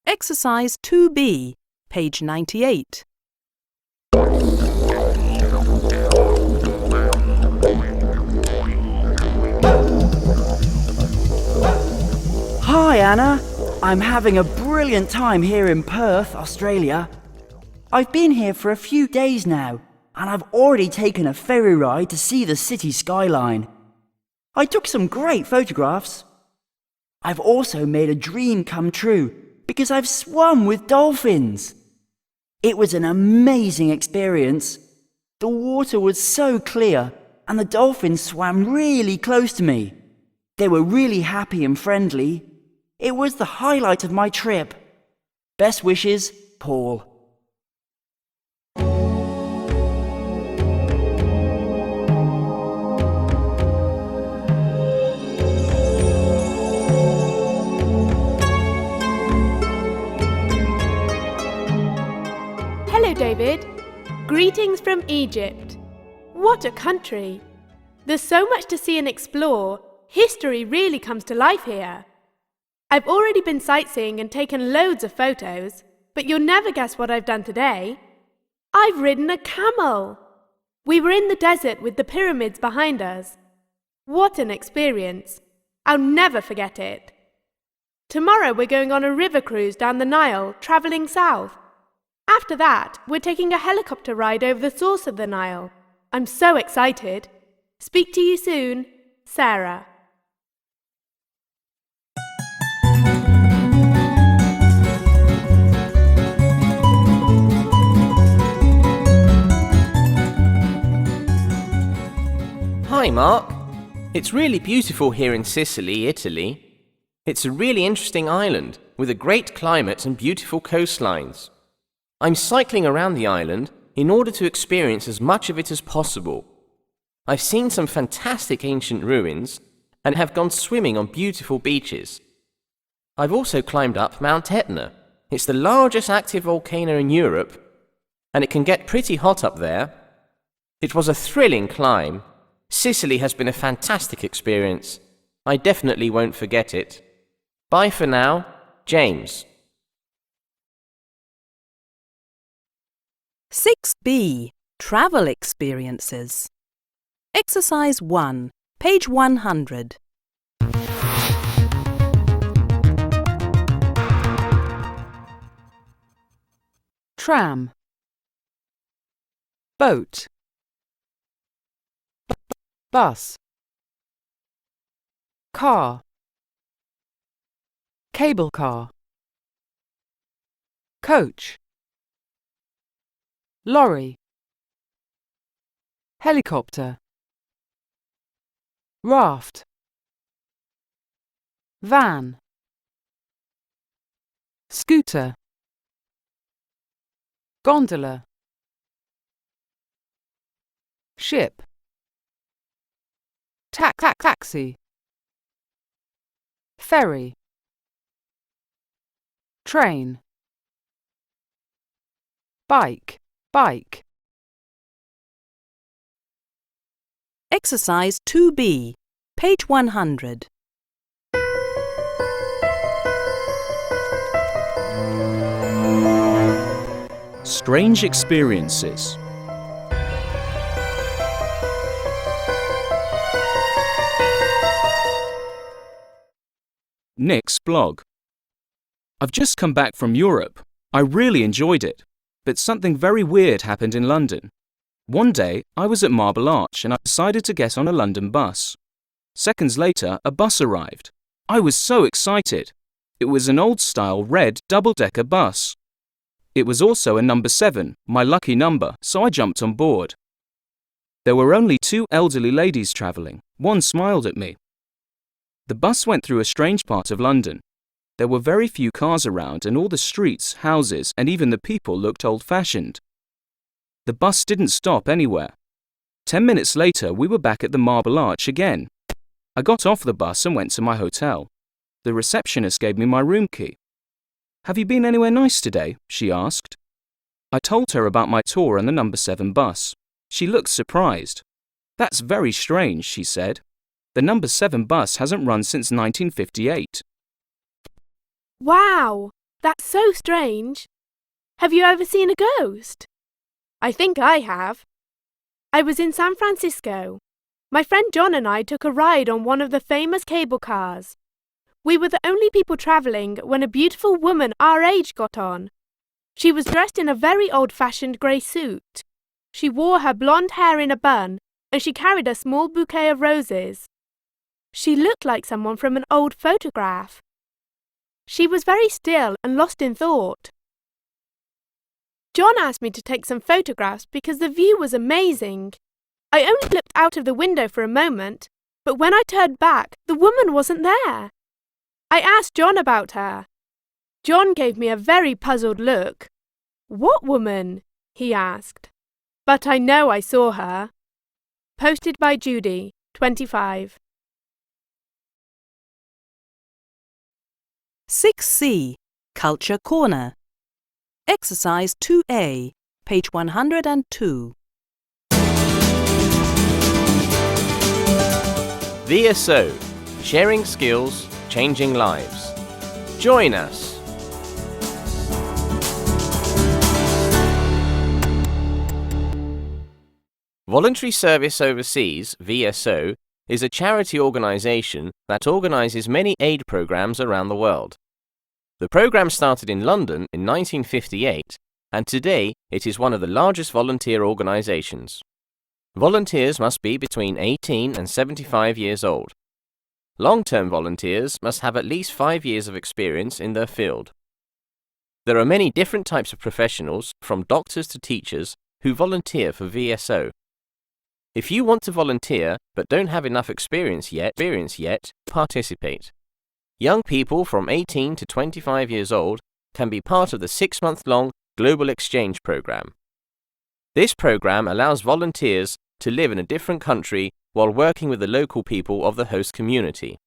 Exercise 2B, page 98. Hi Anna, I'm having a brilliant time here in Perth, Australia. I've been here for a few days now, and I've already taken a ferry ride to see the city skyline. I took some great photographs. I've also made a dream come true because I've swum with dolphins. It was an amazing experience. The water was so clear and the dolphins swam really close to me. They were really happy and friendly. It was the highlight of my trip. Best wishes, Paul. Hello, David. Greetings from Egypt. What a country! There's so much to see and explore. History really comes to life here. I've already been sightseeing and taken loads of photos, but you'll never guess what I've done today. I've ridden a camel. We were in the desert with the pyramids behind us. What an experience! I'll never forget it. Tomorrow we're going on a river cruise down the Nile, travelling south. After that, we're taking a helicopter ride over the source of the Nile. I'm so excited. Speak to you soon, Sarah. Hi, Mark. It's really beautiful here in Sicily, Italy. It's a really interesting island with a great climate and beautiful coastlines. I'm cycling around the island in order to experience as much of it as possible. I've seen some fantastic ancient ruins and have gone swimming on beautiful beaches. I've also climbed up Mount Etna. It's the largest active volcano in Europe, and it can get pretty hot up there. It was a thrilling climb. Sicily has been a fantastic experience. I definitely won't forget it. Bye for now, James. 6B, travel experiences. Exercise 1, page 100. Tram. Boat. Bus. Car. Cable car. Coach. Lorry. Helicopter. Raft. Van. Scooter. Gondola. Ship. Taxi. Ferry. Train. Bike. Exercise 2B, page 100. Strange experiences. Nick's blog. I've just come back from Europe. I really enjoyed it, but something very weird happened in London. One day, I was at Marble Arch and I decided to get on a London bus. Seconds later, a bus arrived. I was so excited. It was an old-style red double-decker bus. It was also a number 7, my lucky number, so I jumped on board. There were only 2 elderly ladies travelling. One smiled at me. The bus went through a strange part of London. There were very few cars around and all the streets, houses and even the people looked old-fashioned. The bus didn't stop anywhere. 10 minutes later, we were back at the Marble Arch again. I got off the bus and went to my hotel. The receptionist gave me my room key. "Have you been anywhere nice today?" she asked. I told her about my tour on the number 7 bus. She looked surprised. "That's very strange," she said. The number 7 bus hasn't run since 1958. Wow, that's so strange. Have you ever seen a ghost? I think I have. I was in San Francisco. My friend John and I took a ride on one of the famous cable cars. We were the only people travelling when a beautiful woman our age got on. She was dressed in a very old-fashioned grey suit. She wore her blonde hair in a bun, and she carried a small bouquet of roses. She looked like someone from an old photograph. She was very still and lost in thought. John asked me to take some photographs because the view was amazing. I only looked out of the window for a moment, but when I turned back, the woman wasn't there. I asked John about her. John gave me a very puzzled look. "What woman?" he asked. But I know I saw her. Posted by Judy, 25. 6C, Culture Corner. Exercise 2A, page 102. VSO, sharing skills, changing lives. Join us. Voluntary Service Overseas, VSO, is a charity organisation that organises many aid programmes around the world. The programme started in London in 1958, and today it is one of the largest volunteer organisations. Volunteers must be between 18 and 75 years old. Long-term volunteers must have at least 5 years of experience in their field. There are many different types of professionals, from doctors to teachers, who volunteer for VSO. If you want to volunteer but don't have enough experience yet, participate. Young people from 18 to 25 years old can be part of the 6-month-long Global Exchange Programme. This programme allows volunteers to live in a different country while working with the local people of the host community.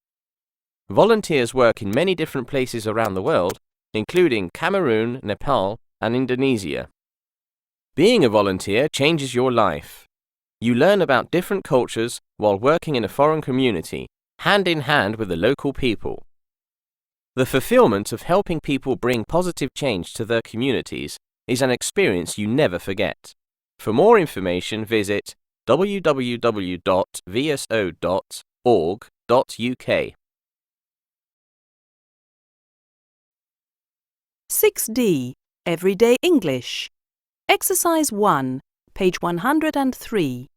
Volunteers work in many different places around the world, including Cameroon, Nepal, and Indonesia. Being a volunteer changes your life. You learn about different cultures while working in a foreign community, hand in hand with the local people. The fulfillment of helping people bring positive change to their communities is an experience you never forget. For more information, visit www.vso.org.uk. 6D, Everyday English. Exercise 1, page 103.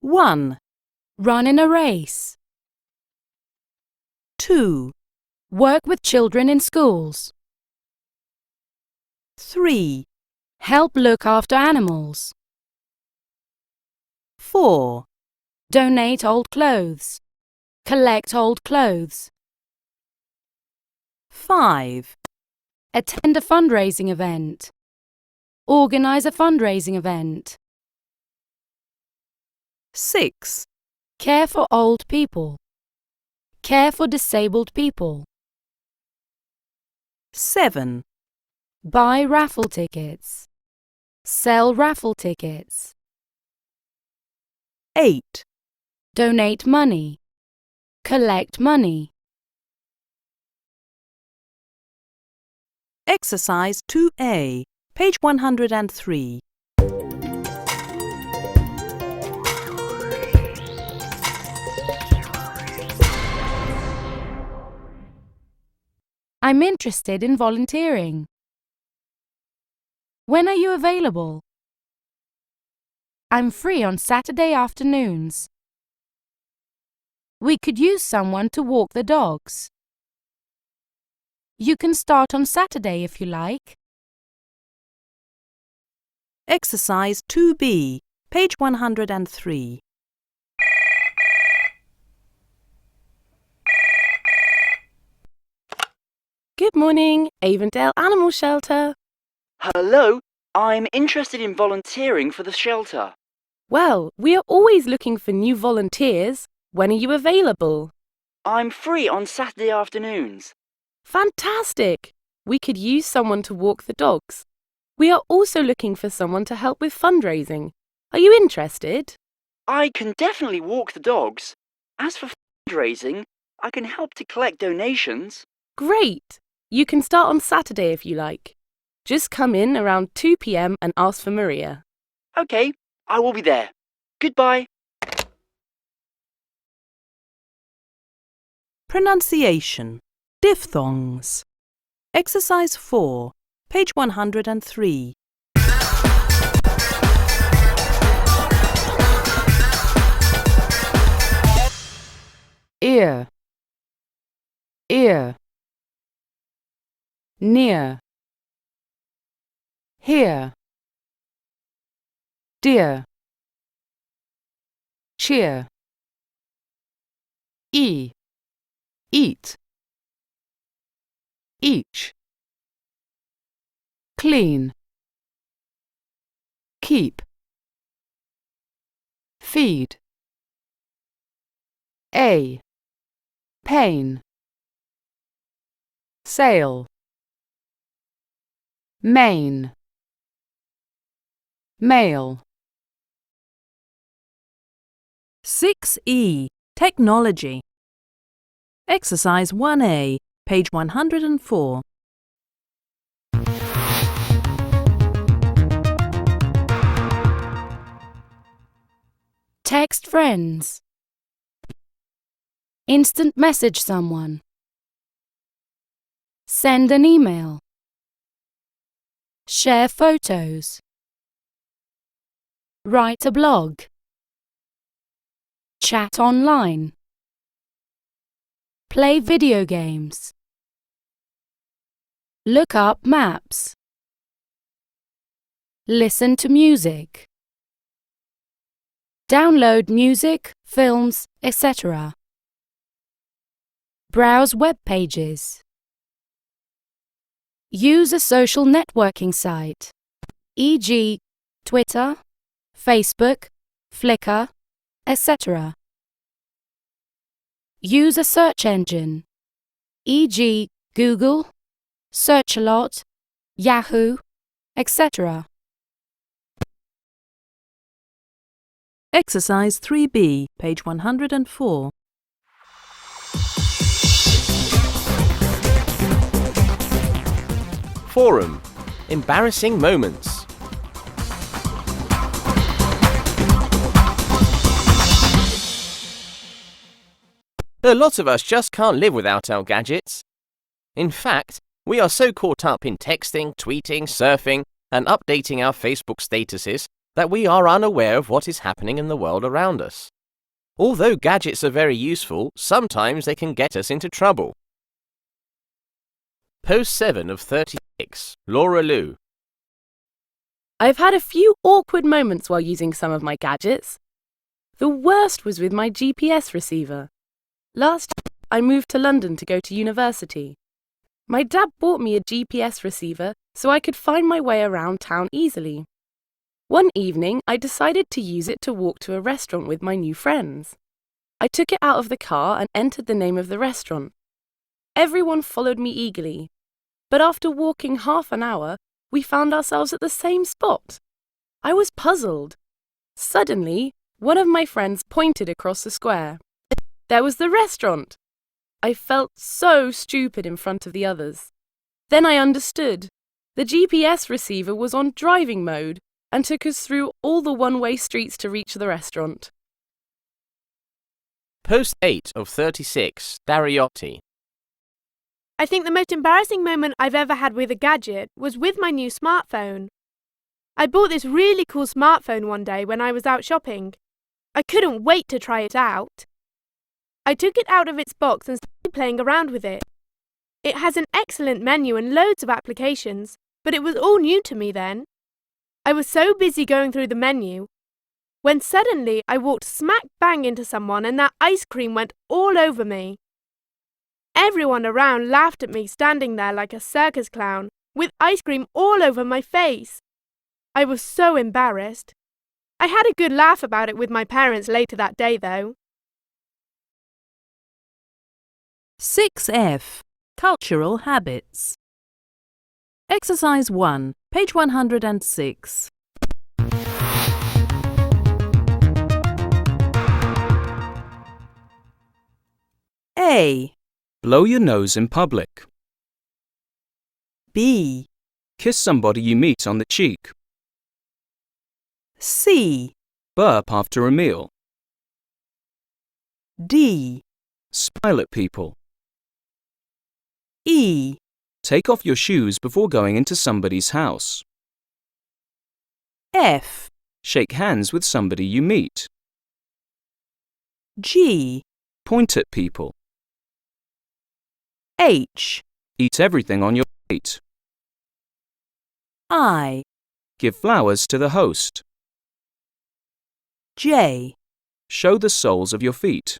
One. Run in a race. 2. Work with children in schools. 3. Help look after animals. 4. Donate old clothes. Collect old clothes. 5. Attend a fundraising event. Organize a fundraising event. 6. Care for old people. Care for disabled people. 7. Buy raffle tickets. Sell raffle tickets. 8. Donate money. Collect money. Exercise 2A, page 103. I'm interested in volunteering. When are you available? I'm free on Saturday afternoons. We could use someone to walk the dogs. You can start on Saturday if you like. Exercise 2B, page 103. Good morning, Avondale Animal Shelter. Hello, I'm interested in volunteering for the shelter. Well, we are always looking for new volunteers. When are you available? I'm free on Saturday afternoons. Fantastic! We could use someone to walk the dogs. We are also looking for someone to help with fundraising. Are you interested? I can definitely walk the dogs. As for fundraising, I can help to collect donations. Great! You can start on Saturday if you like. Just come in around 2 p.m. and ask for Maria. Okay, I will be there. Goodbye. Pronunciation. Diphthongs. Exercise 4, page 103. Ear, ear. Near, here. Dear, cheer. Eat, each. Clean, keep. Feed. Pain. Sail. Main. Male. 6E. Technology. Exercise 1A, page 104. Text friends. Instant message someone. Send an email. Share photos. Write a blog. Chat online. Play video games. Look up maps. Listen to music. Download music, films, etc. Browse web pages. Use a social networking site, e.g., Twitter, Facebook, Flickr, etc. Use a search engine, e.g., Google, Searchalot, Yahoo, etc. Exercise 3B, page 104. Forum. Embarrassing moments. A lot of us just can't live without our gadgets. In fact, we are so caught up in texting, tweeting, surfing, and updating our Facebook statuses that we are unaware of what is happening in the world around us. Although gadgets are very useful, sometimes they can get us into trouble. Post 7 of 36, Laura Lou. I've had a few awkward moments while using some of my gadgets. The worst was with my GPS receiver. Last year, I moved to London to go to university. My dad bought me a GPS receiver so I could find my way around town easily. One evening, I decided to use it to walk to a restaurant with my new friends. I took it out of the car and entered the name of the restaurant. Everyone followed me eagerly, but after walking half an hour, we found ourselves at the same spot. I was puzzled. Suddenly, one of my friends pointed across the square. There was the restaurant. I felt so stupid in front of the others. Then I understood. The GPS receiver was on driving mode and took us through all the one-way streets to reach the restaurant. Post 8 of 36, Dariotti. I think the most embarrassing moment I've ever had with a gadget was with my new smartphone. I bought this really cool smartphone one day when I was out shopping. I couldn't wait to try it out. I took it out of its box and started playing around with it. It has an excellent menu and loads of applications, but it was all new to me then. I was so busy going through the menu, when suddenly I walked smack bang into someone and that ice cream went all over me. Everyone around laughed at me standing there like a circus clown, with ice cream all over my face. I was so embarrassed. I had a good laugh about it with my parents later that day though. 6F. Cultural habits. Exercise 1, Page 106. A. Blow your nose in public. B. Kiss somebody you meet on the cheek. C. Burp after a meal. D. Smile at people. E. Take off your shoes before going into somebody's house. F. Shake hands with somebody you meet. G. Point at people. H. Eat everything on your plate. I. Give flowers to the host. J. Show the soles of your feet.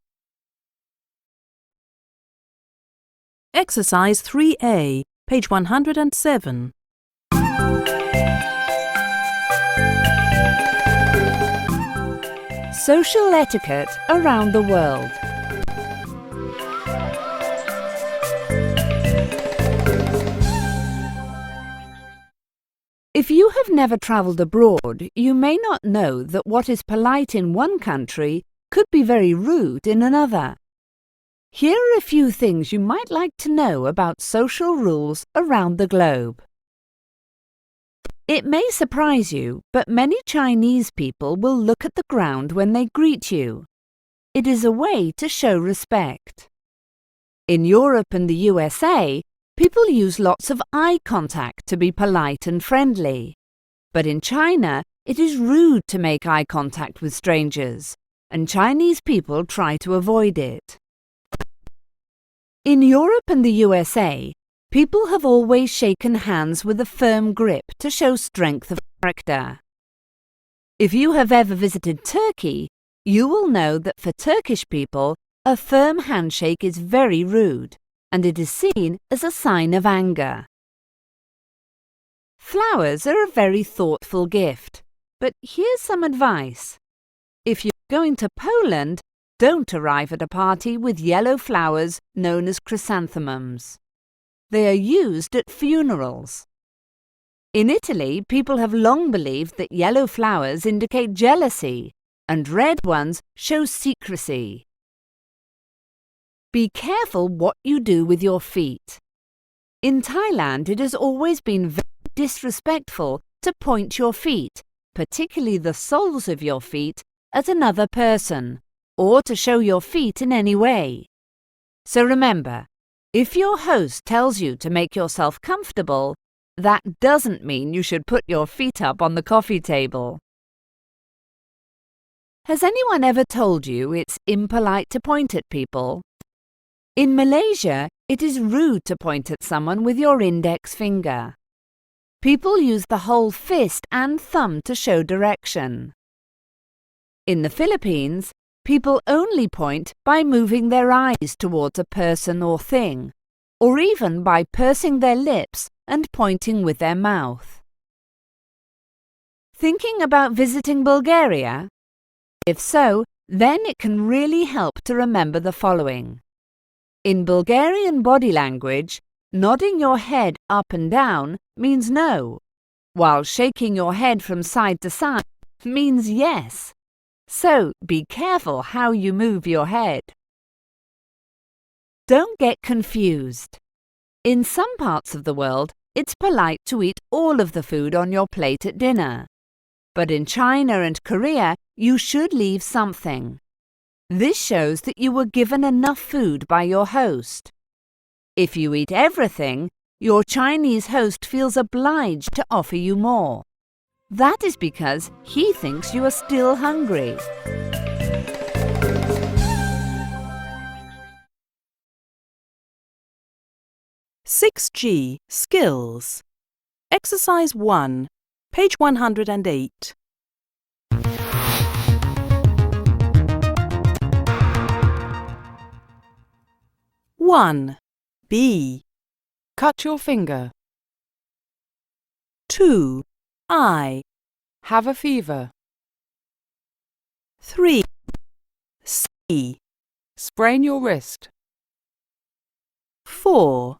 Exercise 3A, page 107. Social etiquette around the world. If you have never travelled abroad, you may not know that what is polite in one country could be very rude in another. Here are a few things you might like to know about social rules around the globe. It may surprise you, but many Chinese people will look at the ground when they greet you. It is a way to show respect. In Europe and the USA, people use lots of eye contact to be polite and friendly. But in China, it is rude to make eye contact with strangers, and Chinese people try to avoid it. In Europe and the USA, people have always shaken hands with a firm grip to show strength of character. If you have ever visited Turkey, you will know that for Turkish people, a firm handshake is very rude, and it is seen as a sign of anger. Flowers are a very thoughtful gift, but here's some advice. If you're going to Poland, don't arrive at a party with yellow flowers known as chrysanthemums. They are used at funerals. In Italy, people have long believed that yellow flowers indicate jealousy, and red ones show secrecy. Be careful what you do with your feet. In Thailand, it has always been very disrespectful to point your feet, particularly the soles of your feet, at another person, or to show your feet in any way. So remember, if your host tells you to make yourself comfortable, that doesn't mean you should put your feet up on the coffee table. Has anyone ever told you it's impolite to point at people? In Malaysia, it is rude to point at someone with your index finger. People use the whole fist and thumb to show direction. In the Philippines, people only point by moving their eyes towards a person or thing, or even by pursing their lips and pointing with their mouth. Thinking about visiting Bulgaria? If so, then it can really help to remember the following. In Bulgarian body language, nodding your head up and down means no, while shaking your head from side to side means yes. So be careful how you move your head. Don't get confused. In some parts of the world, it's polite to eat all of the food on your plate at dinner. But in China and Korea, you should leave something. This shows that you were given enough food by your host. If you eat everything, your Chinese host feels obliged to offer you more. That is because he thinks you are still hungry. (6G) Skills. Exercise 1, page 108. One. B. Cut your finger. 2. I. Have a fever. 3. C. Sprain your wrist. 4.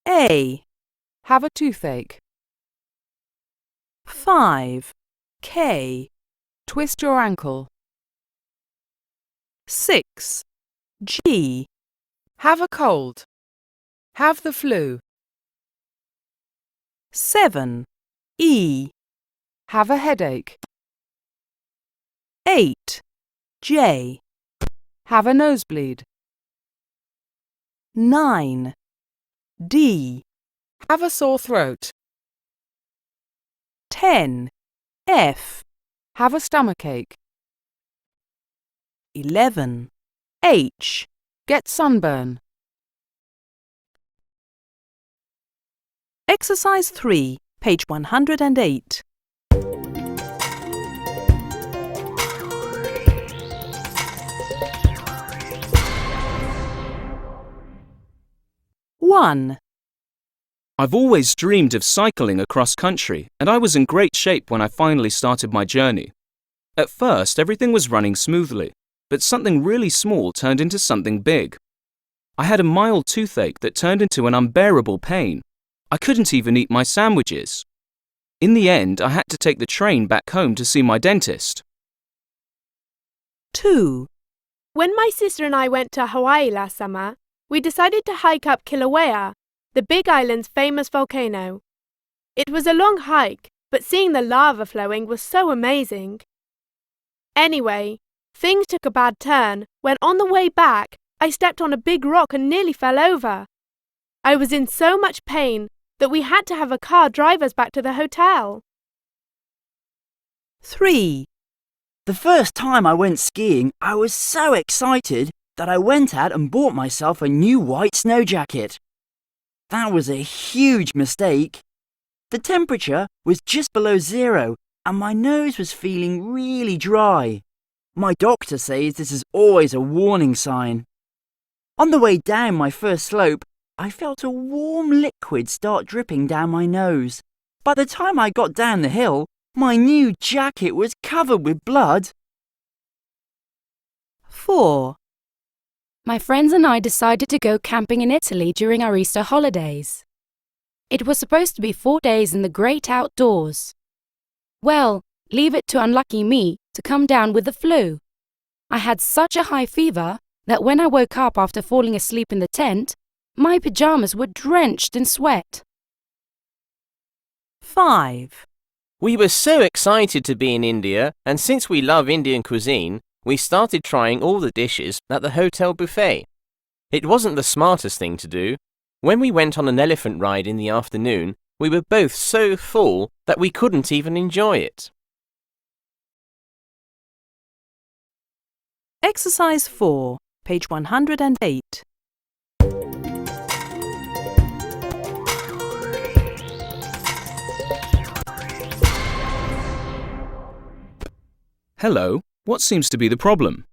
A. Have a toothache. 5. K. Twist your ankle. 6. G. Have a cold. Have the flu. 7. E. Have a headache. 8. J. Have a nosebleed. 9. D. Have a sore throat. 10. F. Have a stomachache. 11. H. Get sunburn. Exercise 3, page 108. One. I've always dreamed of cycling across country, and I was in great shape when I finally started my journey. At first, everything was running smoothly, but something really small turned into something big. I had a mild toothache that turned into an unbearable pain. I couldn't even eat my sandwiches. In the end, I had to take the train back home to see my dentist. 2. When my sister and I went to Hawaii last summer, we decided to hike up Kilauea, the Big Island's famous volcano. It was a long hike, but seeing the lava flowing was so amazing. Anyway, things took a bad turn when on the way back, I stepped on a big rock and nearly fell over. I was in so much pain that we had to have a car drive us back to the hotel. 3. The first time I went skiing, I was so excited that I went out and bought myself a new white snow jacket. That was a huge mistake. The temperature was just below 0 and my nose was feeling really dry. My doctor says this is always a warning sign. On the way down my first slope, I felt a warm liquid start dripping down my nose. By the time I got down the hill, my new jacket was covered with blood. 4. My friends and I decided to go camping in Italy during our Easter holidays. It was supposed to be 4 days in the great outdoors. Well, leave it to unlucky me to come down with the flu. I had such a high fever that when I woke up after falling asleep in the tent, my pyjamas were drenched in sweat. 5. We were so excited to be in India, and since we love Indian cuisine, we started trying all the dishes at the hotel buffet. It wasn't the smartest thing to do. When we went on an elephant ride in the afternoon, we were both so full that we couldn't even enjoy it. Exercise 4, page 108. Hello, what seems to be the problem?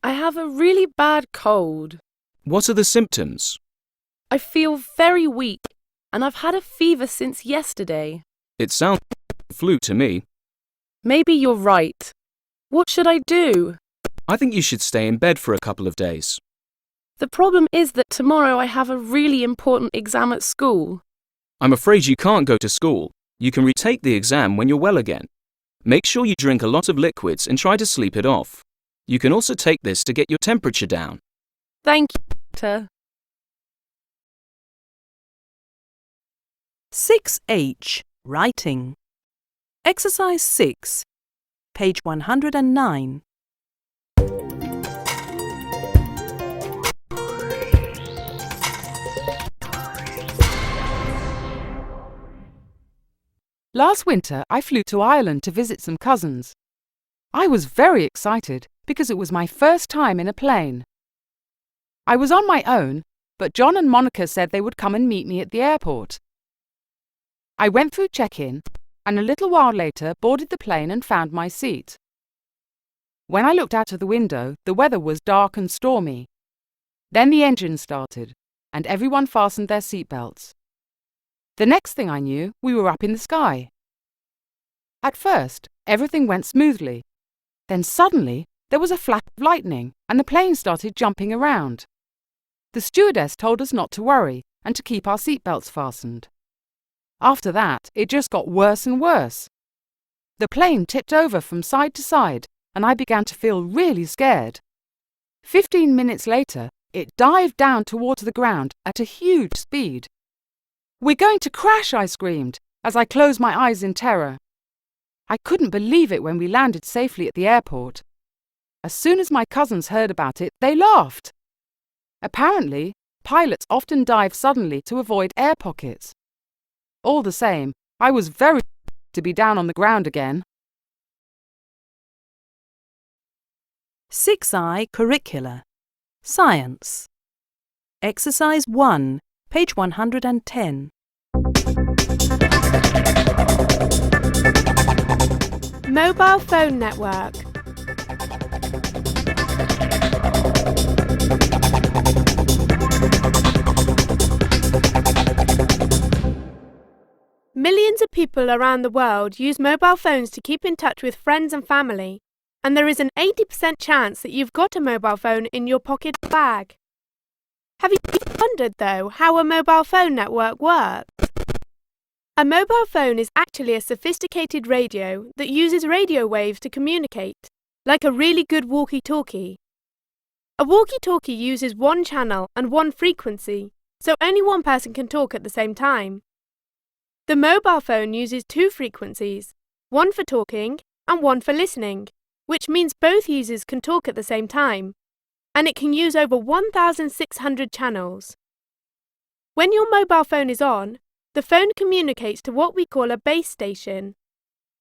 I have a really bad cold. What are the symptoms? I feel very weak, and I've had a fever since yesterday. It sounds like flu to me. Maybe you're right. What should I do? I think you should stay in bed for a couple of days. The problem is that tomorrow I have a really important exam at school. I'm afraid you can't go to school. You can retake the exam when you're well again. Make sure you drink a lot of liquids and try to sleep it off. You can also take this to get your temperature down. Thank you, Doctor. 6H. Writing. Exercise 6, page 109. Last winter, I flew to Ireland to visit some cousins. I was very excited because it was my first time in a plane. I was on my own, but John and Monica said they would come and meet me at the airport. I went through check-in and a little while later boarded the plane and found my seat. When I looked out of the window, the weather was dark and stormy. Then the engine started and everyone fastened their seatbelts. The next thing I knew, we were up in the sky. At first, everything went smoothly. Then suddenly, there was a flash of lightning and the plane started jumping around. The stewardess told us not to worry and to keep our seatbelts fastened. After that, it just got worse and worse. The plane tipped over from side to side, and I began to feel really scared. 15 minutes later, it dived down towards the ground at a huge speed. "We're going to crash," I screamed, as I closed my eyes in terror. I couldn't believe it when we landed safely at the airport. As soon as my cousins heard about it, they laughed. Apparently, pilots often dive suddenly to avoid air pockets. All the same, I was very to be down on the ground again. 6i Curricula. Science. Exercise 1, page 110. Mobile phone network. Millions of people around the world use mobile phones to keep in touch with friends and family, and there is an 80% chance that you've got a mobile phone in your pocket bag. Have you wondered, though, how a mobile phone network works? A mobile phone is actually a sophisticated radio that uses radio waves to communicate, like a really good walkie-talkie. A walkie-talkie uses one channel and one frequency, so only one person can talk at the same time. The mobile phone uses two frequencies, one for talking and one for listening, which means both users can talk at the same time, and it can use over 1,600 channels. When your mobile phone is on, the phone communicates to what we call a base station.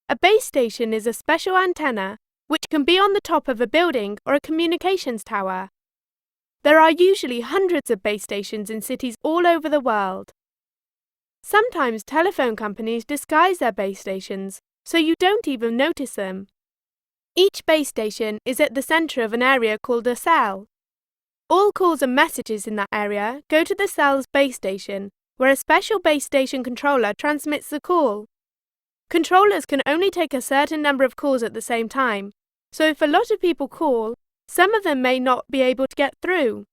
A base station is a special antenna which can be on the top of a building or a communications tower. There are usually hundreds of base stations in cities all over the world. Sometimes telephone companies disguise their base stations, so you don't even notice them. Each base station is at the centre of an area called a cell. All calls and messages in that area go to the cell's base station, where a special base station controller transmits the call. Controllers can only take a certain number of calls at the same time, so if a lot of people call, some of them may not be able to get through.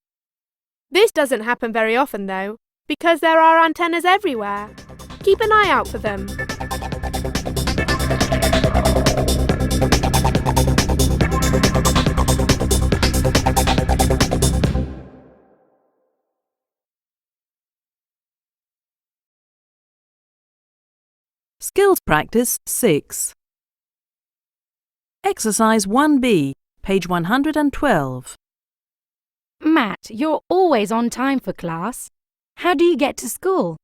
This doesn't happen very often, though, because there are antennas everywhere. Keep an eye out for them. Skills Practice 6. Exercise 1B, page 112. Matt, you're always on time for class. How do you get to school?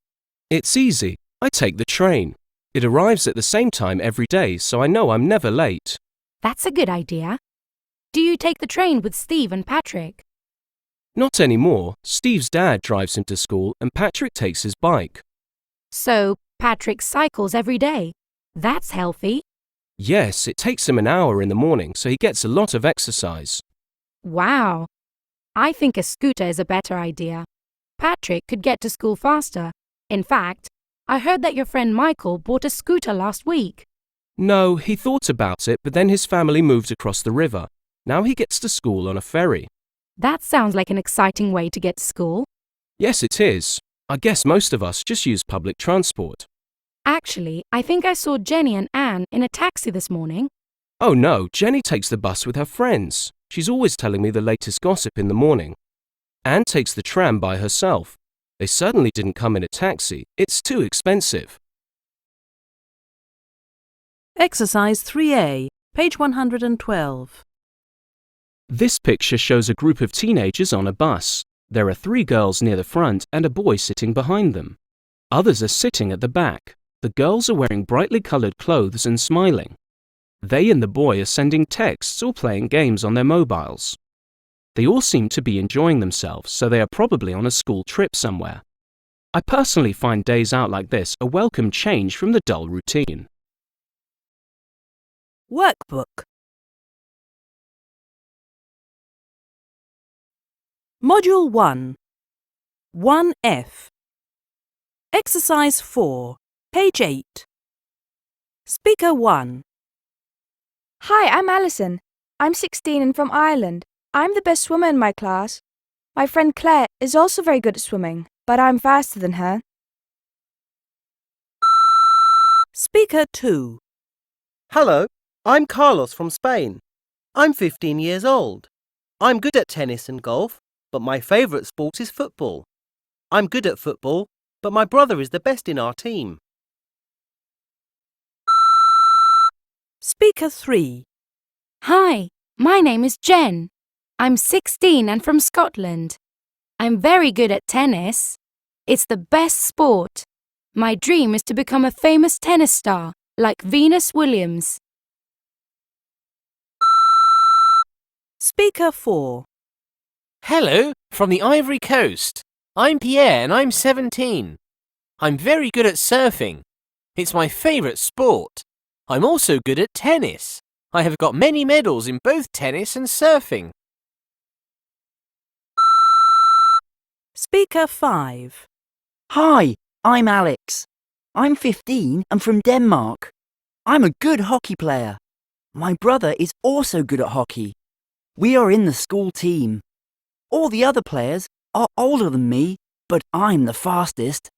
It's easy. I take the train. It arrives at the same time every day, so I know I'm never late. That's a good idea. Do you take the train with Steve and Patrick? Not anymore. Steve's dad drives him to school and Patrick takes his bike. So, Patrick cycles every day. That's healthy. Yes, it takes him an hour in the morning, so he gets a lot of exercise. Wow. I think a scooter is a better idea. Patrick could get to school faster. In fact, I heard that your friend Michael bought a scooter last week. No, he thought about it, but then his family moved across the river. Now he gets to school on a ferry. That sounds like an exciting way to get to school. Yes, it is. I guess most of us just use public transport. Actually, I think I saw Jenny and Anne in a taxi this morning. Oh no, Jenny takes the bus with her friends. She's always telling me the latest gossip in the morning. Anne takes the tram by herself. They certainly didn't come in a taxi. It's too expensive. Exercise 3A, page 112. This picture shows a group of teenagers on a bus. There are 3 girls near the front and a boy sitting behind them. Others are sitting at the back. The girls are wearing brightly coloured clothes and smiling. They and the boy are sending texts or playing games on their mobiles. They all seem to be enjoying themselves, so they are probably on a school trip somewhere. I personally find days out like this a welcome change from the dull routine. Workbook. Module 1. 1F. Exercise 4, page 8. Speaker 1. Hi, I'm Alison. I'm 16 and from Ireland. I'm the best swimmer in my class. My friend Claire is also very good at swimming, but I'm faster than her. Speaker 2. Hello, I'm Carlos from Spain. I'm 15 years old. I'm good at tennis and golf, but my favourite sport is football. I'm good at football, but my brother is the best in our team. Speaker 3. Hi, my name is Jen. I'm 16 and from Scotland. I'm very good at tennis. It's the best sport. My dream is to become a famous tennis star, like Venus Williams. Speaker 4. Hello, from the Ivory Coast. I'm Pierre and I'm 17. I'm very good at surfing. It's my favourite sport. I'm also good at tennis. I have got many medals in both tennis and surfing. Speaker 5. Hi, I'm Alex. I'm 15 and from Denmark. I'm a good hockey player. My brother is also good at hockey. We are in the school team. All the other players are older than me, but I'm the fastest.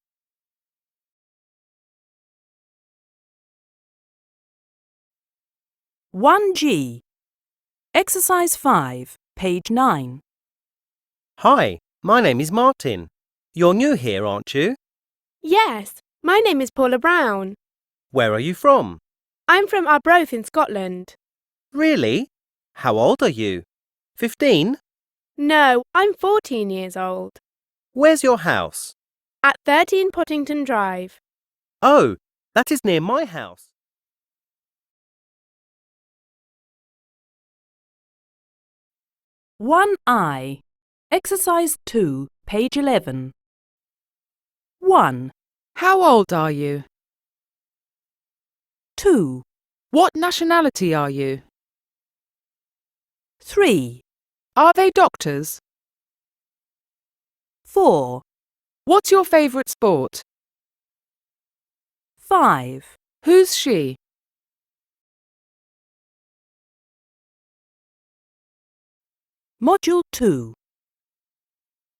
One G. Exercise 5, page 9. Hi, my name is Martin. You're new here, aren't you? Yes, my name is Paula Brown. Where are you from? I'm from Arbroath in Scotland. Really? How old are you? 15? No, I'm 14 years old. Where's your house? At 13 Pottington Drive. Oh, that is near my house. One I. Exercise 2, page 11. 1, How old are you? 2, What nationality are you? 3, Are they doctors? 4, What's your favourite sport? 5. Who's she? Module 2.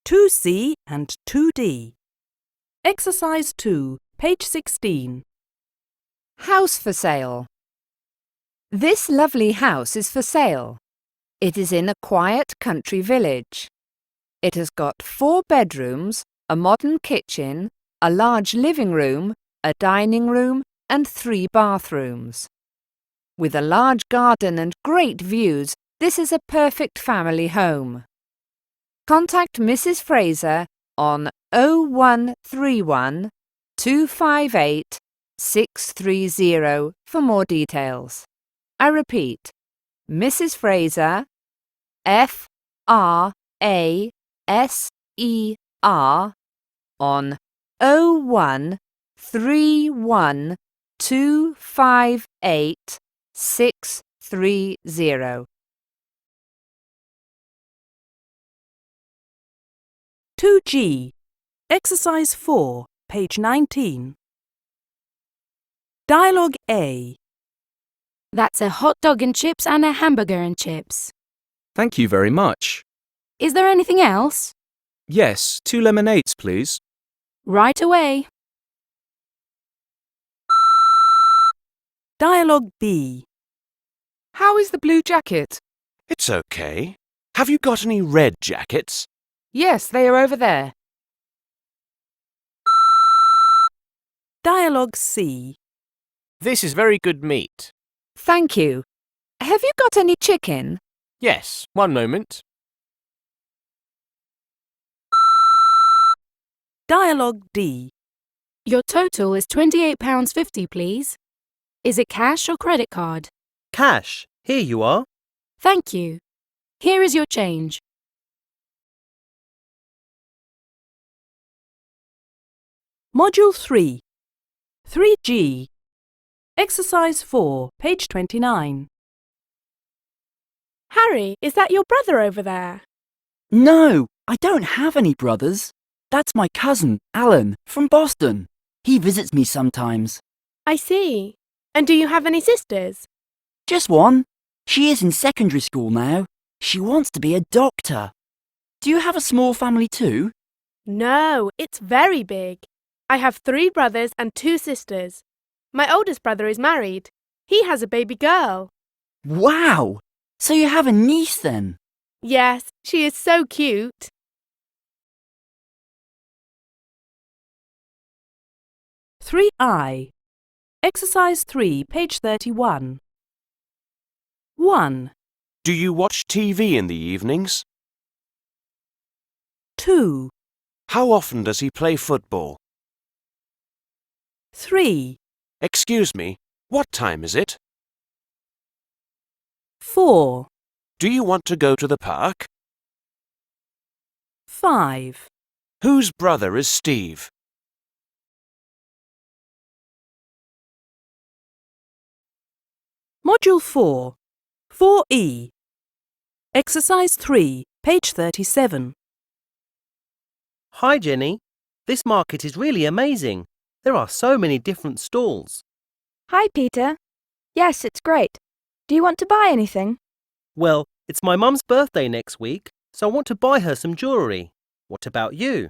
2C and 2D. Exercise 2, page 16. House for sale. This lovely house is for sale. It is in a quiet country village. It has got 4 bedrooms, a modern kitchen, a large living room, a dining room, and 3 bathrooms. With a large garden and great views, this is a perfect family home. Contact Mrs. Fraser on 0131 258 630 for more details. I repeat, Mrs. Fraser, FRASER, on 0131 258 630. 2G. Exercise 4, page 19. Dialogue A. That's a hot dog and chips and a hamburger and chips. Thank you very much. Is there anything else? Yes, 2 lemonades, please. Right away. Dialogue B. How is the blue jacket? It's okay. Have you got any red jackets? Yes, they are over there. Dialogue C. This is very good meat. Thank you. Have you got any chicken? Yes, one moment. Dialogue D. Your total is £28.50, please. Is it cash or credit card? Cash. Here you are. Thank you. Here is your change. Module 3. 3G. Exercise 4, page 29. Harry, is that your brother over there? No, I don't have any brothers. That's my cousin, Alan, from Boston. He visits me sometimes. I see. And do you have any sisters? Just one. She is in secondary school now. She wants to be a doctor. Do you have a small family too? No, it's very big. I have 3 brothers and 2 sisters. My oldest brother is married. He has a baby girl. Wow! So you have a niece then? Yes, she is so cute. Three I. Exercise 3, page 31. 1, Do you watch TV in the evenings? 2, How often does he play football? 3, Excuse me, what time is it? 4, Do you want to go to the park? 5. Whose brother is Steve? Module 4, 4E. Exercise 3, page 37. Hi, Jenny. This market is really amazing. There are so many different stalls. Hi, Peter. Yes, it's great. Do you want to buy anything? Well, it's my mum's birthday next week, so I want to buy her some jewellery. What about you?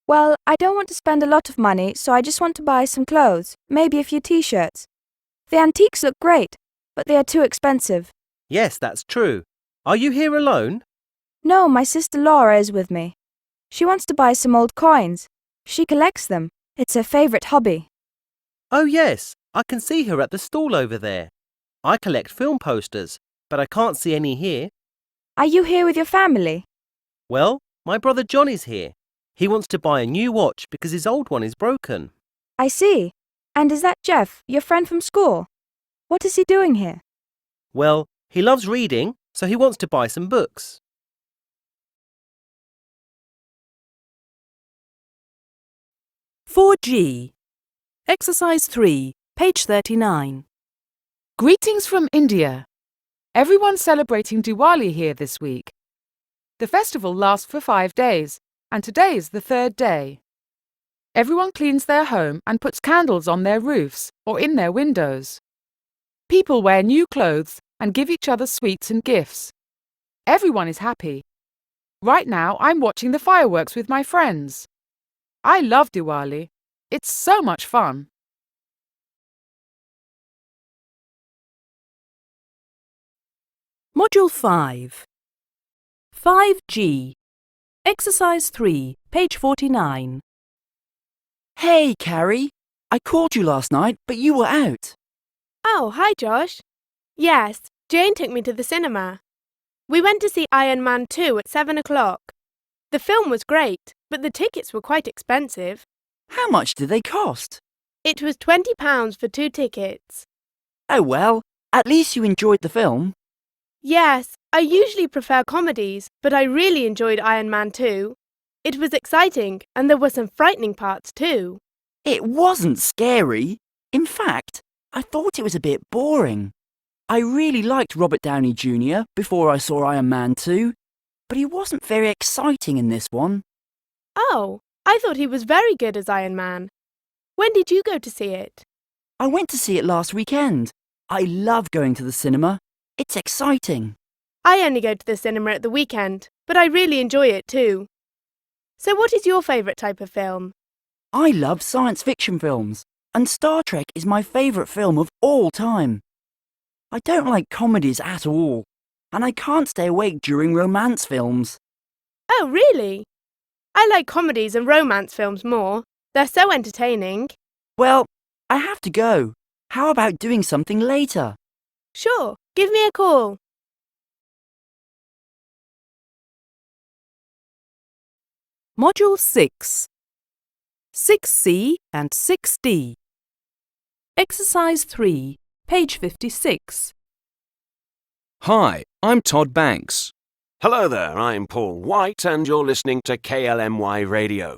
Well, I don't want to spend a lot of money, so I just want to buy some clothes, maybe a few t-shirts. The antiques look great, but they are too expensive. Yes, that's true. Are you here alone? No, my sister Laura is with me. She wants to buy some old coins. She collects them. It's her favourite hobby. Oh yes, I can see her at the stall over there. I collect film posters, but I can't see any here. Are you here with your family? Well, my brother John is here. He wants to buy a new watch because his old one is broken. I see. And is that Jeff, your friend from school? What is he doing here? Well, he loves reading, so he wants to buy some books. G. Exercise 3, page 39. Greetings from India. Everyone's celebrating Diwali here this week. The festival lasts for 5 days, and today is the 3rd day. Everyone cleans their home and puts candles on their roofs or in their windows. People wear new clothes and give each other sweets and gifts. Everyone is happy. Right now, I'm watching the fireworks with my friends. I love Diwali. It's so much fun. Module 5. 5G. Exercise 3, page 49. Hey, Carrie. I called you last night, but you were out. Oh, hi, Josh. Yes, Jane took me to the cinema. We went to see Iron Man 2 at 7 o'clock. The film was great, but the tickets were quite expensive. How much did they cost? It was £20 for 2 tickets. Oh well, at least you enjoyed the film. Yes, I usually prefer comedies, but I really enjoyed Iron Man 2. It was exciting, and there were some frightening parts too. It wasn't scary. In fact, I thought it was a bit boring. I really liked Robert Downey Jr. before I saw Iron Man 2, but he wasn't very exciting in this one. Oh, I thought he was very good as Iron Man. When did you go to see it? I went to see it last weekend. I love going to the cinema. It's exciting. I only go to the cinema at the weekend, but I really enjoy it too. So what is your favourite type of film? I love science fiction films, and Star Trek is my favourite film of all time. I don't like comedies at all, and I can't stay awake during romance films. Oh, really? I like comedies and romance films more. They're so entertaining. Well, I have to go. How about doing something later? Sure, give me a call. Module 6. 6C and 6D. Exercise 3, page 56. Hi, I'm Todd Banks. Hello there, I'm Paul White and you're listening to KLMY Radio.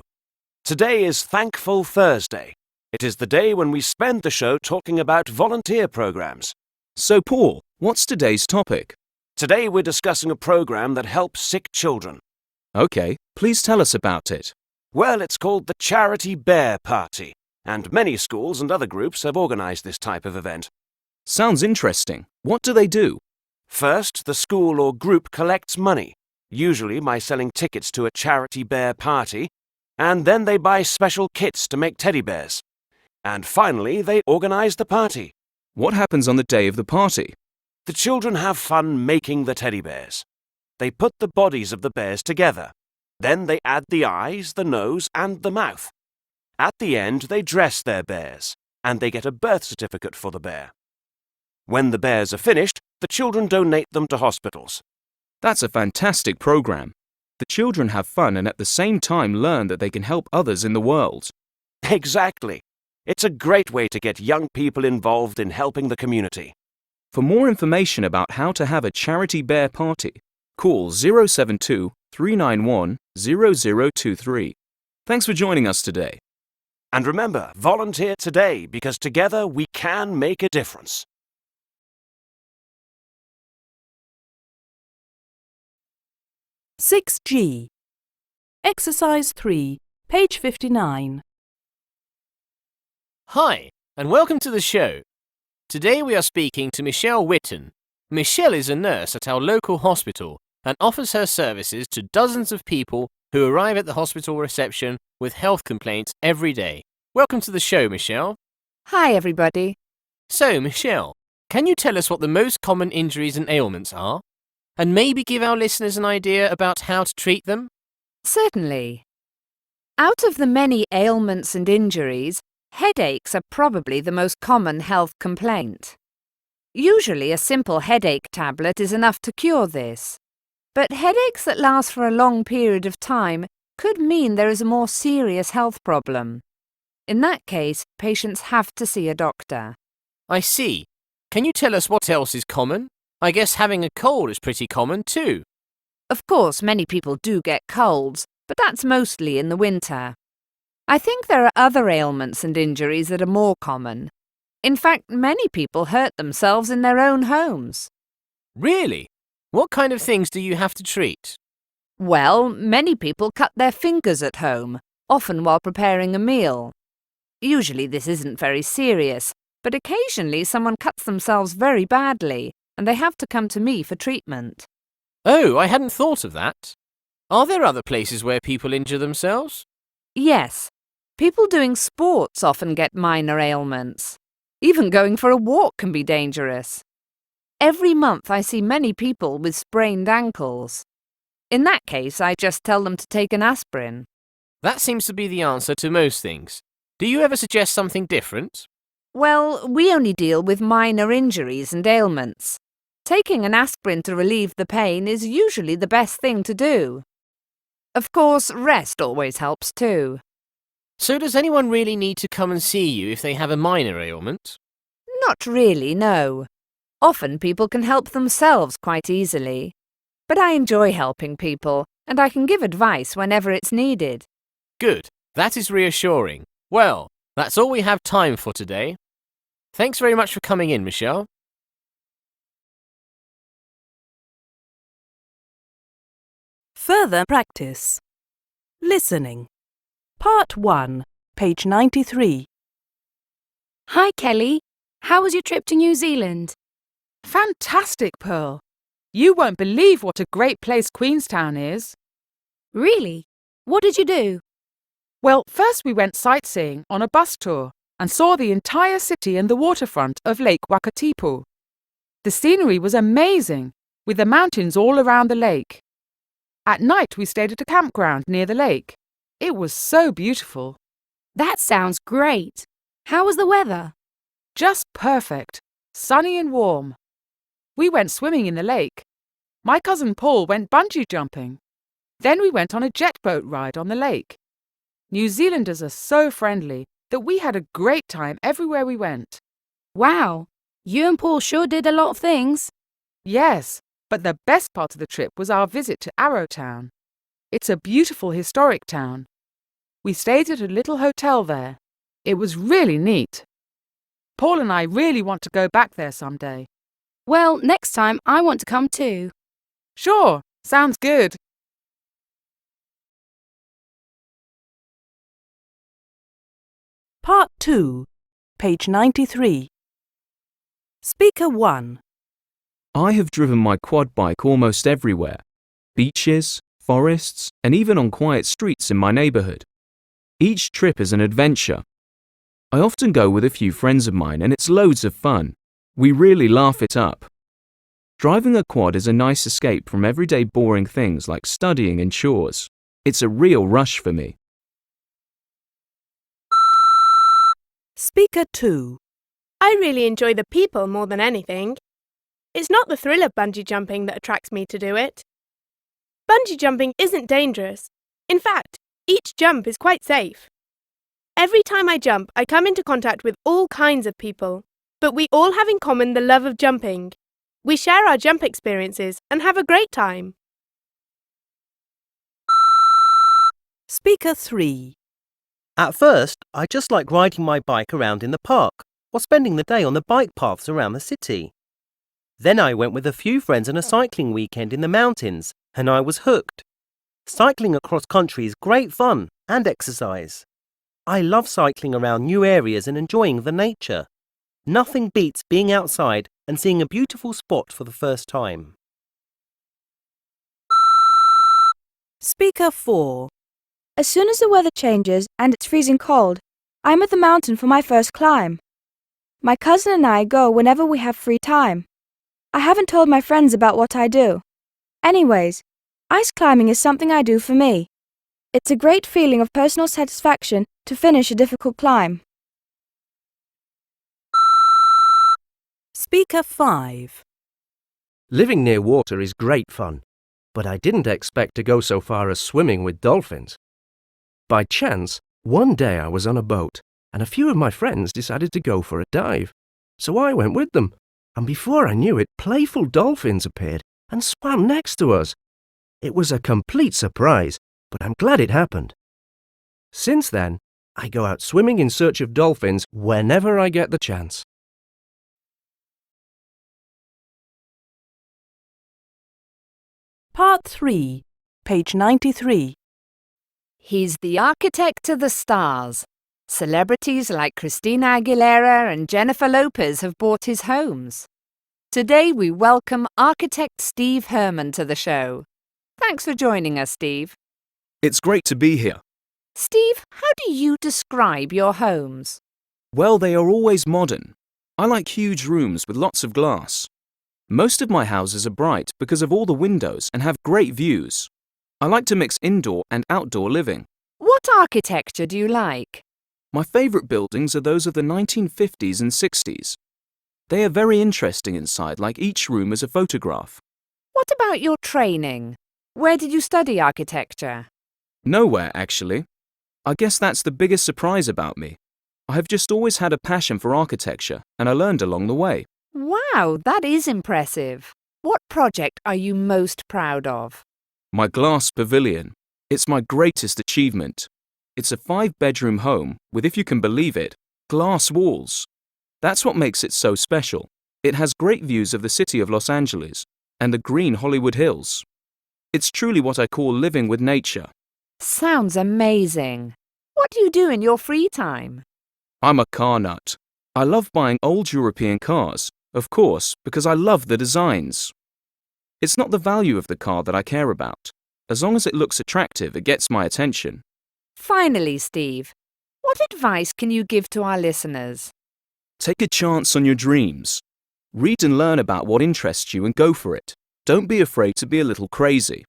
Today is Thankful Thursday. It is the day when we spend the show talking about volunteer programs. So, Paul, what's today's topic? Today we're discussing a program that helps sick children. Okay, please tell us about it. Well, it's called the Charity Bear Party, and many schools and other groups have organised this type of event. Sounds interesting. What do they do? First, the school or group collects money, usually by selling tickets to a charity bear party, and then they buy special kits to make teddy bears. And finally, they organise the party. What happens on the day of the party? The children have fun making the teddy bears. They put the bodies of the bears together. Then they add the eyes, the nose, and the mouth. At the end, they dress their bears, and they get a birth certificate for the bear. When the bears are finished, the children donate them to hospitals. That's a fantastic program. The children have fun and at the same time learn that they can help others in the world. Exactly. It's a great way to get young people involved in helping the community. For more information about how to have a charity bear party, call 072 391 0023. Thanks for joining us today. And remember, volunteer today because together we can make a difference. (6G). Exercise 3, page 59. Hi, and welcome to the show. Today we are speaking to Michelle Witten. Michelle is a nurse at our local hospital and offers her services to dozens of people who arrive at the hospital reception with health complaints every day. Welcome to the show, Michelle. Hi, everybody. So, Michelle, can you tell us what the most common injuries and ailments are? And maybe give our listeners an idea about how to treat them? Certainly. Out of the many ailments and injuries, headaches are probably the most common health complaint. Usually a simple headache tablet is enough to cure this. But headaches that last for a long period of time could mean there is a more serious health problem. In that case, patients have to see a doctor. I see. Can you tell us what else is common? I guess having a cold is pretty common too. Of course, many people do get colds, but that's mostly in the winter. I think there are other ailments and injuries that are more common. In fact, many people hurt themselves in their own homes. Really? What kind of things do you have to treat? Well, many people cut their fingers at home, often while preparing a meal. Usually this isn't very serious, but occasionally someone cuts themselves very badly, and they have to come to me for treatment. Oh, I hadn't thought of that. Are there other places where people injure themselves? Yes. People doing sports often get minor ailments. Even going for a walk can be dangerous. Every month I see many people with sprained ankles. In that case, I just tell them to take an aspirin. That seems to be the answer to most things. Do you ever suggest something different? Well, we only deal with minor injuries and ailments. Taking an aspirin to relieve the pain is usually the best thing to do. Of course, rest always helps too. So does anyone really need to come and see you if they have a minor ailment? Not really, no. Often people can help themselves quite easily. But I enjoy helping people, and I can give advice whenever it's needed. Good. That is reassuring. Well, that's all we have time for today. Thanks very much for coming in, Michelle. Further practice. Listening. Part 1, page 93. Hi, Kelly. How was your trip to New Zealand? Fantastic, Pearl. You won't believe what a great place Queenstown is. Really? What did you do? Well, first we went sightseeing on a bus tour and saw the entire city and the waterfront of Lake Wakatipu. The scenery was amazing, with the mountains all around the lake. At night we stayed at a campground near the lake. It was so beautiful. That sounds great. How was the weather? Just perfect, sunny and warm. We went swimming in the lake. My cousin Paul went bungee jumping. Then we went on a jet boat ride on the lake. New Zealanders are so friendly that we had a great time everywhere we went. Wow, you and Paul sure did a lot of things. Yes, but the best part of the trip was our visit to Arrowtown. It's a beautiful historic town. We stayed at a little hotel there. It was really neat. Paul and I really want to go back there someday. Well, next time I want to come too. Sure, sounds good. Part 2, page 93. Speaker 1. I have driven my quad bike almost everywhere. Beaches, forests, and even on quiet streets in my neighborhood. Each trip is an adventure. I often go with a few friends of mine and it's loads of fun, We really laugh it up. Driving a quad is a nice escape from everyday boring things like studying and chores. It's a real rush for me. Speaker 2. I really enjoy the people more than anything. It's not the thrill of bungee jumping that attracts me to do it. Bungee jumping isn't dangerous. In fact, each jump is quite safe. Every time I jump, I come into contact with all kinds of people, but we all have in common the love of jumping. We share our jump experiences and have a great time. Speaker 3. At first, I just like riding my bike around in the park or spending the day on the bike paths around the city. Then I went with a few friends on a cycling weekend in the mountains, and I was hooked. Cycling across country is great fun and exercise. I love cycling around new areas and enjoying the nature. Nothing beats being outside and seeing a beautiful spot for the first time. Speaker 4. As soon as the weather changes and it's freezing cold, I'm at the mountain for my first climb. My cousin and I go whenever we have free time. I haven't told my friends about what I do. Anyways, ice climbing is something I do for me. It's a great feeling of personal satisfaction to finish a difficult climb. Speaker 5. Living near water is great fun, but I didn't expect to go so far as swimming with dolphins. By chance, one day I was on a boat, and a few of my friends decided to go for a dive. So I went with them, and before I knew it, playful dolphins appeared and swam next to us. It was a complete surprise, but I'm glad it happened. Since then, I go out swimming in search of dolphins whenever I get the chance. Part 3, page 93. He's the architect of the stars. Celebrities like Christina Aguilera and Jennifer Lopez have bought his homes. Today we welcome architect Steve Herman to the show. Thanks for joining us, Steve. It's great to be here. Steve, how do you describe your homes? Well, they are always modern. I like huge rooms with lots of glass. Most of my houses are bright because of all the windows and have great views. I like to mix indoor and outdoor living. What architecture do you like? My favourite buildings are those of the 1950s and 60s. They are very interesting inside, like each room is a photograph. What about your training? Where did you study architecture? Nowhere, actually. I guess that's the biggest surprise about me. I have just always had a passion for architecture, and I learned along the way. Wow, that is impressive. What project are you most proud of? My glass pavilion. It's my greatest achievement. It's a 5-bedroom home with, if you can believe it, glass walls. That's what makes it so special. It has great views of the city of Los Angeles and the green Hollywood Hills. It's truly what I call living with nature. Sounds amazing. What do you do in your free time? I'm a car nut. I love buying old European cars, of course, because I love the designs. It's not the value of the car that I care about. As long as it looks attractive, it gets my attention. Finally, Steve, what advice can you give to our listeners? Take a chance on your dreams. Read and learn about what interests you and go for it. Don't be afraid to be a little crazy.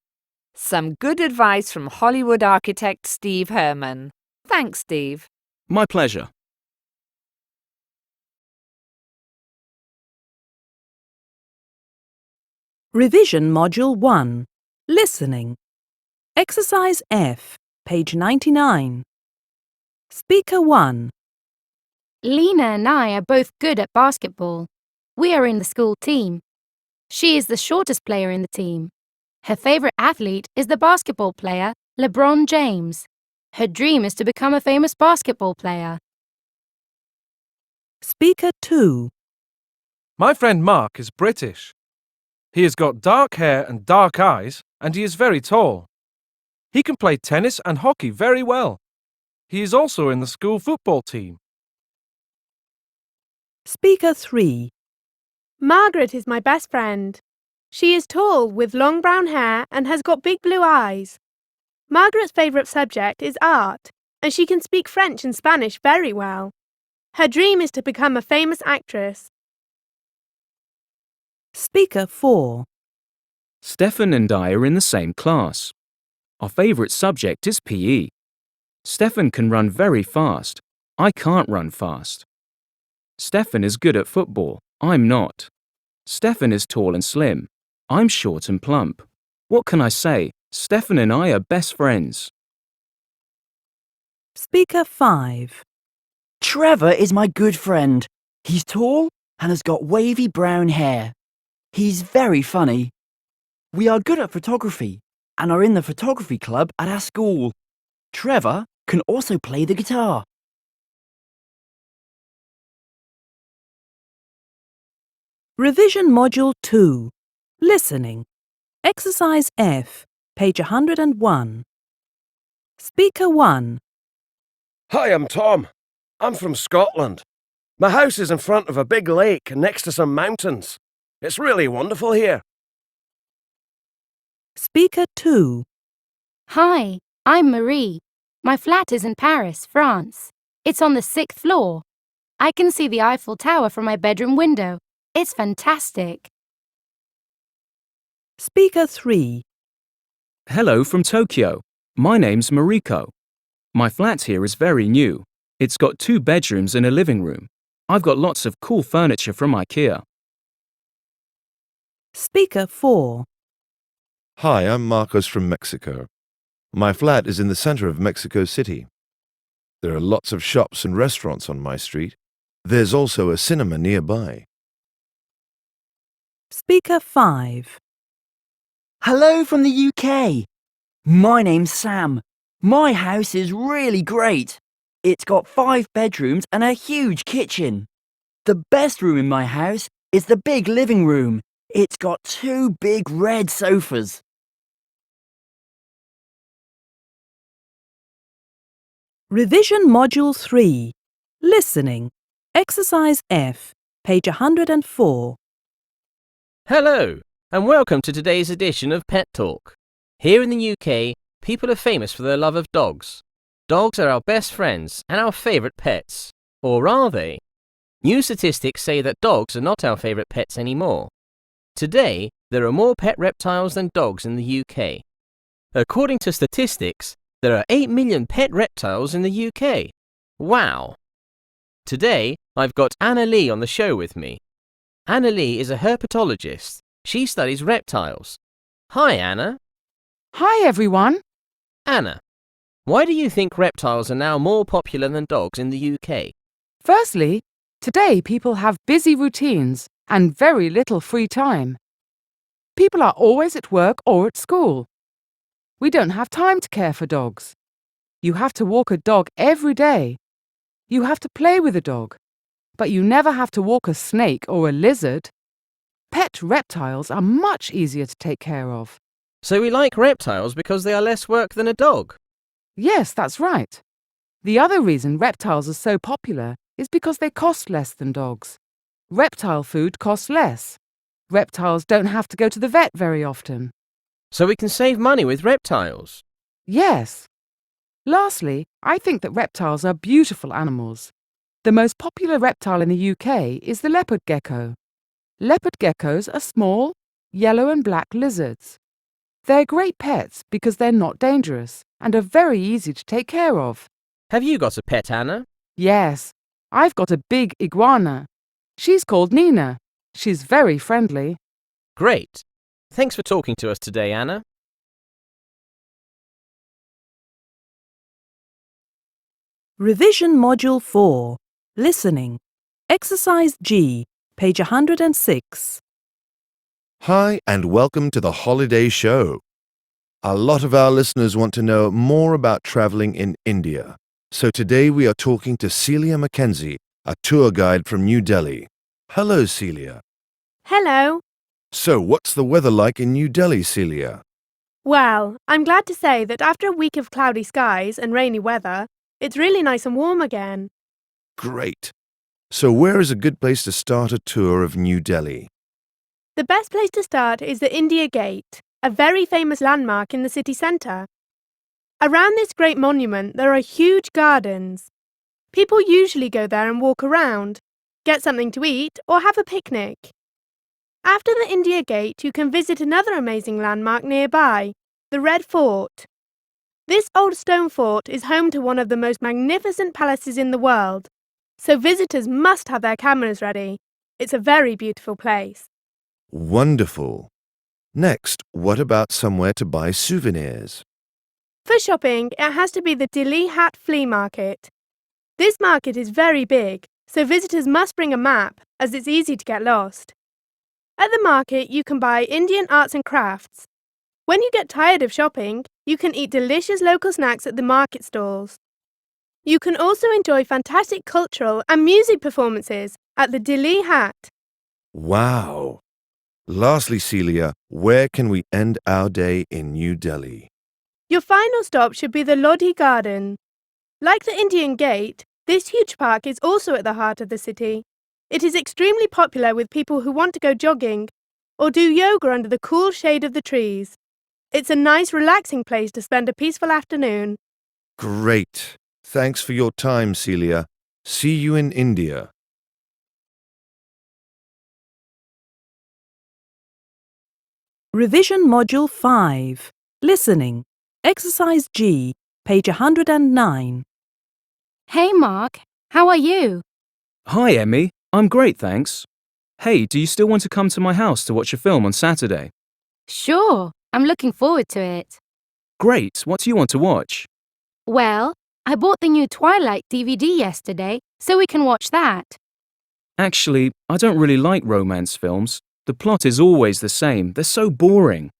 Some good advice from Hollywood architect Steve Herman. Thanks, Steve. My pleasure. Revision Module 1. Listening. Exercise F, page 99. Speaker 1. Lena and I are both good at basketball. We are in the school team. She is the shortest player in the team. Her favorite athlete is the basketball player, LeBron James. Her dream is to become a famous basketball player. Speaker 2. My friend Mark is British. He has got dark hair and dark eyes, and he is very tall. He can play tennis and hockey very well. He is also in the school football team. Speaker 3. Margaret is my best friend. She is tall with long brown hair and has got big blue eyes. Margaret's favourite subject is art, and she can speak French and Spanish very well. Her dream is to become a famous actress. Speaker 4. Stefan and I are in the same class. Our favourite subject is PE. Stefan can run very fast. I can't run fast. Stefan is good at football. I'm not. Stefan is tall and slim. I'm short and plump. What can I say? Stefan and I are best friends. Speaker 5. Trevor is my good friend. He's tall and has got wavy brown hair. He's very funny. We are good at photography and are in the photography club at our school. Trevor can also play the guitar. Revision Module 2. Listening. Exercise F, page 101. Speaker 1. Hi, I'm Tom. I'm from Scotland. My house is in front of a big lake and next to some mountains. It's really wonderful here. Speaker 2. Hi, I'm Marie. My flat is in Paris, France. It's on the 6th floor. I can see the Eiffel Tower from my bedroom window. It's fantastic. Speaker 3. Hello from Tokyo. My name's Mariko. My flat here is very new. It's got 2 bedrooms and a living room. I've got lots of cool furniture from IKEA. Speaker 4. Hi, I'm Marcos from Mexico. My flat is in the center of Mexico City. There are lots of shops and restaurants on my street. There's also a cinema nearby. Speaker 5. Hello from the UK. My name's Sam. My house is really great. It's got 5 bedrooms and a huge kitchen. The best room in my house is the big living room. It's got 2 big red sofas. Revision Module 3. Listening. Exercise F, page 104. Hello, and welcome to today's edition of Pet Talk. Here in the UK, people are famous for their love of dogs. Dogs are our best friends and our favourite pets. Or are they? New statistics say that dogs are not our favourite pets anymore. Today, there are more pet reptiles than dogs in the UK. According to statistics, there are 8 million pet reptiles in the UK. Wow! Today, I've got Anna Lee on the show with me. Anna Lee is a herpetologist. She studies reptiles. Hi, Anna. Hi, everyone. Anna, why do you think reptiles are now more popular than dogs in the UK? Firstly, today people have busy routines and very little free time. People are always at work or at school. We don't have time to care for dogs. You have to walk a dog every day. You have to play with a dog, but you never have to walk a snake or a lizard. Pet reptiles are much easier to take care of. So we like reptiles because they are less work than a dog? Yes, that's right. The other reason reptiles are so popular is because they cost less than dogs. Reptile food costs less. Reptiles don't have to go to the vet very often. So we can save money with reptiles? Yes. Lastly, I think that reptiles are beautiful animals. The most popular reptile in the UK is the leopard gecko. Leopard geckos are small, yellow and black lizards. They're great pets because they're not dangerous and are very easy to take care of. Have you got a pet, Anna? Yes, I've got a big iguana. She's called Nina. She's very friendly. Great. Thanks for talking to us today, Anna. Revision Module 4. Listening. Exercise G, page 106. Hi, and welcome to the Holiday Show. A lot of our listeners want to know more about traveling in India. So today we are talking to Celia Mackenzie, a tour guide from New Delhi. Hello, Celia. Hello. So, what's the weather like in New Delhi, Celia? Well, I'm glad to say that after a week of cloudy skies and rainy weather, it's really nice and warm again. Great. So, where is a good place to start a tour of New Delhi? The best place to start is the India Gate, a very famous landmark in the city centre. Around this great monument, there are huge gardens. People usually go there and walk around, get something to eat, or have a picnic. After the India Gate, you can visit another amazing landmark nearby, the Red Fort. This old stone fort is home to one of the most magnificent palaces in the world, so visitors must have their cameras ready. It's a very beautiful place. Wonderful. Next, what about somewhere to buy souvenirs? For shopping, it has to be the Delhi Hat Flea Market. This market is very big, so visitors must bring a map, as it's easy to get lost. At the market, you can buy Indian arts and crafts. When you get tired of shopping, you can eat delicious local snacks at the market stalls. You can also enjoy fantastic cultural and music performances at the Delhi Hat. Wow! Lastly, Celia, where can we end our day in New Delhi? Your final stop should be the Lodi Garden. Like the Indian Gate, this huge park is also at the heart of the city. It is extremely popular with people who want to go jogging or do yoga under the cool shade of the trees. It's a nice, relaxing place to spend a peaceful afternoon. Great! Thanks for your time, Celia. See you in India. Revision Module 5. Listening. Exercise G, page 109. Hey Mark, how are you? Hi, Emmy. I'm great, thanks. Hey, do you still want to come to my house to watch a film on Saturday? Sure, I'm looking forward to it. Great. What do you want to watch? Well, I bought the new Twilight DVD yesterday, so we can watch that. Actually, I don't really like romance films. The plot is always the same. They're so boring.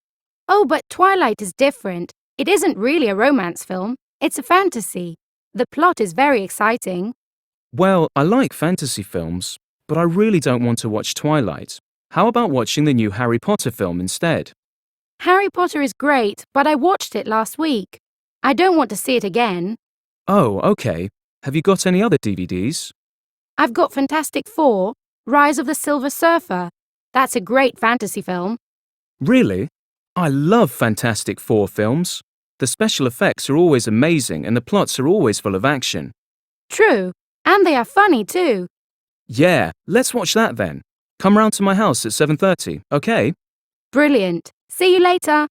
Oh, but Twilight is different. It isn't really a romance film. It's a fantasy. The plot is very exciting. Well, I like fantasy films, but I really don't want to watch Twilight. How about watching the new Harry Potter film instead? Harry Potter is great, but I watched it last week. I don't want to see it again. Oh, okay. Have you got any other DVDs? I've got Fantastic Four, Rise of the Silver Surfer. That's a great fantasy film. Really? I love Fantastic Four films. The special effects are always amazing and the plots are always full of action. True, and they are funny too. Yeah, let's watch that then. Come round to my house at 7:30, okay? Brilliant. See you later.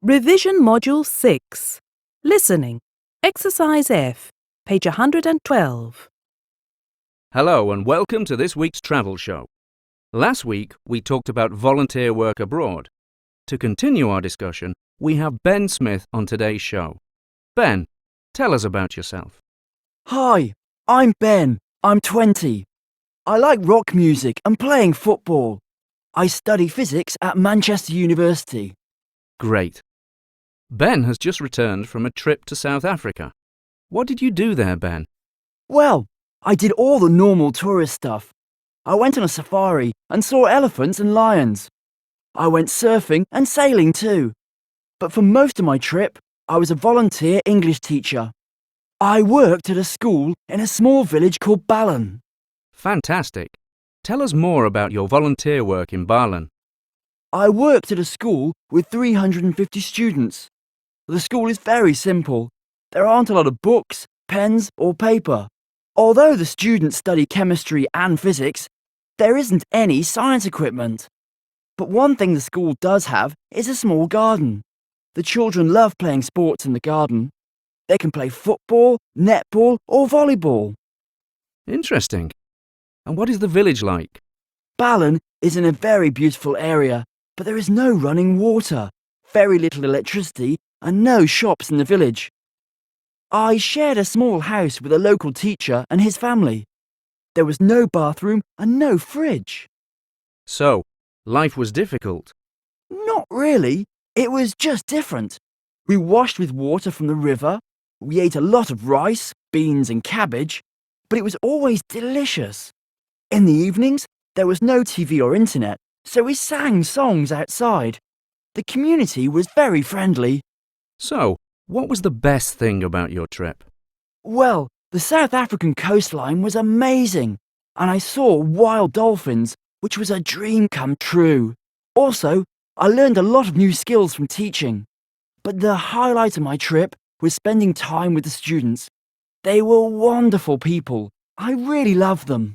Revision Module 6. Listening. Exercise F, page 112. Hello and welcome to this week's travel show. Last week we talked about volunteer work abroad. To continue our discussion, we have Ben Smith on today's show. Ben, tell us about yourself. Hi, I'm Ben. I'm 20. I like rock music and playing football. I study physics at Manchester University. Great. Ben has just returned from a trip to South Africa. What did you do there, Ben? Well, I did all the normal tourist stuff. I went on a safari and saw elephants and lions. I went surfing and sailing too. But for most of my trip, I was a volunteer English teacher. I worked at a school in a small village called Ballan. Fantastic. Tell us more about your volunteer work in Ballan. I worked at a school with 350 students. The school is very simple. There aren't a lot of books, pens or paper. Although the students study chemistry and physics, there isn't any science equipment. But one thing the school does have is a small garden. The children love playing sports in the garden. They can play football, netball or volleyball. Interesting. And what is the village like? Ballan is in a very beautiful area, but there is no running water, very little electricity and no shops in the village. I shared a small house with a local teacher and his family. There was no bathroom and no fridge. So, life was difficult? Not really. It was just different. We washed with water from the river. We ate a lot of rice, beans and cabbage, but it was always delicious. In the evenings, there was no TV or internet, so we sang songs outside. The community was very friendly. So, what was the best thing about your trip? Well, the South African coastline was amazing, and I saw wild dolphins, which was a dream come true. Also, I learned a lot of new skills from teaching. But the highlight of my trip was spending time with the students. They were wonderful people, I really love them.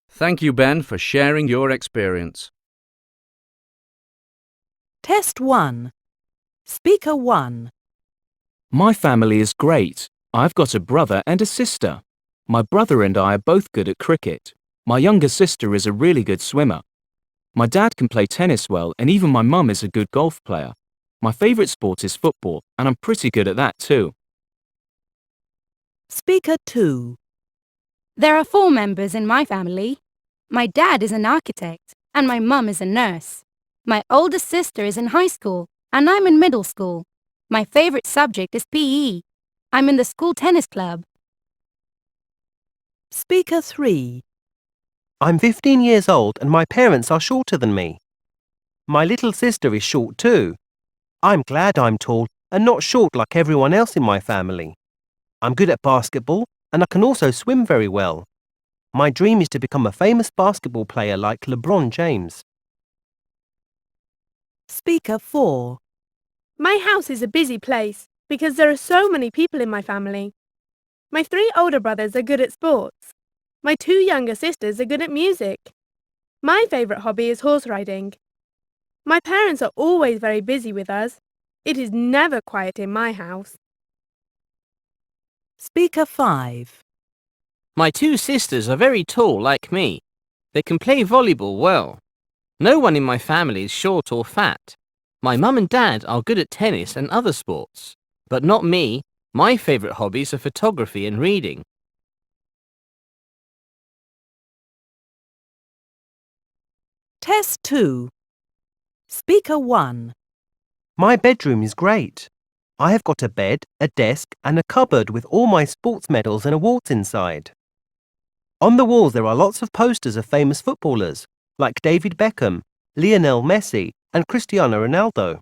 Thank you, Ben, for sharing your experience. Test 1. Speaker 1. My family is great. I've got a brother and a sister. My brother and I are both good at cricket. My younger sister is a really good swimmer. My dad can play tennis well, and even my mum is a good golf player. My favourite sport is football, and I'm pretty good at that too. Speaker 2. There are 4 members in my family. My dad is an architect, and my mum is a nurse. My oldest sister is in high school, and I'm in middle school. My favourite subject is PE. I'm in the school tennis club. Speaker 3. I'm 15 years old and my parents are shorter than me. My little sister is short too. I'm glad I'm tall and not short like everyone else in my family. I'm good at basketball and I can also swim very well. My dream is to become a famous basketball player like LeBron James. Speaker 4. My house is a busy place because there are so many people in my family. My 3 older brothers are good at sports. My 2 younger sisters are good at music. My favourite hobby is horse riding. My parents are always very busy with us. It is never quiet in my house. Speaker 5. My 2 sisters are very tall like me. They can play volleyball well. No one in my family is short or fat. My mum and dad are good at tennis and other sports. But not me. My favourite hobbies are photography and reading. Test 2. Speaker 1. My bedroom is great. I have got a bed, a desk and a cupboard with all my sports medals and awards inside. On the walls there are lots of posters of famous footballers like David Beckham, Lionel Messi and Cristiano Ronaldo.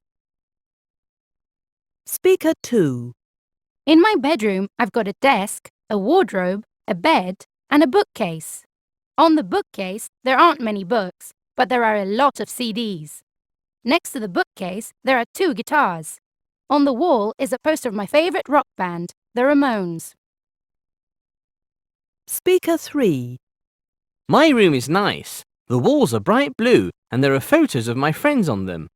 Speaker 2. In my bedroom, I've got a desk, a wardrobe, a bed, and a bookcase. On the bookcase, there aren't many books, but there are a lot of CDs. Next to the bookcase, there are 2 guitars. On the wall is a poster of my favourite rock band, the Ramones. Speaker 3. My room is nice. The walls are bright blue and there are photos of my friends on them.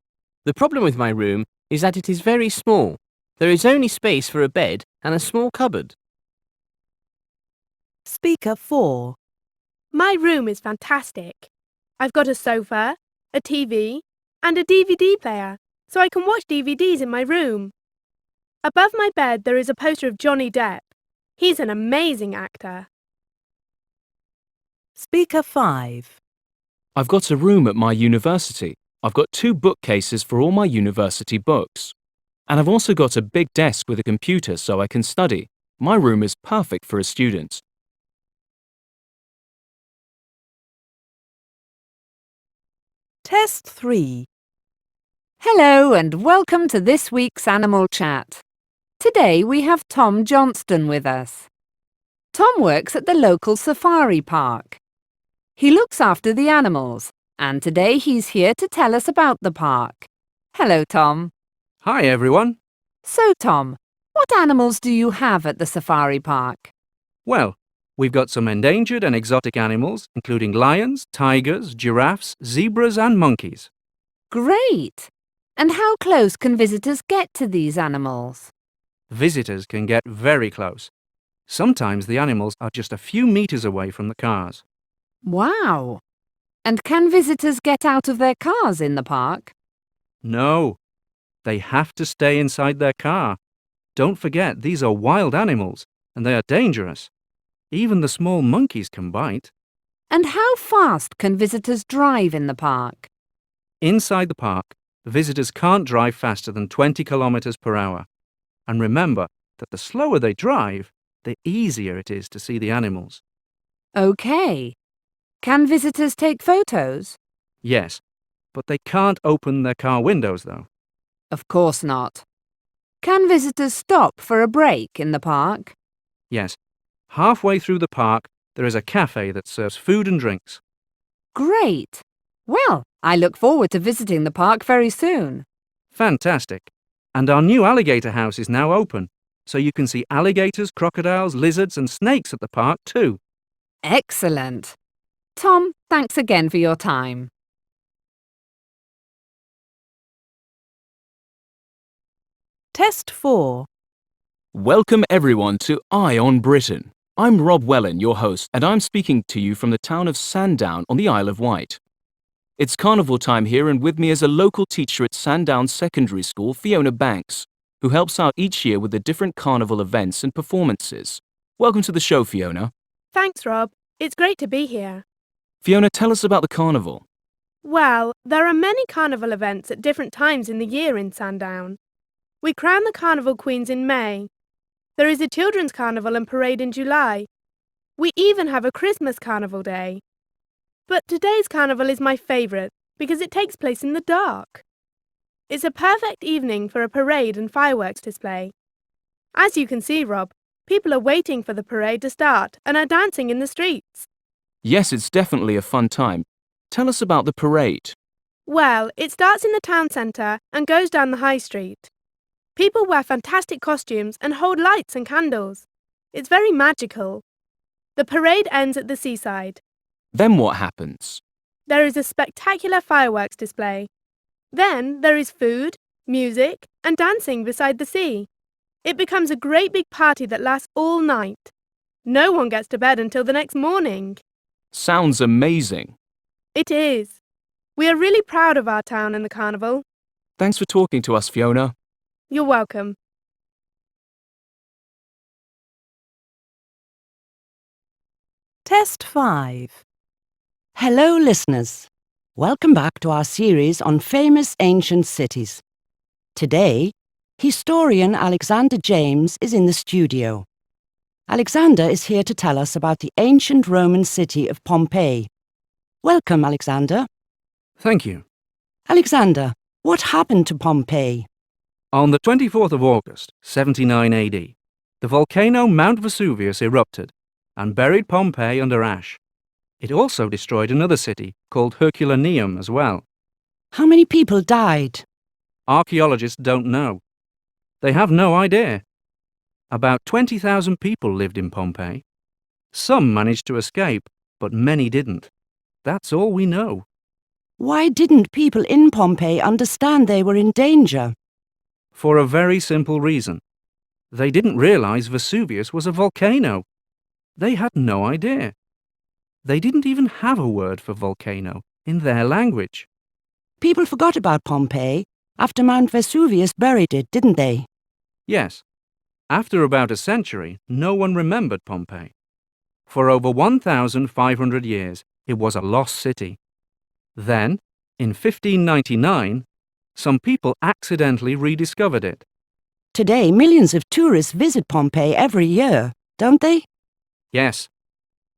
The problem with my room is that it is very small. There is only space for a bed and a small cupboard. Speaker 4. My room is fantastic. I've got a sofa, a TV, and a DVD player, so I can watch DVDs in my room. Above my bed there is a poster of Johnny Depp. He's an amazing actor. Speaker 5. I've got a room at my university. I've got 2 bookcases for all my university books. And I've also got a big desk with a computer so I can study. My room is perfect for a student. Test 3. Hello and welcome to this week's Animal Chat. Today we have Tom Johnston with us. Tom works at the local safari park. He looks after the animals, and today he's here to tell us about the park. Hello, Tom. Hi, everyone. So, Tom, what animals do you have at the safari park? Well, we've got some endangered and exotic animals, including lions, tigers, giraffes, zebras and monkeys. Great! And how close can visitors get to these animals? Visitors can get very close. Sometimes the animals are just a few meters away from the cars. Wow! And can visitors get out of their cars in the park? No, they have to stay inside their car. Don't forget, these are wild animals, and they are dangerous. Even the small monkeys can bite. And how fast can visitors drive in the park? Inside the park, visitors can't drive faster than 20 kilometers per hour. And remember that the slower they drive, the easier it is to see the animals. Okay. Can visitors take photos? Yes, but they can't open their car windows, though. Of course not. Can visitors stop for a break in the park? Yes. Halfway through the park, there is a cafe that serves food and drinks. Great! Well, I look forward to visiting the park very soon. Fantastic. And our new alligator house is now open, so you can see alligators, crocodiles, lizards and snakes at the park too. Excellent. Tom, thanks again for your time. Test 4. Welcome everyone to Eye on Britain. I'm Rob Wellen, your host, and I'm speaking to you from the town of Sandown on the Isle of Wight. It's carnival time here, and with me is a local teacher at Sandown Secondary School, Fiona Banks, who helps out each year with the different carnival events and performances. Welcome to the show, Fiona. Thanks, Rob. It's great to be here. Fiona, tell us about the carnival. Well, there are many carnival events at different times in the year in Sandown. We crown the carnival queens in May. There is a children's carnival and parade in July. We even have a Christmas carnival day. But today's carnival is my favourite because it takes place in the dark. It's a perfect evening for a parade and fireworks display. As you can see, Rob, people are waiting for the parade to start and are dancing in the streets. Yes, it's definitely a fun time. Tell us about the parade. Well, it starts in the town centre and goes down the high street. People wear fantastic costumes and hold lights and candles. It's very magical. The parade ends at the seaside. Then what happens? There is a spectacular fireworks display. Then there is food, music, and dancing beside the sea. It becomes a great big party that lasts all night. No one gets to bed until the next morning. Sounds amazing. It is. We are really proud of our town and the carnival. Thanks for talking to us, Fiona. You're welcome. Test 5. Hello, listeners. Welcome back to our series on famous ancient cities. Today, historian Alexander James is in the studio. Alexander is here to tell us about the ancient Roman city of Pompeii. Welcome, Alexander. Thank you. Alexander, what happened to Pompeii? On the 24th of August, 79 AD, the volcano Mount Vesuvius erupted and buried Pompeii under ash. It also destroyed another city called Herculaneum as well. How many people died? Archaeologists don't know. They have no idea. About 20,000 people lived in Pompeii. Some managed to escape, but many didn't. That's all we know. Why didn't people in Pompeii understand they were in danger? For a very simple reason. They didn't realize Vesuvius was a volcano. They had no idea. They didn't even have a word for volcano in their language. People forgot about Pompeii after Mount Vesuvius buried it, didn't they? Yes. After about a century, no one remembered Pompeii. For over 1,500 years, it was a lost city. Then, in 1599, some people accidentally rediscovered it. Today, millions of tourists visit Pompeii every year, don't they? Yes.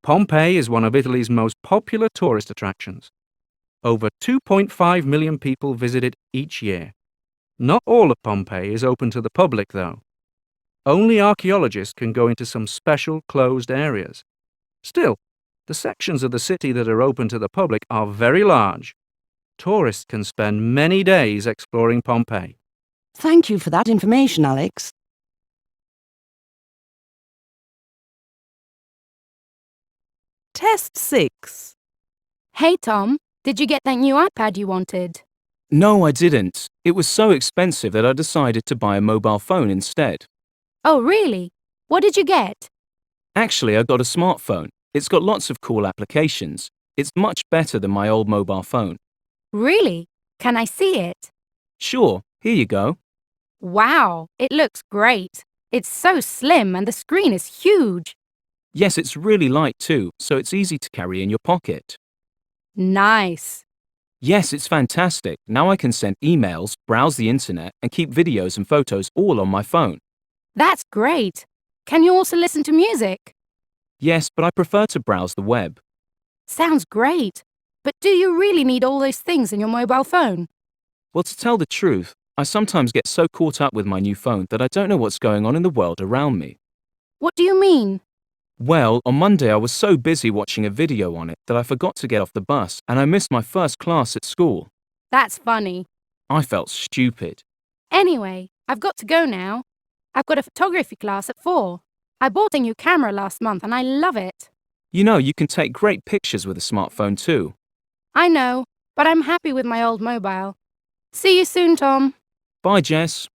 Pompeii is one of Italy's most popular tourist attractions. Over 2.5 million people visit it each year. Not all of Pompeii is open to the public, though. Only archaeologists can go into some special closed areas. Still, the sections of the city that are open to the public are very large. Tourists can spend many days exploring Pompeii. Thank you for that information, Alex. Test 6. Hey, Tom, did you get that new iPad you wanted? No, I didn't. It was so expensive that I decided to buy a mobile phone instead. Oh, really? What did you get? Actually, I got a smartphone. It's got lots of cool applications. It's much better than my old mobile phone. Really? Can I see it? Sure, here you go. Wow, it looks great. It's so slim and the screen is huge. Yes, it's really light too, so it's easy to carry in your pocket. Nice. Yes, it's fantastic. Now I can send emails, browse the internet, and keep videos and photos all on my phone. That's great. Can you also listen to music? Yes, but I prefer to browse the web. Sounds great. But do you really need all those things in your mobile phone? Well, to tell the truth, I sometimes get so caught up with my new phone that I don't know what's going on in the world around me. What do you mean? Well, on Monday I was so busy watching a video on it that I forgot to get off the bus and I missed my first class at school. That's funny. I felt stupid. Anyway, I've got to go now. I've got a photography class at 4. I bought a new camera last month and I love it. You know, you can take great pictures with a smartphone too. I know, but I'm happy with my old mobile. See you soon, Tom. Bye, Jess.